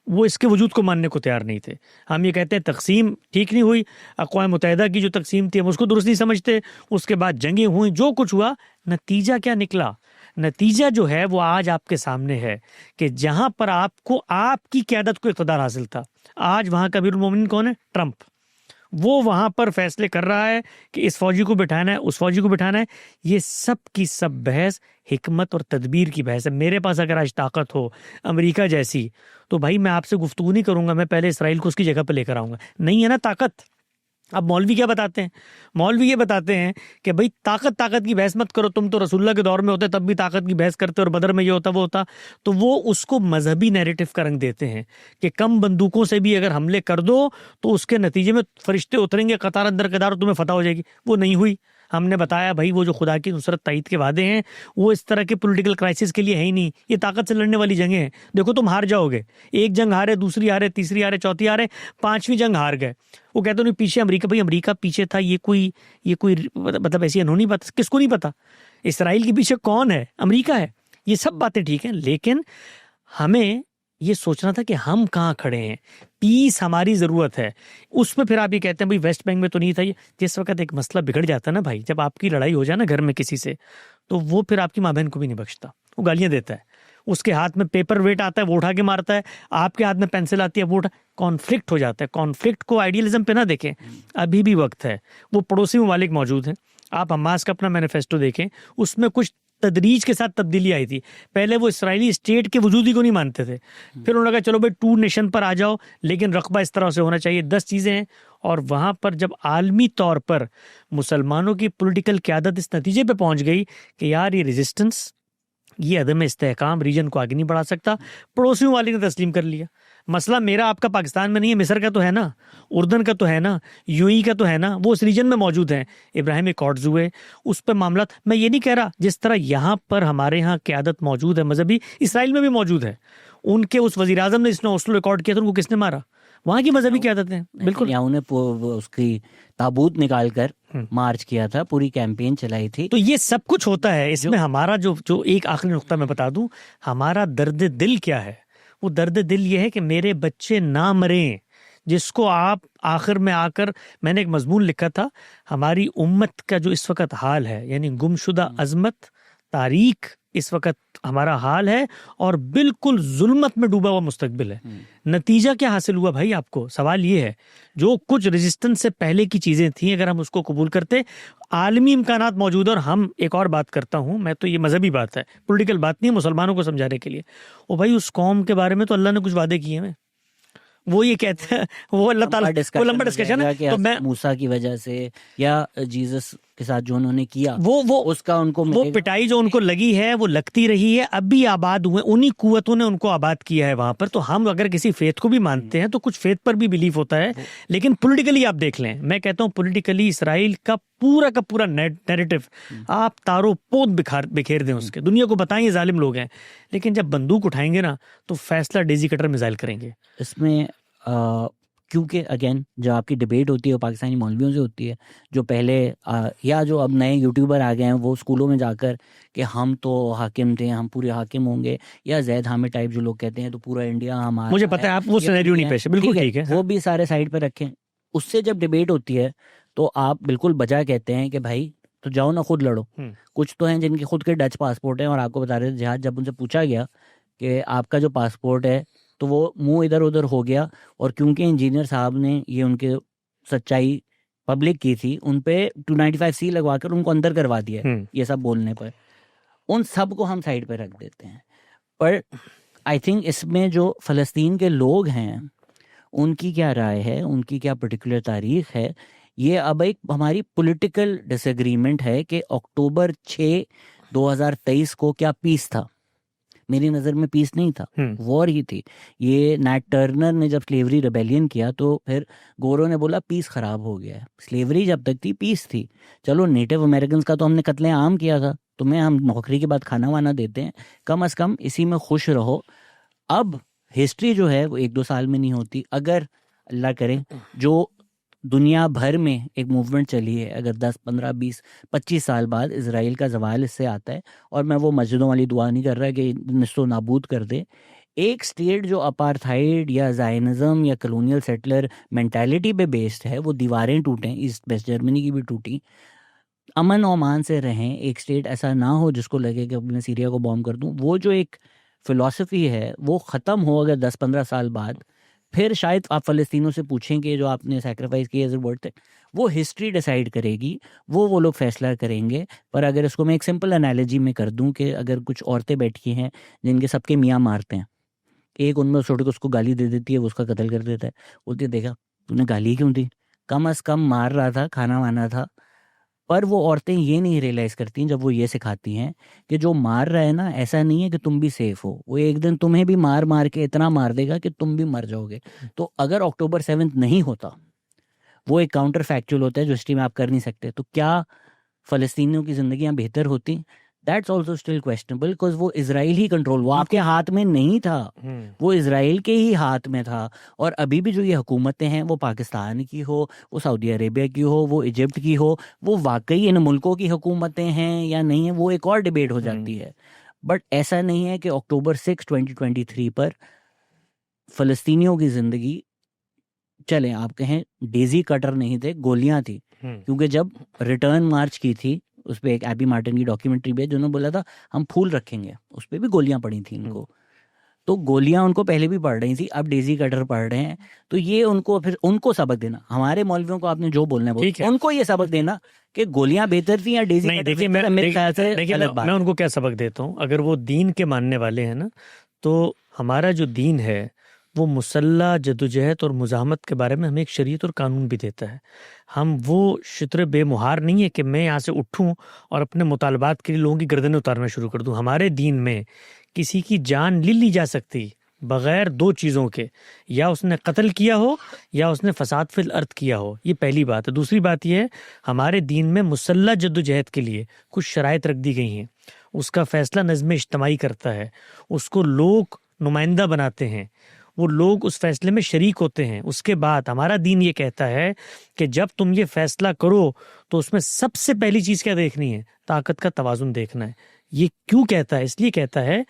वो इसके वजूद को मानने को तैयार नहीं थे। हम ये कहते हैं तकसीम ठीक नहीं हुई, अक़वाम मुत्तहिदा की जो तकसीम थी हम उसको दुरुस्त नहीं समझते। उसके बाद जंगें हुई, जो कुछ हुआ, नतीजा क्या निकला? नतीजा जो है वो आज आपके सामने है कि जहां पर आपको आपकी क़यादत को इक़्तिदार हासिल था, आज वहां का अमीरुल मोमिनीन कौन है? ट्रंप। वो वहां पर फैसले कर रहा है कि इस फौजी को बिठाना है, उस फौजी को बिठाना है। ये सब की सब बहस हिकमत और तदबीर की बहस है। मेरे पास अगर आज ताकत हो अमेरिका जैसी, तो भाई मैं आपसे गुफ्तगू नहीं करूंगा, मैं पहले इसराइल को उसकी जगह पर लेकर आऊंगा। नहीं है ना ताकत। अब मौलवी क्या बताते हैं? मौलवी ये बताते हैं कि भाई ताकत की बहस मत करो, तुम तो रसूलुल्लाह के दौर में होते तब भी ताकत की बहस करते और बदर में ये होता वो होता। तो वो उसको मजहबी नैरेटिव का रंग देते हैं कि कम बंदूकों से भी अगर हमले कर दो तो उसके नतीजे में फरिश्ते उतरेंगे कतार अंदर कतार और तुम्हें फतह हो जाएगी। वो नहीं हुई। हमने बताया भाई वो जो खुदा की नुसरत ताईद के वादे हैं वो इस तरह के पॉलिटिकल क्राइसिस के लिए है ही नहीं। ये ताकत से लड़ने वाली जंगें हैं। देखो तुम हार जाओगे, एक जंग हारे, दूसरी हारे, तीसरी हारे, चौथी हारे, पांचवी जंग हार गए। वो कहते नहीं पीछे अमेरिका, भाई अमेरिका पीछे था, ये कोई मतलब ऐसी अनहोनी बात किसको नहीं पता? इसराइल के पीछे कौन है? अमेरिका है। ये सब बातें ठीक हैं, लेकिन हमें ये सोचना था कि हम कहाँ खड़े हैं, पीस हमारी ज़रूरत है। उसमें फिर आप ये कहते हैं भाई वेस्ट बैंक में तो नहीं था ये। जिस वक्त एक मसला बिगड़ जाता है ना भाई, जब आपकी लड़ाई हो जाए ना घर में किसी से, तो वो फिर आपकी माँ बहन को भी नहीं बख्शता, वो गालियाँ देता है। उसके हाथ में पेपर वेट आता है वो उठा के मारता है, आपके हाथ में पेंसिल आती है वो उठा, कॉन्फ्लिक्ट हो जाता है। कॉन्फ्लिक्ट को आइडियलिज्म पे ना देखें, अभी भी वक्त है। वो पड़ोसी ममालिक मौजूद हैं, आप हमास का अपना मैनिफेस्टो देखें, उसमें कुछ तदरीज के साथ तब्दीली आई थी। पहले वो इसराइली स्टेट के वजूद ही को नहीं मानते थे, फिर उन्होंने कहा चलो भाई 2 नेशन पर आ जाओ, लेकिन रकबा इस तरह से होना चाहिए। 10 चीज़ें हैं, और वहाँ पर जब आलमी तौर पर मुसलमानों की पॉलिटिकल क़यादत इस नतीजे पे पहुँच गई कि यार ये रेजिस्टेंस, ये अदम इस्तेहकाम रीजन को आगे नहीं बढ़ा सकता, पड़ोसियों वाले ने तस्लीम कर लिया। मसला मेरा आपका पाकिस्तान में नहीं है, मिस्र का तो है ना, उर्दन का तो है ना, यूएई का तो है ना, वो उस रीजन में मौजूद हैं। इब्राहिम अकॉर्ड्स हुए, उस पर मामला, मैं ये नहीं कह रहा जिस तरह यहाँ पर हमारे यहाँ क़यादत मौजूद है मजहबी, इसराइल में भी मौजूद है। उनके उस वज़ीर आज़म ने इसने ओस्लो अकॉर्ड किया था, उनको किसने मारा? वहाँ की मजहबी क़यादत है। बिल्कुल, या उन्हें उसकी ताबूत निकाल कर मार्च किया था, पूरी कैंपेन चलाई थी। तो ये सब कुछ होता है इसमें। हमारा जो एक आखिरी नुक्ता मैं बता दूं, हमारा दर्द दिल क्या है? वो दर्द दिल ये है कि मेरे बच्चे ना मरें, जिसको आप आखिर में आकर, मैंने एक मजमून लिखा था, हमारी उम्मत का जो इस वक्त हाल है, यानी गुमशुदा अजमत तारीख इस वक्त हमारा हाल है, और बिल्कुल जुल्मत में डूबा हुआ मुस्तकबिल है। नतीजा क्या हासिल हुआ भाई? आपको सवाल ये है, जो कुछ रेजिस्टेंस से पहले की चीज़ें थी, अगर हम उसको कबूल करते, आलमी इम्कानात मौजूद है। और हम एक और बात करता हूँ मैं, तो ये मजहबी बात है, पॉलिटिकल बात नहीं है, मुसलमानों को समझाने के लिए। ओ भाई, उस कौम के बारे में तो अल्लाह ने कुछ वादे किए हैं, वो ये कहते हैं, वो अल्लाह ताला, वो लंबा डिस्कशन है। तो मैं मूसा की वजह से या जीसस के साथ जो उन्होंने किया, वो उसका उनको वो पिटाई जो उनको लगी है वो लगती रही है, अब भी आबाद हुए, उन्हीं कुव्वतों ने उनको आबाद किया है वहां पर। तो हम अगर किसी फेथ को भी मानते हैं तो कुछ फेथ पर भी बिलीफ होता है, लेकिन पॉलिटिकली आप देख लें, मैं कहता हूँ पॉलिटिकली इसराइल का पूरा नैरेटिव आप तारों पोत बिखेर दें उसके, दुनिया को बताएं ये जालिम लोग हैं, लेकिन जब बंदूक उठाएंगे ना तो फैसला डेजी कटर मिसाइल करेंगे। इसमें क्योंकि अगेन जो आपकी डिबेट होती है वो पाकिस्तानी मौलवियों से होती है, जो पहले या जो अब नए यूट्यूबर आ गए हैं, वो स्कूलों में जाकर कि हम तो हाकिम थे, हम पूरे हाकिम होंगे, या जैद हामिद टाइप जो लोग कहते हैं तो पूरा इंडिया हमारा। मुझे पता है आप वो सिनेरियो नहीं पेश है, बिल्कुल ठीक है, वो भी सारे साइड पर रखें। उससे जब डिबेट होती है तो आप बिल्कुल बजा कहते हैं कि भाई तो जाओ ना, खुद लड़ो। कुछ तो हैं जिनके खुद के डच पासपोर्ट हैं, और आपको बता रहे थे जहाज, जब उनसे पूछा गया कि आपका जो पासपोर्ट है, तो वो मुंह इधर उधर हो गया, और क्योंकि इंजीनियर साहब ने ये उनके सच्चाई पब्लिक की थी, उन पे 295C लगवा कर उनको अंदर करवा दिया ये सब बोलने पर। उन सब को हम साइड पे रख देते हैं, पर आई थिंक इसमें जो फ़लस्तीन के लोग हैं उनकी क्या राय है, उनकी क्या पर्टिकुलर तारीख है, ये अब एक हमारी पॉलिटिकल डिसएग्रीमेंट है कि अक्टूबर 6, 2023 को क्या पीस था। मेरी नज़र में पीस नहीं था, वॉर ही थी। ये नैट टर्नर ने जब स्लेवरी रिबेलियन किया तो फिर गोरों ने बोला पीस ख़राब हो गया है। स्लेवरी जब तक थी पीस थी। चलो नेटिव अमेरिकन का तो हमने कत्ले आम किया था, तुम्हें हम नौकरी के बाद खाना वाना देते हैं, कम अज़ कम इसी में खुश रहो। अब हिस्ट्री जो है वो 1-2 साल में नहीं होती। अगर अल्लाह करे जो दुनिया भर में एक मूवमेंट चली है, अगर 10, 15, 20, 25 साल बाद इजराइल का जवाल इससे आता है, और मैं वो मस्जिदों वाली दुआ नहीं कर रहा कि निस्तो नाबूद कर दे, एक स्टेट जो अपार्थाइड या जायनिज्म या कॉलोनियल सेटलर मेंटालिटी पे बेस्ड है, वो दीवारें टूटें, ईस्ट वेस्ट जर्मनी की भी टूटी, अमन ओमान से रहें, एक स्टेट ऐसा ना हो जिसको लगे कि मैं सीरिया को बॉम्ब कर दूं, वो जो एक फ़िलॉसफी है वो ख़त्म हो अगर 10-15 साल बाद, फिर शायद आप फ़लस्तीनों से पूछें कि जो आपने सैक्रिफाइस किए एज ए वर्ड, वो हिस्ट्री डिसाइड करेगी, वो लोग फैसला करेंगे। पर अगर इसको मैं एक सिंपल एनालॉजी में कर दूं कि अगर कुछ औरतें बैठी हैं जिनके सबके मियाँ मारते हैं, एक उनमें छोटे को उसको गाली दे देती है, वो उसका कत्ल कर देता है, बोलती है देखा तूने गाली क्यों दी, कम अज़ कम मार रहा था, खाना वाना था। पर वो औरतें ये नहीं रियलाइज़ करती जब वो ये सिखाती हैं कि जो मार रहा है ना, ऐसा नहीं है कि तुम भी सेफ हो, वो एक दिन तुम्हें भी मार मार के इतना मार देगा कि तुम भी मर जाओगे। तो अगर अक्टूबर 7 नहीं होता, वो एक काउंटर फैक्चुअल होता है जो हिस्ट्री में आप कर नहीं सकते, तो क्या फ़लस्तीनियों की ज़िंदगियाँ बेहतर होती? That's also still questionable, because वो इजराइल ही कंट्रोल, वो आपके हाथ में नहीं था, वो इजराइल के ही हाथ में था। और अभी भी जो ये हुकूमतें हैं, वो पाकिस्तान की हो, वो सऊदी अरेबिया की हो, वो इजिप्ट की हो, वो वाकई इन मुल्कों की हुकूमतें हैं या नहीं है, वो एक और डिबेट हो जाती है। बट ऐसा नहीं है कि अक्टूबर 6, 2023 पर फ़लस्तीनियों की ज़िंदगी, चलें आप कहें डेजी कटर नहीं थे, गोलियां थी, क्योंकि जब रिटर्न मार्च की थी उस पर एक एबी मार्टिन की डॉक्यूमेंट्री भी है, जिन्होंने बोला था हम फूल रखेंगे, उस पर भी गोलियां पड़ी थी इनको। तो गोलियां उनको पहले भी पड़ रही थी, अब डेजी कटर पड़ रहे हैं। तो ये उनको फिर उनको सबक देना, हमारे मौलवियों को आपने जो बोलना ठीक है है। उनको ये सबक देना कि गोलियां बेहतर थी या डेजी नहीं कटर देखिए, बेहतर है, मेरे ख्याल से देखिए अलग बात मैं है। उनको क्या सबक देता हूँ, अगर वो दीन के मानने वाले हैं ना, तो हमारा जो दीन है वो मुसल्ला जदोजहद और मुजाहमत के बारे में हमें एक शरीयत और कानून भी देता है। हम वो शित्र बेमुहार नहीं है कि मैं यहाँ से उठूँ और अपने मुतालबात के लिए लोगों की गर्दनें उतारना शुरू कर दूँ। हमारे दीन में किसी की जान ले ली जा सकती बगैर दो चीज़ों के, या उसने कत्ल किया हो या उसने फसाद फिल अर्थ किया हो। ये पहली बात है। दूसरी बात यह है, हमारे दीन में मुसल्ला जद्दोजहद के लिए कुछ शराइत रख दी गई हैं। उसका फैसला नज़्म इज्तिमाई करता है, उसको लोग नुमाइंदा बनाते हैं, वो लोग उस फैसले में शरीक होते हैं। उसके बाद हमारा दीन ये कहता है कि जब तुम ये फैसला करो तो उसमें सबसे पहली चीज़ क्या देखनी है? ताकत का तवाजुन देखना है। ये क्यों कहता है? इसलिए कहता है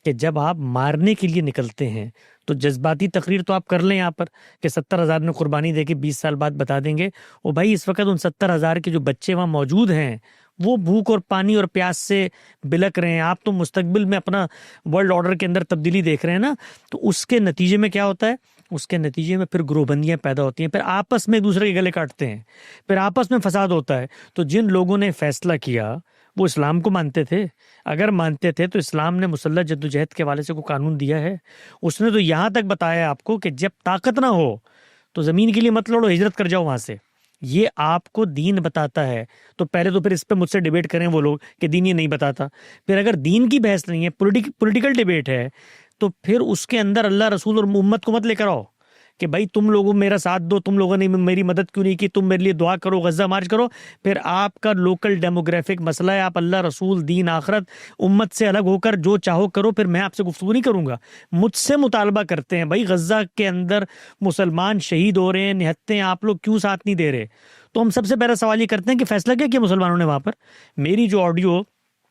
कि जब आप मारने के लिए निकलते हैं तो जज्बाती तकरीर तो आप कर लें यहाँ पर कि 70,000 में कुर्बानी दे के 20 साल बाद बता देंगे। ओ भाई, इस वक्त उन 70,000 के जो बच्चे वहाँ मौजूद हैं वो भूख और पानी और प्यास से बिलक रहे हैं। आप तो मुस्तकबिल में अपना वर्ल्ड ऑर्डर के अंदर तब्दीली देख रहे हैं ना। तो उसके नतीजे में क्या होता है? उसके नतीजे में फिर ग्रोहबंदियां पैदा होती हैं, फिर आपस में एक दूसरे के गले काटते हैं, फिर आपस में फसाद होता है। तो जिन लोगों ने फैसला किया वो इस्लाम को मानते थे। अगर मानते थे तो इस्लाम ने मुसल्ला जद्दोजहद के हवाले से कोई कानून दिया है? उसने तो यहाँ तक बताया आपको कि जब ताकत ना हो तो ज़मीन के लिए मत लड़ो, हिजरत कर जाओ वहाँ से। ये आपको दीन बताता है। तो पहले तो फिर इस पे मुझसे डिबेट करें वो लोग कि दीन ये नहीं बताता। फिर अगर दीन की बहस नहीं है, पॉलिटिकल डिबेट है, तो फिर उसके अंदर अल्लाह रसूल और उम्मत को मत लेकर आओ कि भाई तुम लोगों मेरा साथ दो, तुम लोगों ने मेरी मदद क्यों नहीं की, तुम मेरे लिए दुआ करो, गज़ा मार्च करो। फिर आपका लोकल डेमोग्राफिक मसला है, आप अल्लाह रसूल दीन आखरत उम्मत से अलग होकर जो चाहो करो, फिर मैं आपसे गुफ्तगू नहीं करूंगा। मुझसे मुतालबा करते हैं भाई गज़ा के अंदर मुसलमान शहीद हो रहे हैं, निहत्ते हैं, आप लोग क्यों साथ नहीं दे रहे? तो हम सबसे पहला सवाल ये करते हैं कि फैसला क्या किया मुसलमानों ने वहाँ पर? मेरी जो ऑडियो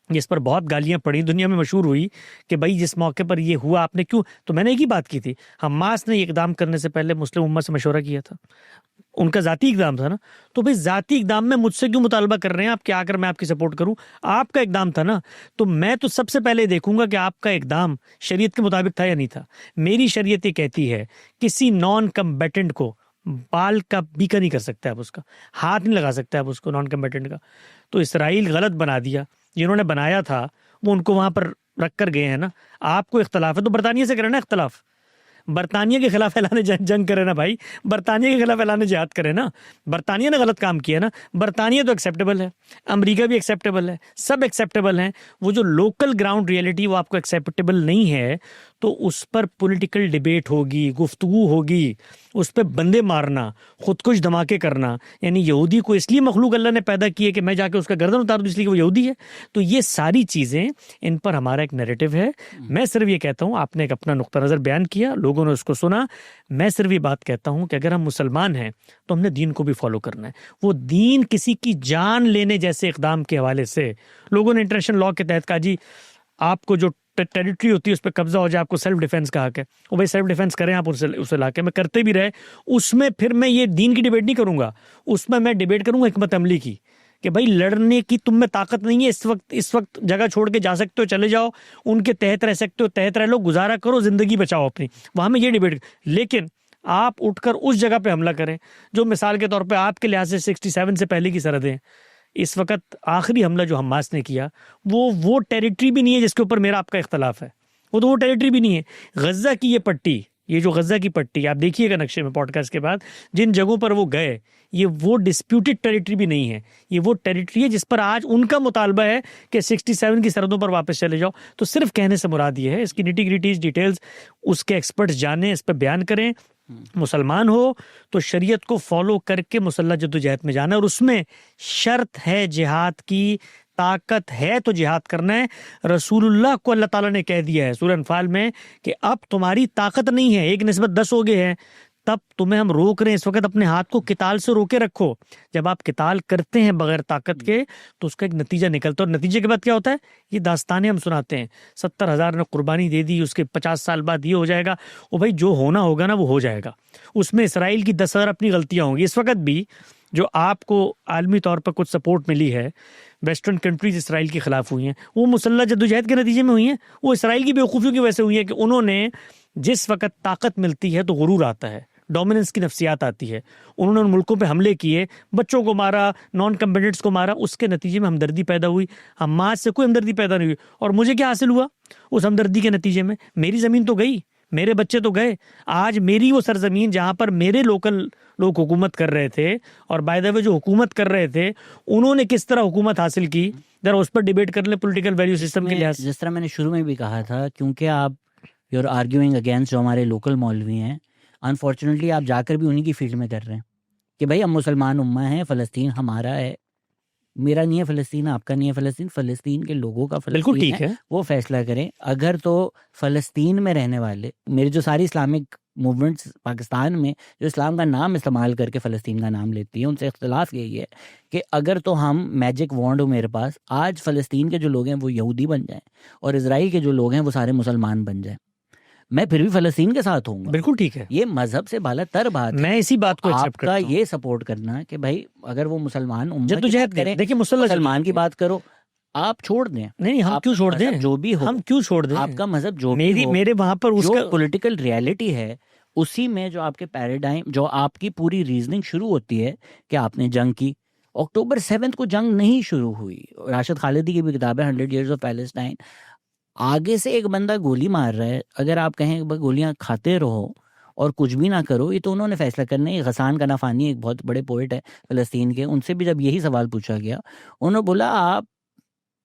जिस पर बहुत गालियां पड़ी, दुनिया में मशहूर हुई कि भाई जिस मौके पर ये हुआ आपने क्यों, तो मैंने एक ही बात की थी, हमास ने इकदाम करने से पहले मुस्लिम उम्मत से मशवरा किया था। उनका जाती इकदाम था ना। तो भाई जाती इकदाम में मुझसे क्यों मुतालबा कर रहे हैं आप कि आकर मैं आपकी सपोर्ट करूं? आपका इकदाम था ना। तो मैं तो सबसे पहले देखूंगा कि आपका इकदाम शरीयत के मुताबिक था या नहीं था। मेरी शरीयत ये कहती है किसी नॉन कम्बेटेंट को बाल का बीका नहीं कर सकते आप, उसका हाथ नहीं लगा सकते आप उसको, नॉन कम्बेटेंट का। तो इसराइल गलत बना दिया, जिन्होंने बनाया था वो उनको वहां पर रख कर गए हैं ना। आपको इख्तलाफ है तो बरतानिया से करें ना इख्तलाफ, बरतानिया के खिलाफ ऐलान जंग करे ना भाई, बरतानिया के खिलाफ ऐलान जिहाद करे ना। बरतानिया ने गलत काम किया ना। बरतानिया तो एक्सेप्टेबल है, अमेरिका भी एक्सेप्टेबल है, सब एक्सेप्टेबल हैं। वो जो लोकल ग्राउंड रियलिटी वो आपको एक्सेप्टेबल नहीं है, तो उस पर पॉलिटिकल डिबेट होगी, गुफ्तगू होगी, उस पर बंदे मारना, खुदकुश धमाके करना। यानी यहूदी को इसलिए मखलूक अल्लाह ने पैदा की है कि मैं जाके उसका गर्दन उतार दूं इसलिए कि वो यहूदी है। तो ये सारी चीज़ें, इन पर हमारा एक नैरेटिव है। मैं सिर्फ ये कहता हूँ, आपने एक अपना नुक्ता नज़र बयान किया, लोगों ने उसको सुना। मैं सिर्फ ये बात कहता हूँ कि अगर हम मुसलमान हैं तो हमने दीन को भी फॉलो करना है। वो दीन किसी की जान लेने जैसे इकदाम के हवाले से लोगों ने इंटरनेशनल लॉ के तहत कहा जी आपको जो टेरिटरी होती है उस पर कब्जा हो जाए, आपको सेल्फ डिफेंस का हक है। वो भाई सेल्फ डिफेंस करें आप उस इलाके में, करते भी रहे। उसमें फिर मैं ये दीन की डिबेट नहीं करूंगा, उसमें मैं डिबेट करूंगा हिकमत अमली की कि भाई लड़ने की तुम में ताकत नहीं है, इस वक्त जगह छोड़ के जा सकते हो, चले जाओ, उनके तहत रह सकते हो, तहत रह लो, गुजारा करो, जिंदगी बचाओ अपनी। वहां में ये डिबेट। लेकिन आप उठकर उस जगह पे हमला करें जो मिसाल के तौर पे आपके लिहाज से 67 से पहले की सरहदें, इस वक्त आखिरी हमला जो हमास ने किया वो टेरिटरी भी नहीं है जिसके ऊपर मेरा आपका इख्तलाफ है। वो टेरिटरी भी नहीं है। गज़ा की ये पट्टी, ये जो गज़ा की पट्टी आप देखिएगा नक्शे में पॉडकास्ट के बाद, जिन जगहों पर वो गए, ये वो डिस्प्यूटेड टेरिटरी भी नहीं है। ये वो टेरिटरी है जिस पर आज उनका मुतालबा है कि 67 की सरहदों पर वापस चले जाओ। तो सिर्फ कहने से मुराद ये है, इसकी निटी ग्रिटीज डिटेल्स उसके एक्सपर्ट्स जाने, इस पर बयान करें। मुसलमान हो तो शरीयत को फॉलो करके मुसल्ला जद्दोजहद में जाना, और उसमें शर्त है जिहाद की। ताकत है तो जिहाद करना है। रसूलुल्लाह को अल्लाह ताला ने कह दिया है सूरह अनफाल में कि अब तुम्हारी ताकत नहीं है, 1:10 हो गए हैं, तब तुम्हें हम रोक रहे हैं इस वक्त, अपने हाथ को किताल से रोके रखो। जब आप किताल करते हैं बगैर ताकत के तो उसका एक नतीजा निकलता है, और नतीजे के बाद क्या होता है? ये दास्तानें हम सुनाते हैं, 70,000 ने कुर्बानी दे दी, उसके 50 साल बाद ये हो जाएगा। वो भाई जो होना होगा ना वो हो जाएगा। उसमें इसराइल की 10,000 अपनी गलतियां होंगी। इस वक्त भी जो आपको आलमी तौर पर कुछ सपोर्ट मिली है, वेस्टर्न कंट्रीज इसराइल के खिलाफ हुई हैं, वो मुसल्लह जद्दोजहद के नतीजे में हुई हैं। वो इसराइल की बेवकूफ़ियों की वजह से हुई है कि उन्होंने जिस वक्त ताकत मिलती है तो गुरूर आता है, डोमिनेंस की नफ्सियात आती है। उन्होंने उन मुल्कों पे हमले किए, बच्चों को मारा, नॉन कम्बेटेंट्स को मारा, उसके नतीजे में हमदर्दी पैदा हुई। हमास से कोई हमदर्दी पैदा नहीं हुई। और मुझे क्या हासिल हुआ उस हमदर्दी के नतीजे में? मेरी ज़मीन तो गई, मेरे बच्चे तो गए। आज मेरी वो सरजमीन जहाँ पर मेरे लोकल लोग हुकूमत कर रहे थे, और बाय द वे जो हुकूमत कर रहे थे उन्होंने किस तरह हुकूमत हासिल की, जरा उस पर डिबेट कर ले पॉलिटिकल वैल्यू सिस्टम के लिहाज से। जिस तरह मैंने शुरू में भी कहा था, क्योंकि आप यू आर आर्ग्यूइंग अगेंस्ट जो हमारे लोकल मौलवी हैं, अनफॉर्चुनेटली आप जाकर भी उन्हीं की फील्ड में कर रहे हैं कि भाई हम मुसलमान उम्मा हैं, फ़लस्तीन हमारा है। मेरा नहीं है फ़लस्तीन, आपका नहीं है फ़लस्तीन, फ़लस्तीन के लोगों का बिल्कुल फ़लस्तीन ठीक है, है। वो फैसला करें। अगर तो फ़लस्तीन में रहने वाले मेरे जो सारी इस्लामिक मूवमेंट्स पाकिस्तान में जो इस्लाम का नाम इस्तेमाल करके फ़लस्तीन का नाम लेती है, उनसे इख्तिलाफ़ यही है कि अगर तो हम मैजिक वॉन्ड हो मेरे पास, आज फ़लस्तीन के जो लोग हैं वो यहूदी बन जाएं और इजराइल के जो लोग हैं वो सारे मुसलमान बन जाएं, मैं फिर भी फ़लस्तीन के साथ होऊंगा। बिल्कुल ठीक है, ये मजहब से बालातर बात है। मैं इसी बात को एक्सेप्ट आपका करता हूँ। ये सपोर्ट करना कि भाई अगर वो मुसलमान उम्मा की जद्दोजहद बात करें, देखिए, मुसल्लह मुसलमान की बात करो, आप छोड़ दें। नहीं, हम आपका क्यों छोड़ मजहब दें? जो भी हो, हम क्यों छोड़ दें? आपका मजहब जो भी मेरी हो, मेरे वहां पर जो उसका पॉलिटिकल रियलिटी है उसी में जो आपके पैराडाइम, जो आपकी पूरी रीजनिंग शुरू होती है कि आपने जंग की। अक्टूबर 7 को जंग नहीं शुरू हुई। राशिद खालिदी की भी किताब है 100 Years of Palestine। आगे से एक बंदा गोली मार रहा है, अगर आप कहें कि भाई गोलियां खाते रहो और कुछ भी ना करो, ये तो उन्होंने फैसला करना है। गसान कनाफानी एक बहुत बड़े पोइट है फ़लस्तीन के, उनसे भी जब यही सवाल पूछा गया, उन्होंने बोला आप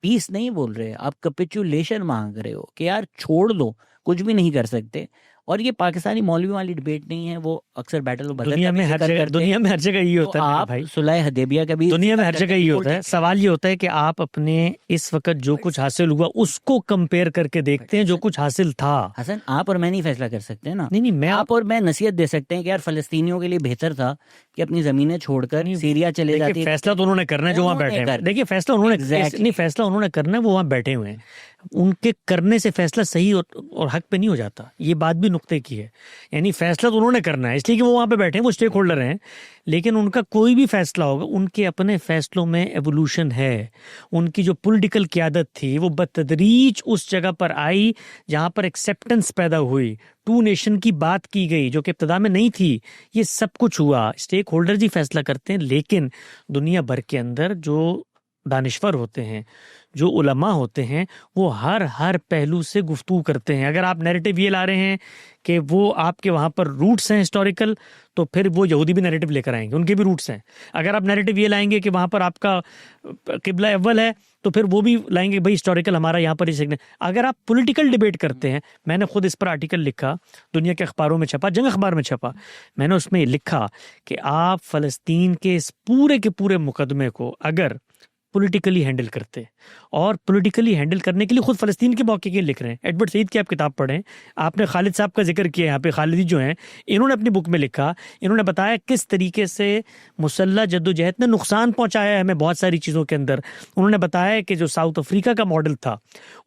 पीस नहीं बोल रहे, आप कैपिचुलेशन मांग रहे हो कि यार छोड़ दो, कुछ भी नहीं कर सकते। और ये पाकिस्तानी मौलवी वाली डिबेट नहीं है, वो अक्सर बैटल ऑफ बदर दुनिया का भी में हर जिक्र जगह, करते हैं। दुनिया में हर जगह ये तो होता है मेरे आप भाई, सुलह हदैबिया का भी दुनिया में हर जिक्र जगह करते ये हैं, होता है। बिल्कुल ठीक सवाल ये होता है कि आप अपने इस वक्त जो कुछ हासिल हुआ उसको कंपेयर करके देखते हैं जो कुछ हासिल था। हसन, आप और मैं नहीं फैसला कर सकते ना। नहीं, मैं आप और मैं नसीहत दे सकते हैं कि यार फ़लस्तीनियों के लिए बेहतर था कि अपनी ज़मीनें छोड़कर सीरिया चले जाती। देखिए, फैसला तो उन्होंने करना है जो वहां बैठे हैं। देखिए, फैसला उन्होंने नहीं, फैसला उन्होंने करना है, वो वहां बैठे हुए हैं। उनके करने से फैसला सही और हक पे नहीं हो जाता, ये बात भी नुक्ते की है। यानी फैसला तो उन्होंने करना है इसलिए कि वो वहां पे बैठे हैं, वो स्टेक होल्डर हैं। लेकिन उनका कोई भी फैसला होगा, उनके अपने फैसलों में एवोल्यूशन है। उनकी जो पॉलिटिकल क़यादत थी वो बतदरीज उस जगह पर आई जहां पर एक्सेप्टेंस पैदा हुई, टू नेशन की बात की गई जो कि इब्तदा में नहीं थी। ये सब कुछ हुआ, स्टेक होल्डर ही फैसला करते हैं। लेकिन दुनिया भर के अंदर जो दानिश्वर होते हैं, जो उलमा होते हैं, वो हर पहलू से गुफ्तगू करते हैं। अगर आप नैरेटिव ये ला रहे हैं कि वो आपके वहाँ पर रूट्स हैं हिस्टोरिकल, तो फिर वो यहूदी भी नैरेटिव लेकर आएंगे, उनके भी रूट्स हैं। अगर आप नैरेटिव ये लाएंगे कि वहाँ पर आपका किबला अव्वल है, तो फिर वो भी लाएंगे भाई हिस्टोरिकल हमारा यहाँ पर ही। अगर आप पॉलिटिकल डिबेट करते हैं, मैंने खुद इस पर आर्टिकल लिखा, दुनिया के अखबारों में छपा, जंग अखबार में छपा, मैंने उसमें लिखा कि आप फ़लस्तीन के इस पूरे के पूरे मुकदमे को अगर पॉलिटिकली हैंडल करते, और पॉलिटिकली हैंडल करने के लिए खुद फ़लस्तीन के मौके के लिख रहे हैं। एडवर्ड सईद की आप किताब पढ़ें, आपने खालिद साहब का जिक्र किया, यहाँ पे खालिदी जो हैं, इन्होंने अपनी बुक में लिखा, इन्होंने बताया किस तरीके से मुसल्लह जद्दोजहद ने नुकसान पहुँचाया है हमें बहुत सारी चीज़ों के अंदर। उन्होंने बताया कि जो साउथ अफ्रीका का मॉडल था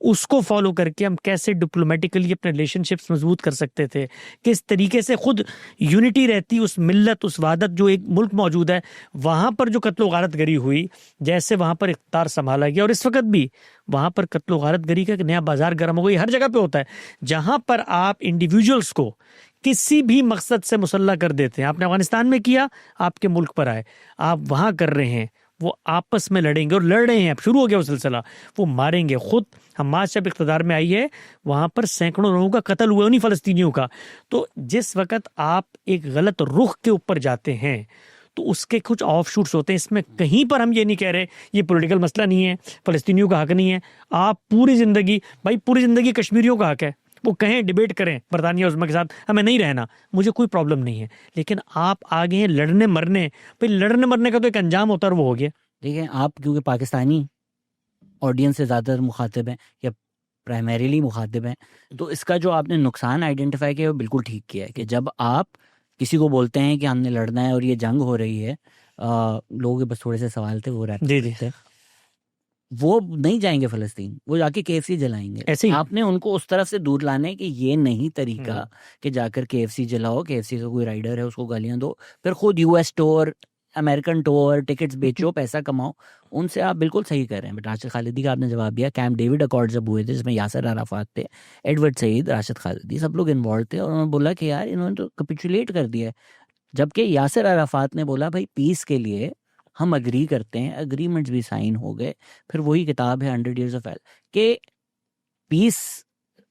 उसको फॉलो करके हम कैसे डिप्लोमेटिकली अपने रिलेशनशिप्स मजबूत कर सकते थे, किस तरीके से खुद यूनिटी रहती उस मिल्लत, उस वादत जो एक मुल्क मौजूद है वहाँ पर जो कत्लो गारत गरी हुई, जैसे वहाँ पर इख्तियार संभाला गया। और इस वक्त भी वहां पर कत्लो गारत गरी का एक नया बाजार गर्म हो गई, हर जगह पे होता है। जहां पर आप इंडिविजुअल्स को किसी भी मकसद से मुसल्ला कर देते हैं, आपने अफगानिस्तान में किया, आपके मुल्क पर आए, आप वहां कर रहे हैं, वो आपस में लड़ेंगे और लड़ रहे हैं, अब शुरू हो गया वो सिलसिला, वो मारेंगे। खुद हमास जब इख्तियार में आई है वहां पर सैकड़ों लोगों का कत्ल हुआ उन्हीं फ़लस्तीनियों का। तो जिस वक्त आप एक गलत रुख के ऊपर जाते हैं तो उसके कुछ ऑफ शूट्स होते हैं। इसमें कहीं पर हम ये नहीं कह रहे ये पॉलिटिकल मसला नहीं है, फ़लस्तीनियों का हक नहीं है। आप पूरी ज़िंदगी, भाई पूरी ज़िंदगी कश्मीरियों का हक है, वो कहें डिबेट करें बरतानिया उज़्मा के साथ, हमें नहीं रहना, मुझे कोई प्रॉब्लम नहीं है। लेकिन आप आगे हैं लड़ने मरने, भाई लड़ने मरने का तो एक अंजाम होता है, वो हो गया। देखिए, आप क्योंकि पाकिस्तानी ऑडियंस से ज़्यादातर मुखातिब हैं या प्राइमरीली मुखातिब हैं, तो इसका जो आपने नुकसान आइडेंटिफाई किया वो बिल्कुल ठीक किया है कि जब आप किसी को बोलते हैं कि हमने लड़ना है और ये जंग हो रही है, लोगों के बस थोड़े से सवाल थे, वो रहते थे, वो नहीं जाएंगे फ़लस्तीन, वो जाके KFC जलाएंगे। ऐसे ही आपने उनको उस तरफ से दूर लाने कि ये नहीं तरीका कि जाकर KFC जलाओ, KFC का कोई राइडर है उसको गालियां दो, फिर खुद US store American tour tickets बेचो, पैसा कमाओ, उनसे आप बिल्कुल सही कर रहे हैं। बट राशिद खालिदी का आपने जवाब दिया, कैंप डेविड अकॉर्ड जब हुए थे जिसमें यासर अराफात थे, एडवर्ड सईद, राशिद खालिदी, सब लोग इन्वॉल्व थे, और उन्होंने बोला कि यार इन्होंने तो कैपिचुलेट कर दिया है। जबकि यासर अराफात ने बोला भाई पीस के लिए हम अग्री करते हैं, अग्रीमेंट्स भी साइन हो गए। फिर वही किताब है 100 Years of Hell के पीस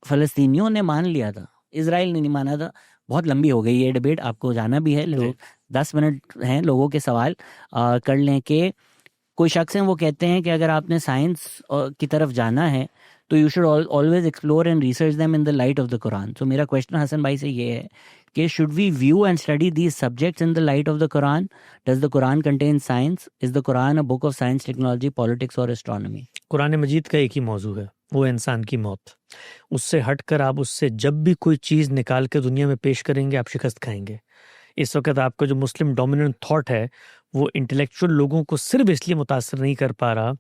फलस्तीनियों ने मान लिया था, इजराइल ने नहीं माना था। बहुत लंबी हो गई ये डिबेट, आपको जाना भी है, लोग 10 मिनट हैं लोगों के सवाल कर लें। कि कोई शख्स हैं वो कहते हैं कि अगर आपने साइंस की तरफ जाना है तो you should always explore and research them in the light of the Quran. So मेरा क्वेश्चन हसन भाई से ये है कि should we view and study these subjects in the light of the Quran? Does the Quran contain science? Is the Quran a book of science, technology, politics और एस्ट्रोनॉमी? कुरान मजीद का एक ही मौजू है, वो है इंसान की मौत। उससे हटकर आप उससे जब भी कोई चीज़ निकाल के दुनिया में पेश करेंगे आप शिकस्त खाएंगे। इस वक्त आपका जो मुस्लिम डोमिनेंट थॉट है वो इंटेलेक्चुअल लोगों को सिर्फ इसलिए मुतासर नहीं कर पा रहा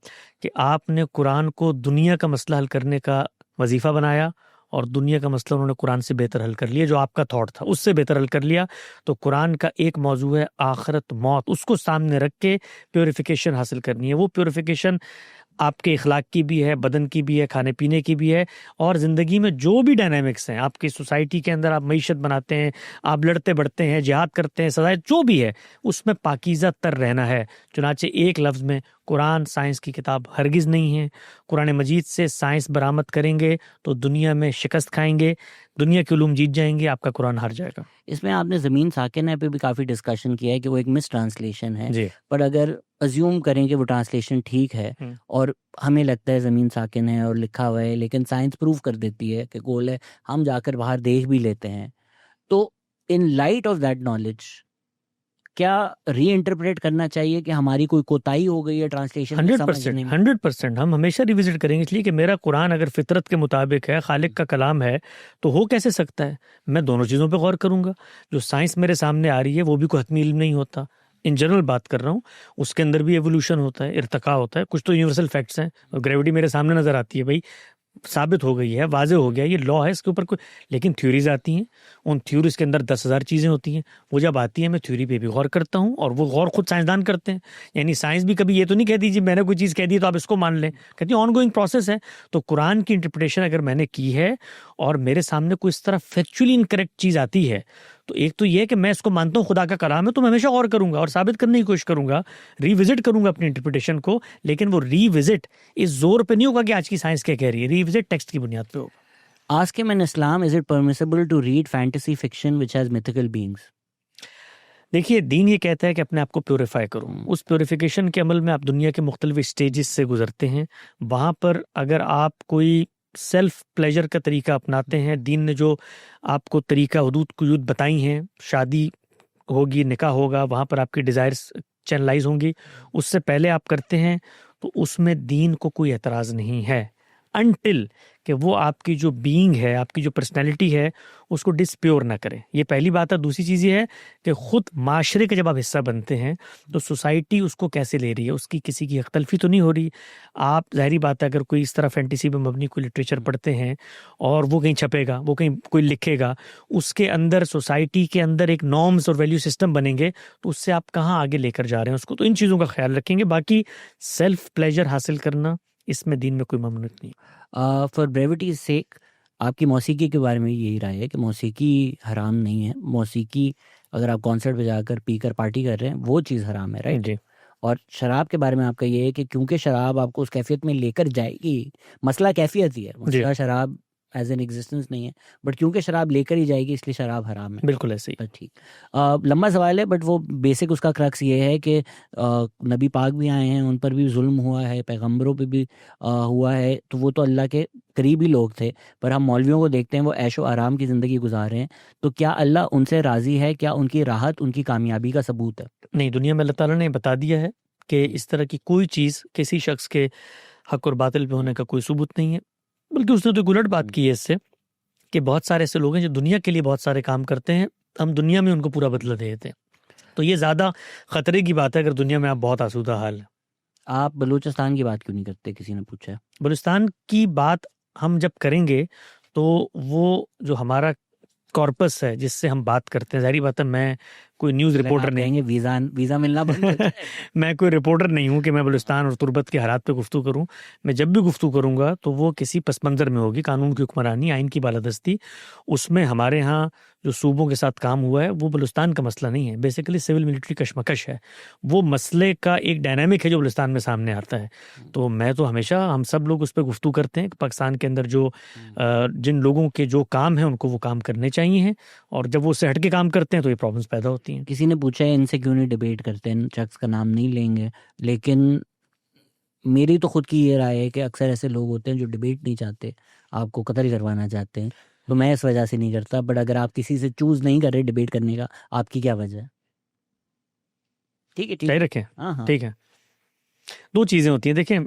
कि आपने कुरान को दुनिया का मसला हल करने का वजीफ़ा बनाया और दुनिया का मसला उन्होंने कुरान से बेहतर हल कर लिया, जो आपका थॉट था उससे बेहतर हल कर लिया। तो कुरान का एक मौजू है आखिरत, मौत, उसको सामने रख के प्योरिफिकेशन हासिल करनी है। वो प्योरिफिकेशन आपके इखलाक की भी है, बदन की भी है, खाने पीने की भी है, और ज़िंदगी में जो भी डायनामिक्स हैं आपकी सोसाइटी के अंदर, आप मईशत बनाते हैं, आप लड़ते बढ़ते हैं, जिहाद करते हैं, सजाए जो भी है, उसमें पाकीज़ा तर रहना है। चुनाचे एक लफ्ज़ में कुरान साइंस की किताब हरगिज़ नहीं है। कुरान मजीद से साइंस बरामद करेंगे तो दुनिया में शिकस्त खाएंगे, दुनिया के उलूम जीत जाएंगे, आपका कुरान हार जाएगा। इसमें आपने ज़मीन साकिना पे भी काफ़ी डिस्कशन किया है कि वो एक मिस ट्रांसलेशन है जी। पर अगर अज्यूम करें कि वो ट्रांसलेशन ठीक है और हमें लगता है ज़मीन साकिन है और लिखा हुआ है, लेकिन साइंस प्रूव कर देती है कि गोल है, हम जाकर बाहर देख भी लेते हैं, तो in light of that knowledge क्या री इंटरप्रेट करना चाहिए कि हमारी कोई कोताही हो गई है ट्रांसलेशन में? 100% हम हमेशा रिविजिट करेंगे, इसलिए कि मेरा कुरान अगर फितरत के मुताबिक है, खालिक का कलाम है, तो हो कैसे सकता है? मैं दोनों चीज़ों पे गौर करूंगा। जो साइंस मेरे सामने आ रही है वो भी कोई हतमी इल्म नहीं होता, इन जनरल बात कर रहा हूँ, उसके अंदर भी एवोल्यूशन होता है, इर्तका होता है, कुछ तो यूनिवर्सल फैक्ट्स हैं। ग्रेविटी मेरे सामने नजर आती है, भाई साबित हो गई है, वाजे हो गया, ये लॉ है, इसके ऊपर कोई, लेकिन थ्योरीज आती हैं, उन थ्योरीज के अंदर 10,000 चीज़ें होती हैं। वो जब आती है मैं थ्योरी पे भी गौर करता हूँ, और वो गौर खुद साइंसदान करते हैं। यानी साइंस भी कभी ये तो नहीं कह दीजिए मैंने कोई चीज़ कह दी तो आप इसको मान लें, कहती है ऑन गोइंग प्रोसेस है। तो कुरान की इंटरप्रिटेशन अगर मैंने की है और मेरे सामने कोई इस तरह फैक्चुअली इनकरेक्ट चीज़ आती है, तो एक तो ये है कि मैं इसको मानता हूँ खुदा का कलाम है, तो मैं हमेशा गौर करूंगा और साबित करने की कोशिश करूंगा, रीविजिट करूंगा अपनी इंटरप्रिटेशन को। लेकिन वो रीविजिट इस जोर पे नहीं होगा कि आज की साइंस क्या कह रही है, रीविजिट टेक्स्ट की बुनियाद पे होगा। Ask him in Islam, is it permissible to read fantasy fiction which has mythical beings? देखिए, दीन ये कहता है कि अपने आप को प्योरीफाई करो। उस प्योरीफिकेशन के अमल में आप दुनिया के मुख्तलिफ स्टेजेस से गुजरते हैं। वहाँ पर अगर आप कोई सेल्फ प्लेजर का तरीका अपनाते हैं, दीन ने जो आपको तरीका हुदूद कुयूद बताई हैं, शादी होगी, निकाह होगा, वहाँ पर आपकी डिज़ायर्स चैनलाइज होंगी, उससे पहले आप करते हैं, तो उसमें दीन को कोई एतराज़ नहीं है, अनटिल कि वो आपकी जो बीइंग है, आपकी जो पर्सनैलिटी है, उसको डिसप्योर ना करें। ये पहली बात है। दूसरी चीज़ ये है कि ख़ुद माशरे के जब आप हिस्सा बनते हैं तो सोसाइटी उसको कैसे ले रही है, उसकी किसी की अख्तलफी तो नहीं हो रही। आप ज़ाहिरी बात है अगर कोई इस तरह फैंटेसी पे मबनी कोई लिटरेचर पढ़ते हैं और वो कहीं छपेगा, वो कहीं कोई लिखेगा, उसके अंदर सोसाइटी के अंदर एक नॉर्म्स और वैल्यू सिस्टम बनेंगे, तो उससे आप कहाँ आगे लेकर जा रहे हैं उसको। तो इन चीज़ों का ख्याल रखेंगे। बाकी सेल्फ प्लेजर हासिल करना, इसमें दीन में कोई ममनुत नहीं। फॉर ब्रेविटी सेक, आपकी मौसीकी के बारे में यही राय है कि मौसीकी हराम नहीं है। मौसीकी अगर आप कॉन्सर्ट पे जाकर पीकर पार्टी कर रहे हैं वो चीज़ हराम है, राइट? जी। और शराब के बारे में आपका ये है कि क्योंकि शराब आपको उस कैफियत में लेकर जाएगी, मसला कैफियत ही है, मसला शराब एज एन एग्जिस्टेंस नहीं है, बट क्योंकि शराब लेकर ही जाएगी इसलिए शराब हराम है। बिल्कुल ऐसे ही। ठीक, लंबा सवाल है बट वो बेसिक उसका क्रक्स ये है कि नबी पाक भी आए हैं, उन पर भी जुल्म हुआ है, पैगंबरों पे भी हुआ है, तो वो तो अल्लाह के करीबी लोग थे, पर हम मौलवियों को देखते हैं वो ऐशो आराम की ज़िंदगी गुजार रहे हैं। तो क्या अल्लाह उनसे राज़ी है? क्या उनकी राहत उनकी कामयाबी का सबूत है? नहीं, दुनिया में अल्लाह ताला ने बता दिया है कि इस तरह की कोई चीज़ किसी शख्स के हक और बातिल पे होने का कोई सबूत नहीं है। बल्कि उसने तो उलट बात की है इससे कि बहुत सारे ऐसे लोग हैं जो दुनिया के लिए बहुत सारे काम करते हैं, हम दुनिया में उनको पूरा बदला दे देते हैं। तो ये ज़्यादा ख़तरे की बात है अगर दुनिया में आप बहुत आसूदा हाल है। आप बलूचिस्तान की बात क्यों नहीं करते? किसी ने पूछा है। बलूचिस्तान की बात हम जब करेंगे तो वो जो हमारा कॉर्पस है जिससे हम बात करते हैं, ज़ाहिर बात है मैं कोई न्यूज़ रिपोर्टर नहीं, कहेंगे वीज़ा मिलना बंद हो जाए। मैं कोई रिपोर्टर नहीं हूँ कि मैं बलूचिस्तान और तुर्बत के हालात पे गुफ्तगू करूँ। मैं जब भी गुफ्तगू करूँगा तो वो किसी पस मंज़र में होगी, कानून की हुक्मरानी, आइन की बालादस्ती। उसमें हमारे यहाँ जो सूबों के साथ काम हुआ है वो बलूचिस्तान का मसला नहीं है, बेसिकली सिविल मिलिट्री कशमकश है। वो मसले का एक डायनामिक है जो बलूचिस्तान में सामने आता है। तो मैं तो हमेशा, हम सब लोग उस पर गुफ्तगू करते हैं कि पाकिस्तान के अंदर जो जिन लोगों के जो काम है उनको वो काम करने चाहिए हैं, और जब वो उससे हट के काम करते हैं तो ये प्रॉब्लम्स पैदा होती हैं। किसी ने पूछा है इनसे क्यों नहीं डिबेट करते, इन शख्स का नाम नहीं लेंगे, लेकिन मेरी तो खुद की ये राय है कि अक्सर ऐसे लोग होते हैं जो डिबेट नहीं चाहते, आपको कतल करवाना चाहते हैं, तो मैं इस वजह से नहीं करता। बट अगर आप किसी से चूज नहीं कर रहे डिबेट करने का, आपकी क्या वजह है? ठीक है, ठीक सही है, रखें, हाँ हाँ, ठीक है। दो चीज़ें होती हैं, देखें,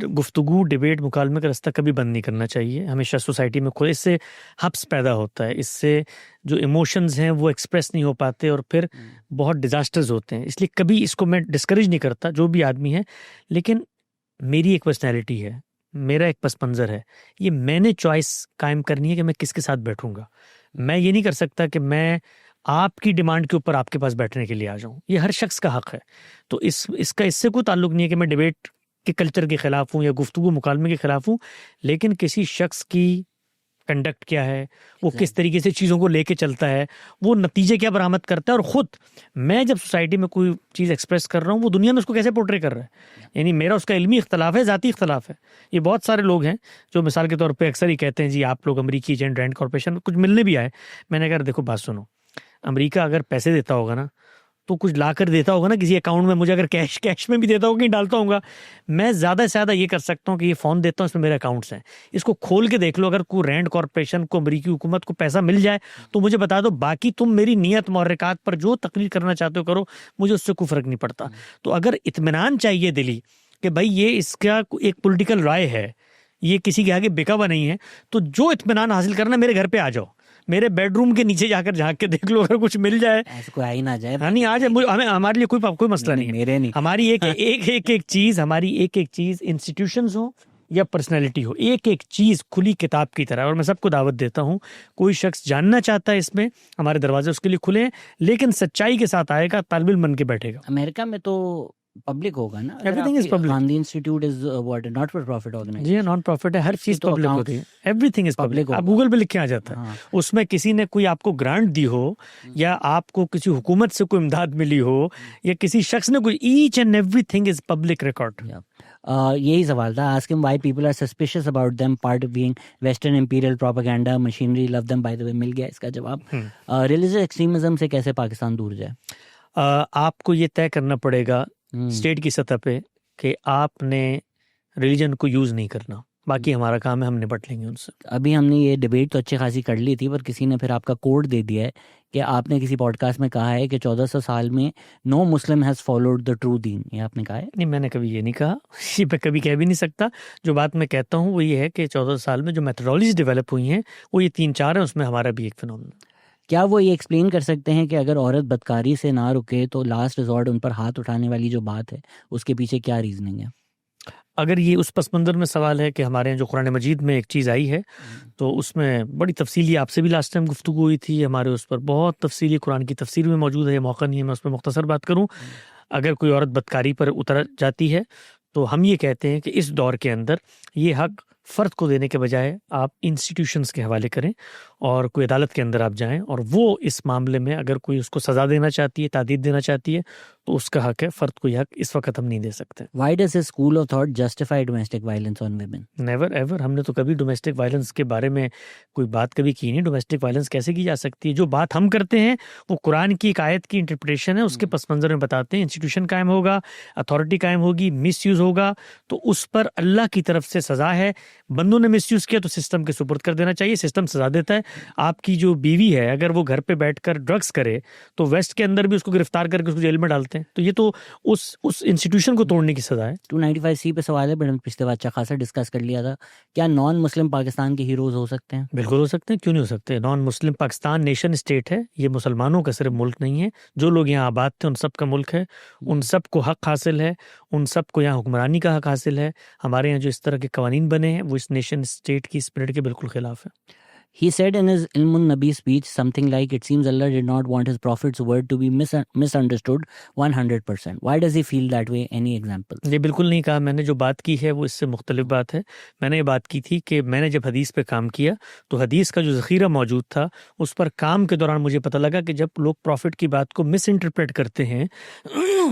गुफ्तगू, डिबेट, मुकालमे का रास्ता कभी बंद नहीं करना चाहिए, हमेशा सोसाइटी में खुले। इससे हब्स पैदा होता है, इससे जो इमोशंस हैं वो एक्सप्रेस नहीं हो पाते और फिर बहुत डिजास्टर्स होते हैं। इसलिए कभी इसको मैं डिस्करेज नहीं करता, जो भी आदमी है। लेकिन मेरी एक पर्सनैलिटी है, मेरा एक पस मंज़र है, ये मैंने चॉइस कायम करनी है कि मैं किसके साथ बैठूंगा। मैं ये नहीं कर सकता कि मैं आपकी डिमांड के ऊपर आपके पास बैठने के लिए आ जाऊं, ये हर शख्स का हक है। तो इसका इससे कोई ताल्लुक नहीं है कि मैं डिबेट के कल्चर के खिलाफ हूं या गुफ्तगू मुकालमे के खिलाफ हूं, लेकिन किसी शख्स की कंडक्ट क्या है, वो किस तरीके से चीज़ों को लेके चलता है, वो नतीजे क्या बरामद करता है, और ख़ुद मैं जब सोसाइटी में कोई चीज़ एक्सप्रेस कर रहा हूँ वो दुनिया में उसको कैसे पोर्ट्रे कर रहा है। यानी मेरा उसका इल्मी इख्तलाफ है, ज़ाती इख्तलाफ है। ये बहुत सारे लोग हैं जो मिसाल के तौर पे अक्सर ही कहते हैं जी आप लोग अमरीकी एजेंट रैंड कॉर्पोरेशन, कुछ मिलने भी आए। मैंने कहा देखो बात सुनो, अमेरिका अगर पैसे देता होगा ना तो कुछ ला कर देता होगा ना किसी अकाउंट में, मुझे अगर कैश में भी देता होगा, कहीं डालता होगा। मैं ज़्यादा से ज़्यादा ये कर सकता हूँ कि ये फ़ोन देता हूँ, इसमें मेरे अकाउंट्स हैं, इसको खोल के देख लो। अगर कोई रैंड कॉर्पोरेशन को, अमरीकी हुकूमत को पैसा मिल जाए तो मुझे बता दो, बाकी तुम मेरी नीयत मुहर्रिकात पर जो तकरीर करना चाहते हो करो, मुझे उससे कोई फ़र्क नहीं पड़ता। तो अगर इत्मीनान चाहिए दिली कि भाई ये इसका एक पॉलिटिकल राय है, ये किसी के आगे बिका हुआ नहीं है, तो जो इत्मीनान हासिल करना, मेरे घर पे आ जाओ, मेरे बेडरूम के नीचे जाकर झांक के देख लो, अगर कुछ मिल जाए। ऐसे कोई आ ही ना जाए। हाँ नहीं आ जाए, हमें, हमारे लिए कोई मसला नहीं है। मेरे नहीं, हमारी एक एक चीज इंस्टीट्यूशंस हो या पर्सनैलिटी हो, एक एक चीज खुली किताब की तरह। और मैं सबको दावत देता हूँ, कोई शख्स जानना चाहता है इसमें, हमारे दरवाजे उसके लिए खुले हैं, लेकिन सच्चाई के साथ आएगा, तालिब इल्म बन के बैठेगा। अमेरिका में तो पब्लिक होगा ना, everything is public. Gandhi institute is what, not for profit organisation. जी नॉन प्रॉफिट है, हर चीज तो पब्लिक होती है, एवरीथिंग इज पब्लिक। आप गूगल पे लिख के आ जाता है। उसमें किसी ने कोई आपको ग्रांट दी हो, या आपको किसी हुकूमत से कोई इमदाद मिली हो, या किसी शख्स ने कोई, each and everything is public record. यही सवाल था, ask him why people are suspicious about them part of being western imperial propaganda machinery, love them. By the way मिल गया इसका जवाब। रिलीजियस एक्सट्रीमिज्म से कैसे पाकिस्तान दूर जाए? आपको ये तय करना पड़ेगा स्टेट की सतह पे कि आपने रिलीजन को यूज नहीं करना, बाकी हमारा काम है, हम निपट लेंगे उनसे। अभी हमने ये डिबेट तो अच्छी खासी कर ली थी, पर किसी ने फिर आपका कोड दे दिया है कि आपने किसी पॉडकास्ट में कहा है कि 1400 साल में no Muslim has followed the true दीन। ये आपने कहा है? नहीं, मैंने कभी ये नहीं कहा, ये मैं कभी कह भी नहीं सकता। जो बात मैं कहता हूँ वो ये है कि 1400 साल में जो मेथोडोलॉजीज डेवलप हुई हैं वो ये 3-4 है, उसमें हमारा भी एक फिनोमेनन। क्या वो ये एक्सप्लेन कर सकते हैं कि अगर औरत बदकारी से ना रुके तो लास्ट रिजॉर्ट उन पर हाथ उठाने वाली जो बात है, उसके पीछे क्या रीजनिंग है? अगर ये उस पस मंज़र में सवाल है कि हमारे यहाँ जो कुरान मजीद में एक चीज़ आई है, तो उसमें बड़ी तफसीली, आपसे भी लास्ट टाइम गुफ्तगू हुई थी हमारे, उस पर बहुत तफसीली कुरान की तफसीर में मौजूद है। मौका नहीं है मैं उस पर मुख्तसर बात करूँ। अगर कोई औरत बदकारी पर उतर जाती है तो हम ये कहते हैं कि इस दौर के अंदर ये हक फ़र्द को देने के बजाय आप इंस्टीट्यूशंस के हवाले करें और कोई अदालत के अंदर आप जाएं, और वो इस मामले में अगर कोई उसको सज़ा देना चाहती है, तादीद देना चाहती है, तो उसका हक है। फ़र्द को यह हक इस वक्त हम नहीं दे सकते। Why does a school of thought justify domestic violence on women? Never ever, हमने तो कभी डोमेस्टिक वायलेंस के बारे में कोई बात कभी की नहीं। डोमेस्टिक वायलेंस कैसे की जा सकती है? जो बात हम करते हैं वो कुरान की एक आयत की इंटरप्रिटेशन है, उसके पस मंज़र में बताते हैं। इंस्टीट्यूशन कायम होगा, अथॉरिटी कायम होगी, मिस यूज़ होगा तो उस पर अल्लाह की तरफ से सज़ा है। बंदों ने मिस यूज़ किया तो सिस्टम के सुपुर्द कर देना चाहिए, सिस्टम सज़ा देता है। आपकी जो बीवी है अगर वो घर पे बैठकर ड्रग्स करे तो वेस्ट के अंदर भी उसको गिरफ्तार करके उसको जेल में डालते हैं। तो ये तो उस इंस्टीट्यूशन को तोड़ने की सजा है। 295C पे सवाल है, बट पिछले बार अच्छा खासा डिस्कस कर लिया था। क्या नॉन मुस्लिम पाकिस्तान के हीरोज हो सकते हैं? बिल्कुल हो सकते हैं, क्यों नहीं हो सकते। Non Muslim Pakistan nation state है, ये मुसलमानों का सिर्फ मुल्क नहीं है। जो लोग यहाँ आबाद थे उन सब का मुल्क है, उन सब को हक हासिल है, उन सब को यहाँ हुक्मरानी का हक हासिल है। हमारे यहाँ जो इस तरह के कवानीन बने हैं वो इस नेशन स्टेट की स्पिरिट के बिल्कुल खिलाफ है। He said in his Ilmun Nabi speech something like, it seems Allah did not want his prophet's word to be misunderstood 100%. Why does he feel that way? Any examples? ये बिल्कुल नहीं कहा मैंने, जो बात की है वो इससे मुख्तलिफ बात है। मैंने ये बात की थी कि मैंने जब हदीस पे काम किया तो हदीस का जो ज़ख़ीरा मौजूद था उस पर काम के दौरान मुझे पता लगा कि जब लोग प्रॉफिट की बात को मिस इंटरप्रेट करते हैं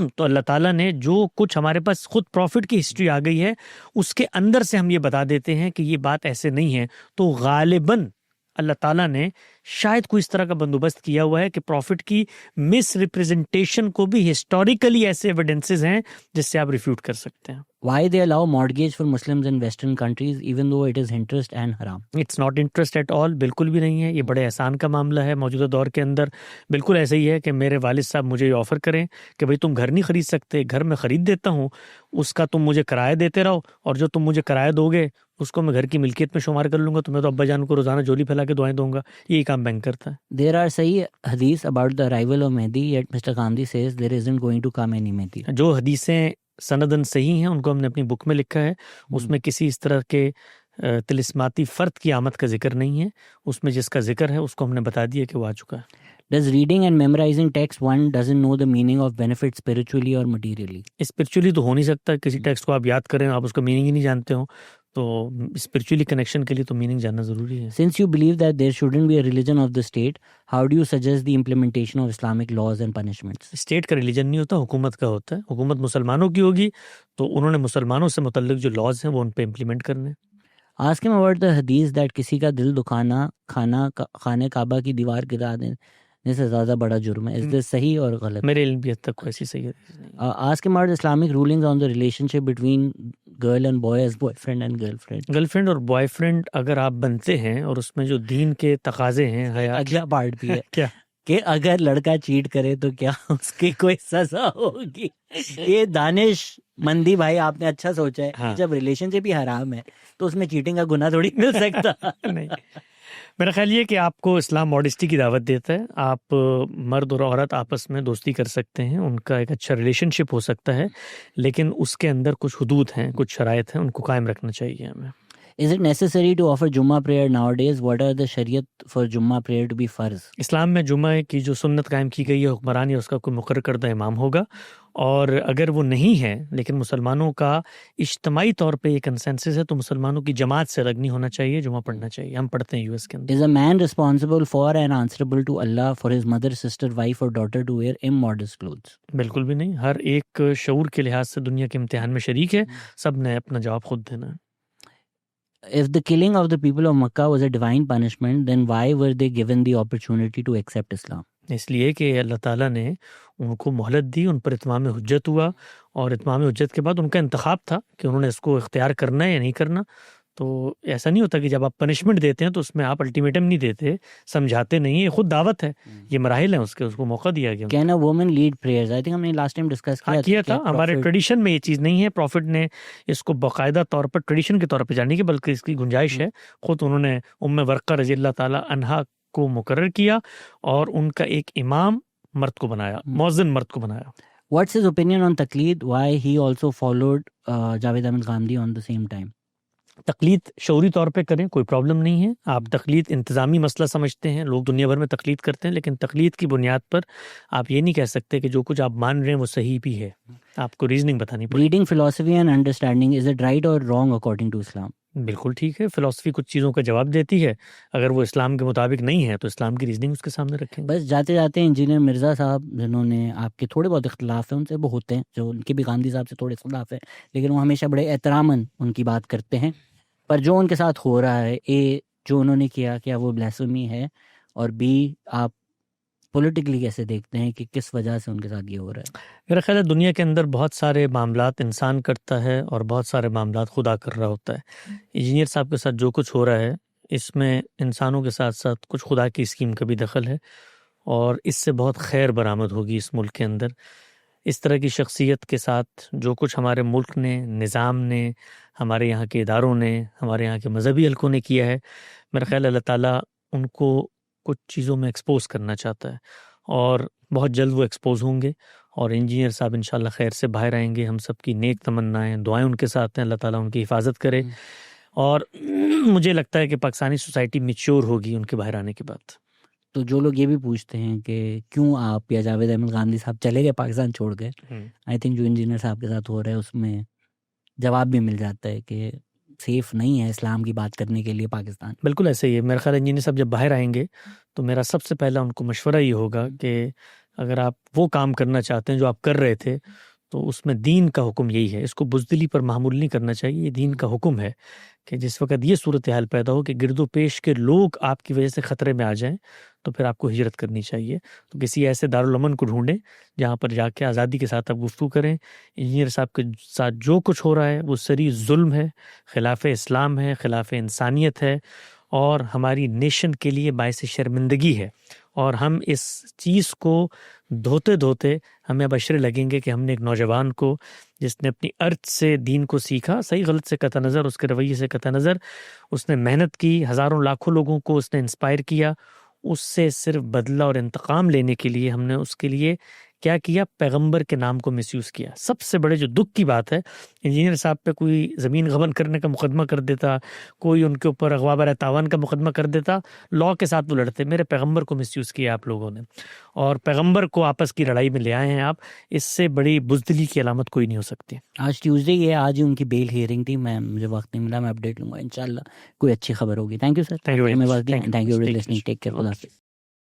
तो अल्लाह ताला ने जो कुछ हमारे पास खुद प्रॉफिट की हिस्ट्री आ गई है उसके अंदर से हम ये बता देते हैं कि ये बात ऐसे नहीं है, तो गालिबन अल्लाह ताला ने शायद कोई इस तरह का बंदोबस्त किया हुआ है कि प्रॉफिट की मिस रिप्रेजेंटेशन को भी हिस्टोरिकली ऐसे एविडेंसेस हैं जिससे आप रिफ्यूट कर सकते हैं। Why they allow mortgage for Muslims in Western countries even though it is interest and haram? It's not interest at all, बिल्कुल भी नहीं है। ये बड़े एहसान का मामला है मौजूदा दौर के अंदर। बिल्कुल ऐसे ही है कि मेरे वालिद साहब मुझे ये ऑफ़र करें कि भाई तुम घर नहीं ख़रीद सकते, घर मैं ख़रीद देता हूँ, उसका तुम मुझे किराया देते रहो और जो तुम मुझे किराया दोगे उसको मैं घर की मिल्कियत में शुमार कर लूँगा, तो मैं तो अब्बा जान को रोज़ाना झोली फैला के दुआएं दूंगा। यही काम बैंक करता है। There are sahih hadith about the arrival of Mehdi, yet Mr. Gandhi says there isn't going to come any Mehdi. जो हदीसें सनदन सही हैं उनको हमने अपनी बुक में लिखा है, उसमें किसी इस तरह के तिलिस्माती फ़र्द की आमद का जिक्र नहीं है। उसमें जिसका जिक्र है उसको हमने बता दिया कि वो आ चुका है। Does reading and memorizing text one doesn't know the meaning of benefit spiritually or materially? Spiritually तो हो नहीं सकता, किसी टेक्स्ट को आप याद करें आप उसका मीनिंग ही नहीं जानते हो, तो स्पिरिचुअली कनेक्शन के लिए तो मीनिंग जानना ज़रूरी है। Since you believe that there shouldn't be a religion of the state, how do you suggest the implementation of Islamic laws and punishments? State का रिलीजन नहीं होता, हुकूमत का होता है। हुकूमत मुसलमानों की होगी तो उन्होंने मुसलमानों से मुतल्लिक जो लॉज हैं वो उन पे इम्प्लीमेंट करने। Ask him about the hadith that किसी का दिल दुखाना खाने काबा की दीवार गिरा देने से ज़्यादा बड़ा जुर्म है। Is this सही और गलत? मेरे इल्म भी हद तक कोई ऐसी सही है। Ask him about Islamic rulings on the relationship between girl and boy as boyfriend and girlfriend. Girlfriend और बॉयफ्रेंड अगर आप बनते हैं और उसमें जो दीन के तकाजे हैं, अगला पार्ट भी है क्या कि अगर लड़का चीट करे तो क्या उसकी कोई सजा होगी? ये दानिश मंदी भाई आपने अच्छा सोचा है। हाँ। जब रिलेशनशिप ही हराम है तो उसमें चीटिंग का गुनाह थोड़ी मिल सकता। नहीं, मेरा ख्याल ये कि आपको इस्लाम मॉडेस्टी की दावत देता है। आप मर्द और औरत आपस में दोस्ती कर सकते हैं, उनका एक अच्छा रिलेशनशिप हो सकता है, लेकिन उसके अंदर कुछ हुदूद हैं, कुछ शराइत हैं, उनको कायम रखना चाहिए हमें। Is it necessary to offer Jummah prayer nowadays? What are the Shariat for Jummah prayer to be farz? इस्लाम में जुम्मा की जो सुन्नत कायम की गई है, हुक्मरान या उसका कोई मुकर्रर करदा इमाम होगा, और अगर वो नहीं है लेकिन मुसलमानों का इज्तमाई तौर पे ये कंसेंसस है तो मुसलमानों की जमात से अलग नहीं होना चाहिए, जुम्मा पढ़ना चाहिए। हम पढ़ते हैं यूएस के अंदर। Is a man responsible for and answerable to Allah for his mother, sister, wife or daughter to wear immodest clothes? बिल्कुल भी नहीं। हर एक शऊर के लिहाज से दुनिया के इम्तिहान में शरीक है, सब ने अपना जवाब खुद देना है। If the killing of the people of Makkah was a divine punishment, then why were they given the opportunity to accept Islam? इसलिए कि अल्लाह ताला ने उनको मोहलत दी, उन पर इत्माम हुज्जत हुआ और इत्माम हुज्जत के बाद उनका इंतखाब था कि उन्होंने इसको इख्तियार करना है या नहीं करना। तो ऐसा नहीं होता कि जब आप पनिशमेंट देते हैं तो उसमें आप अल्टीमेटम नहीं देते, समझाते नहीं, ये खुद दावत है, ये मराहिल है उसके, उसको मौका दिया गया। Can a woman lead prayers? I think हमने लास्ट टाइम डिस्कस किया था। हमारे ट्रेडिशन में ये चीज़ नहीं है, प्रॉफिट ने इसको बाकायदा तौर पर ट्रेडिशन के तौर पर जानने की, बल्कि इसकी गुंजाइश है। खुद उन्होंने उम्मे वर्क़ा रज़ी अल्लाह ताला अन्हा को मुकर्रर किया और उनका एक इमाम मर्द को बनाया, मौज़िन मर्द को बनाया। What's his opinion on तकलीद? Why he also followed Javed Ahmad Gandhi on the same time? तकलीद शऊरी तौर पे करें, कोई प्रॉब्लम नहीं है। आप तकलीद इंतज़ामी मसला समझते हैं, लोग दुनिया भर में तकलीद करते हैं, लेकिन तकलीद की बुनियाद पर आप ये नहीं कह सकते कि जो कुछ आप मान रहे हैं वो सही भी है। आपको रीजनिंग बतानी पड़ेगी। Reading philosophy and understanding, is it right or wrong according to Islam? बिल्कुल ठीक है। फ़िलासफ़ी कुछ चीज़ों का जवाब देती है, अगर वो इस्लाम के मुताबिक नहीं है तो इस्लाम की रीजनिंग उसके सामने रखेंगे। बस जाते जाते इंजीनियर मिर्ज़ा साहब, जिन्होंने आपके थोड़े बहुत इख्तिलाफ हैं उनसे, वो होते हैं जो उनके भी गांधी साहब से थोड़े इख्तिलाफ है, लेकिन वो हमेशा बड़े एहतरामन उनकी बात करते हैं। पर जो उनके साथ हो रहा है, ए जो उन्होंने किया, क्या वो ब्लास्फेमी है? और बी आप पॉलिटिकली कैसे देखते हैं कि किस वजह से उनके साथ ये हो रहा है? मेरा ख्याल है दुनिया के अंदर बहुत सारे मामलात इंसान करता है और बहुत सारे मामलात खुदा कर रहा होता है। इंजीनियर साहब के साथ जो कुछ हो रहा है इसमें इंसानों के साथ साथ कुछ खुदा की स्कीम का भी दखल है और इससे बहुत खैर बरामद होगी इस मुल्क के अंदर। इस तरह की शख्सियत के साथ जो कुछ हमारे मुल्क ने, निज़ाम ने, हमारे यहाँ के इदारों ने, हमारे यहाँ के मजहबी हलकों ने किया है, मेरा ख्याल अल्लाह ताला उनको कुछ चीज़ों में एक्सपोज करना चाहता है और बहुत जल्द वो एक्सपोज होंगे और इंजीनियर साहब इंशाल्लाह खैर से बाहर आएंगे। हम सब की नेक तमन्नाएं, दुआएं उनके साथ हैं, अल्लाह ताला उनकी हिफाजत करे। और मुझे लगता है कि पाकिस्तानी सोसाइटी मैच्योर होगी उनके बाहर आने के बाद। तो जो लोग ये भी पूछते हैं कि क्यों आप या जावेद अहमद गांधी साहब चले गए पाकिस्तान छोड़ गए, आई थिंक जो इंजीनियर साहब के साथ हो रहा है उसमें जवाब भी मिल जाता है कि सेफ नहीं है इस्लाम की बात करने के लिए पाकिस्तान। बिल्कुल ऐसे ही है। मेरा ख्याल है इंजीनियर साहब जब बाहर आएंगे तो मेरा सबसे पहला उनको मशवरा ये होगा कि अगर आप वो काम करना चाहते हैं जो आप कर रहे थे तो उसमें दीन का हुक्म यही है, इसको बुज़दिली पर मामूल नहीं करना चाहिए। ये दीन का हुक्म है कि जिस वक्त ये सूरत हाल पैदा हो कि गिरदो पेश के लोग आपकी वजह से ख़तरे में आ जाएं तो फिर आपको हिजरत करनी चाहिए। तो किसी ऐसे दारुल अमन को ढूंढें जहाँ पर जाके आज़ादी के साथ आप गुफ्तगू करें। इंजीनियर साहब के साथ जो कुछ हो रहा है वो सरी जुल्म है, खिलाफ इस्लाम है, खिलाफ इंसानियत है और हमारी नेशन के लिए बायस शर्मिंदगी है। और हम इस चीज़ को धोते धोते हमें अब अशरे लगेंगे कि हमने एक नौजवान को जिसने अपनी अर्थ से दीन को सीखा, सही गलत से कता नज़र, उसके रवैये से कता नज़र, उसने मेहनत की, हज़ारों लाखों लोगों को उसने इंस्पायर किया, उससे सिर्फ बदला और इंतकाम लेने के लिए हमने उसके लिए क्या किया, पैगंबर के नाम को मिसयूज़ किया। सबसे बड़े जो दुख की बात है, इंजीनियर साहब पे कोई ज़मीन गबन करने का मुकदमा कर देता, कोई उनके ऊपर अगवा बर तावान का मुकदमा कर देता, लॉ के साथ वो लड़ते। मेरे पैगंबर को मिसयूज़ किया आप लोगों ने और पैगंबर को आपस की लड़ाई में ले आए हैं आप। इससे बड़ी बुज़दिली की अलामत कोई नहीं हो सकती। आज ट्यूसडे है, आज ही उनकी बेल हियरिंग थी। मुझे वक्त नहीं मिला, मैं अपडेट लूँगा इंशाल्लाह, कोई अच्छी खबर होगी। Thank you sir, thank you very much. Thank you listening, take care, खुदा हाफिज़।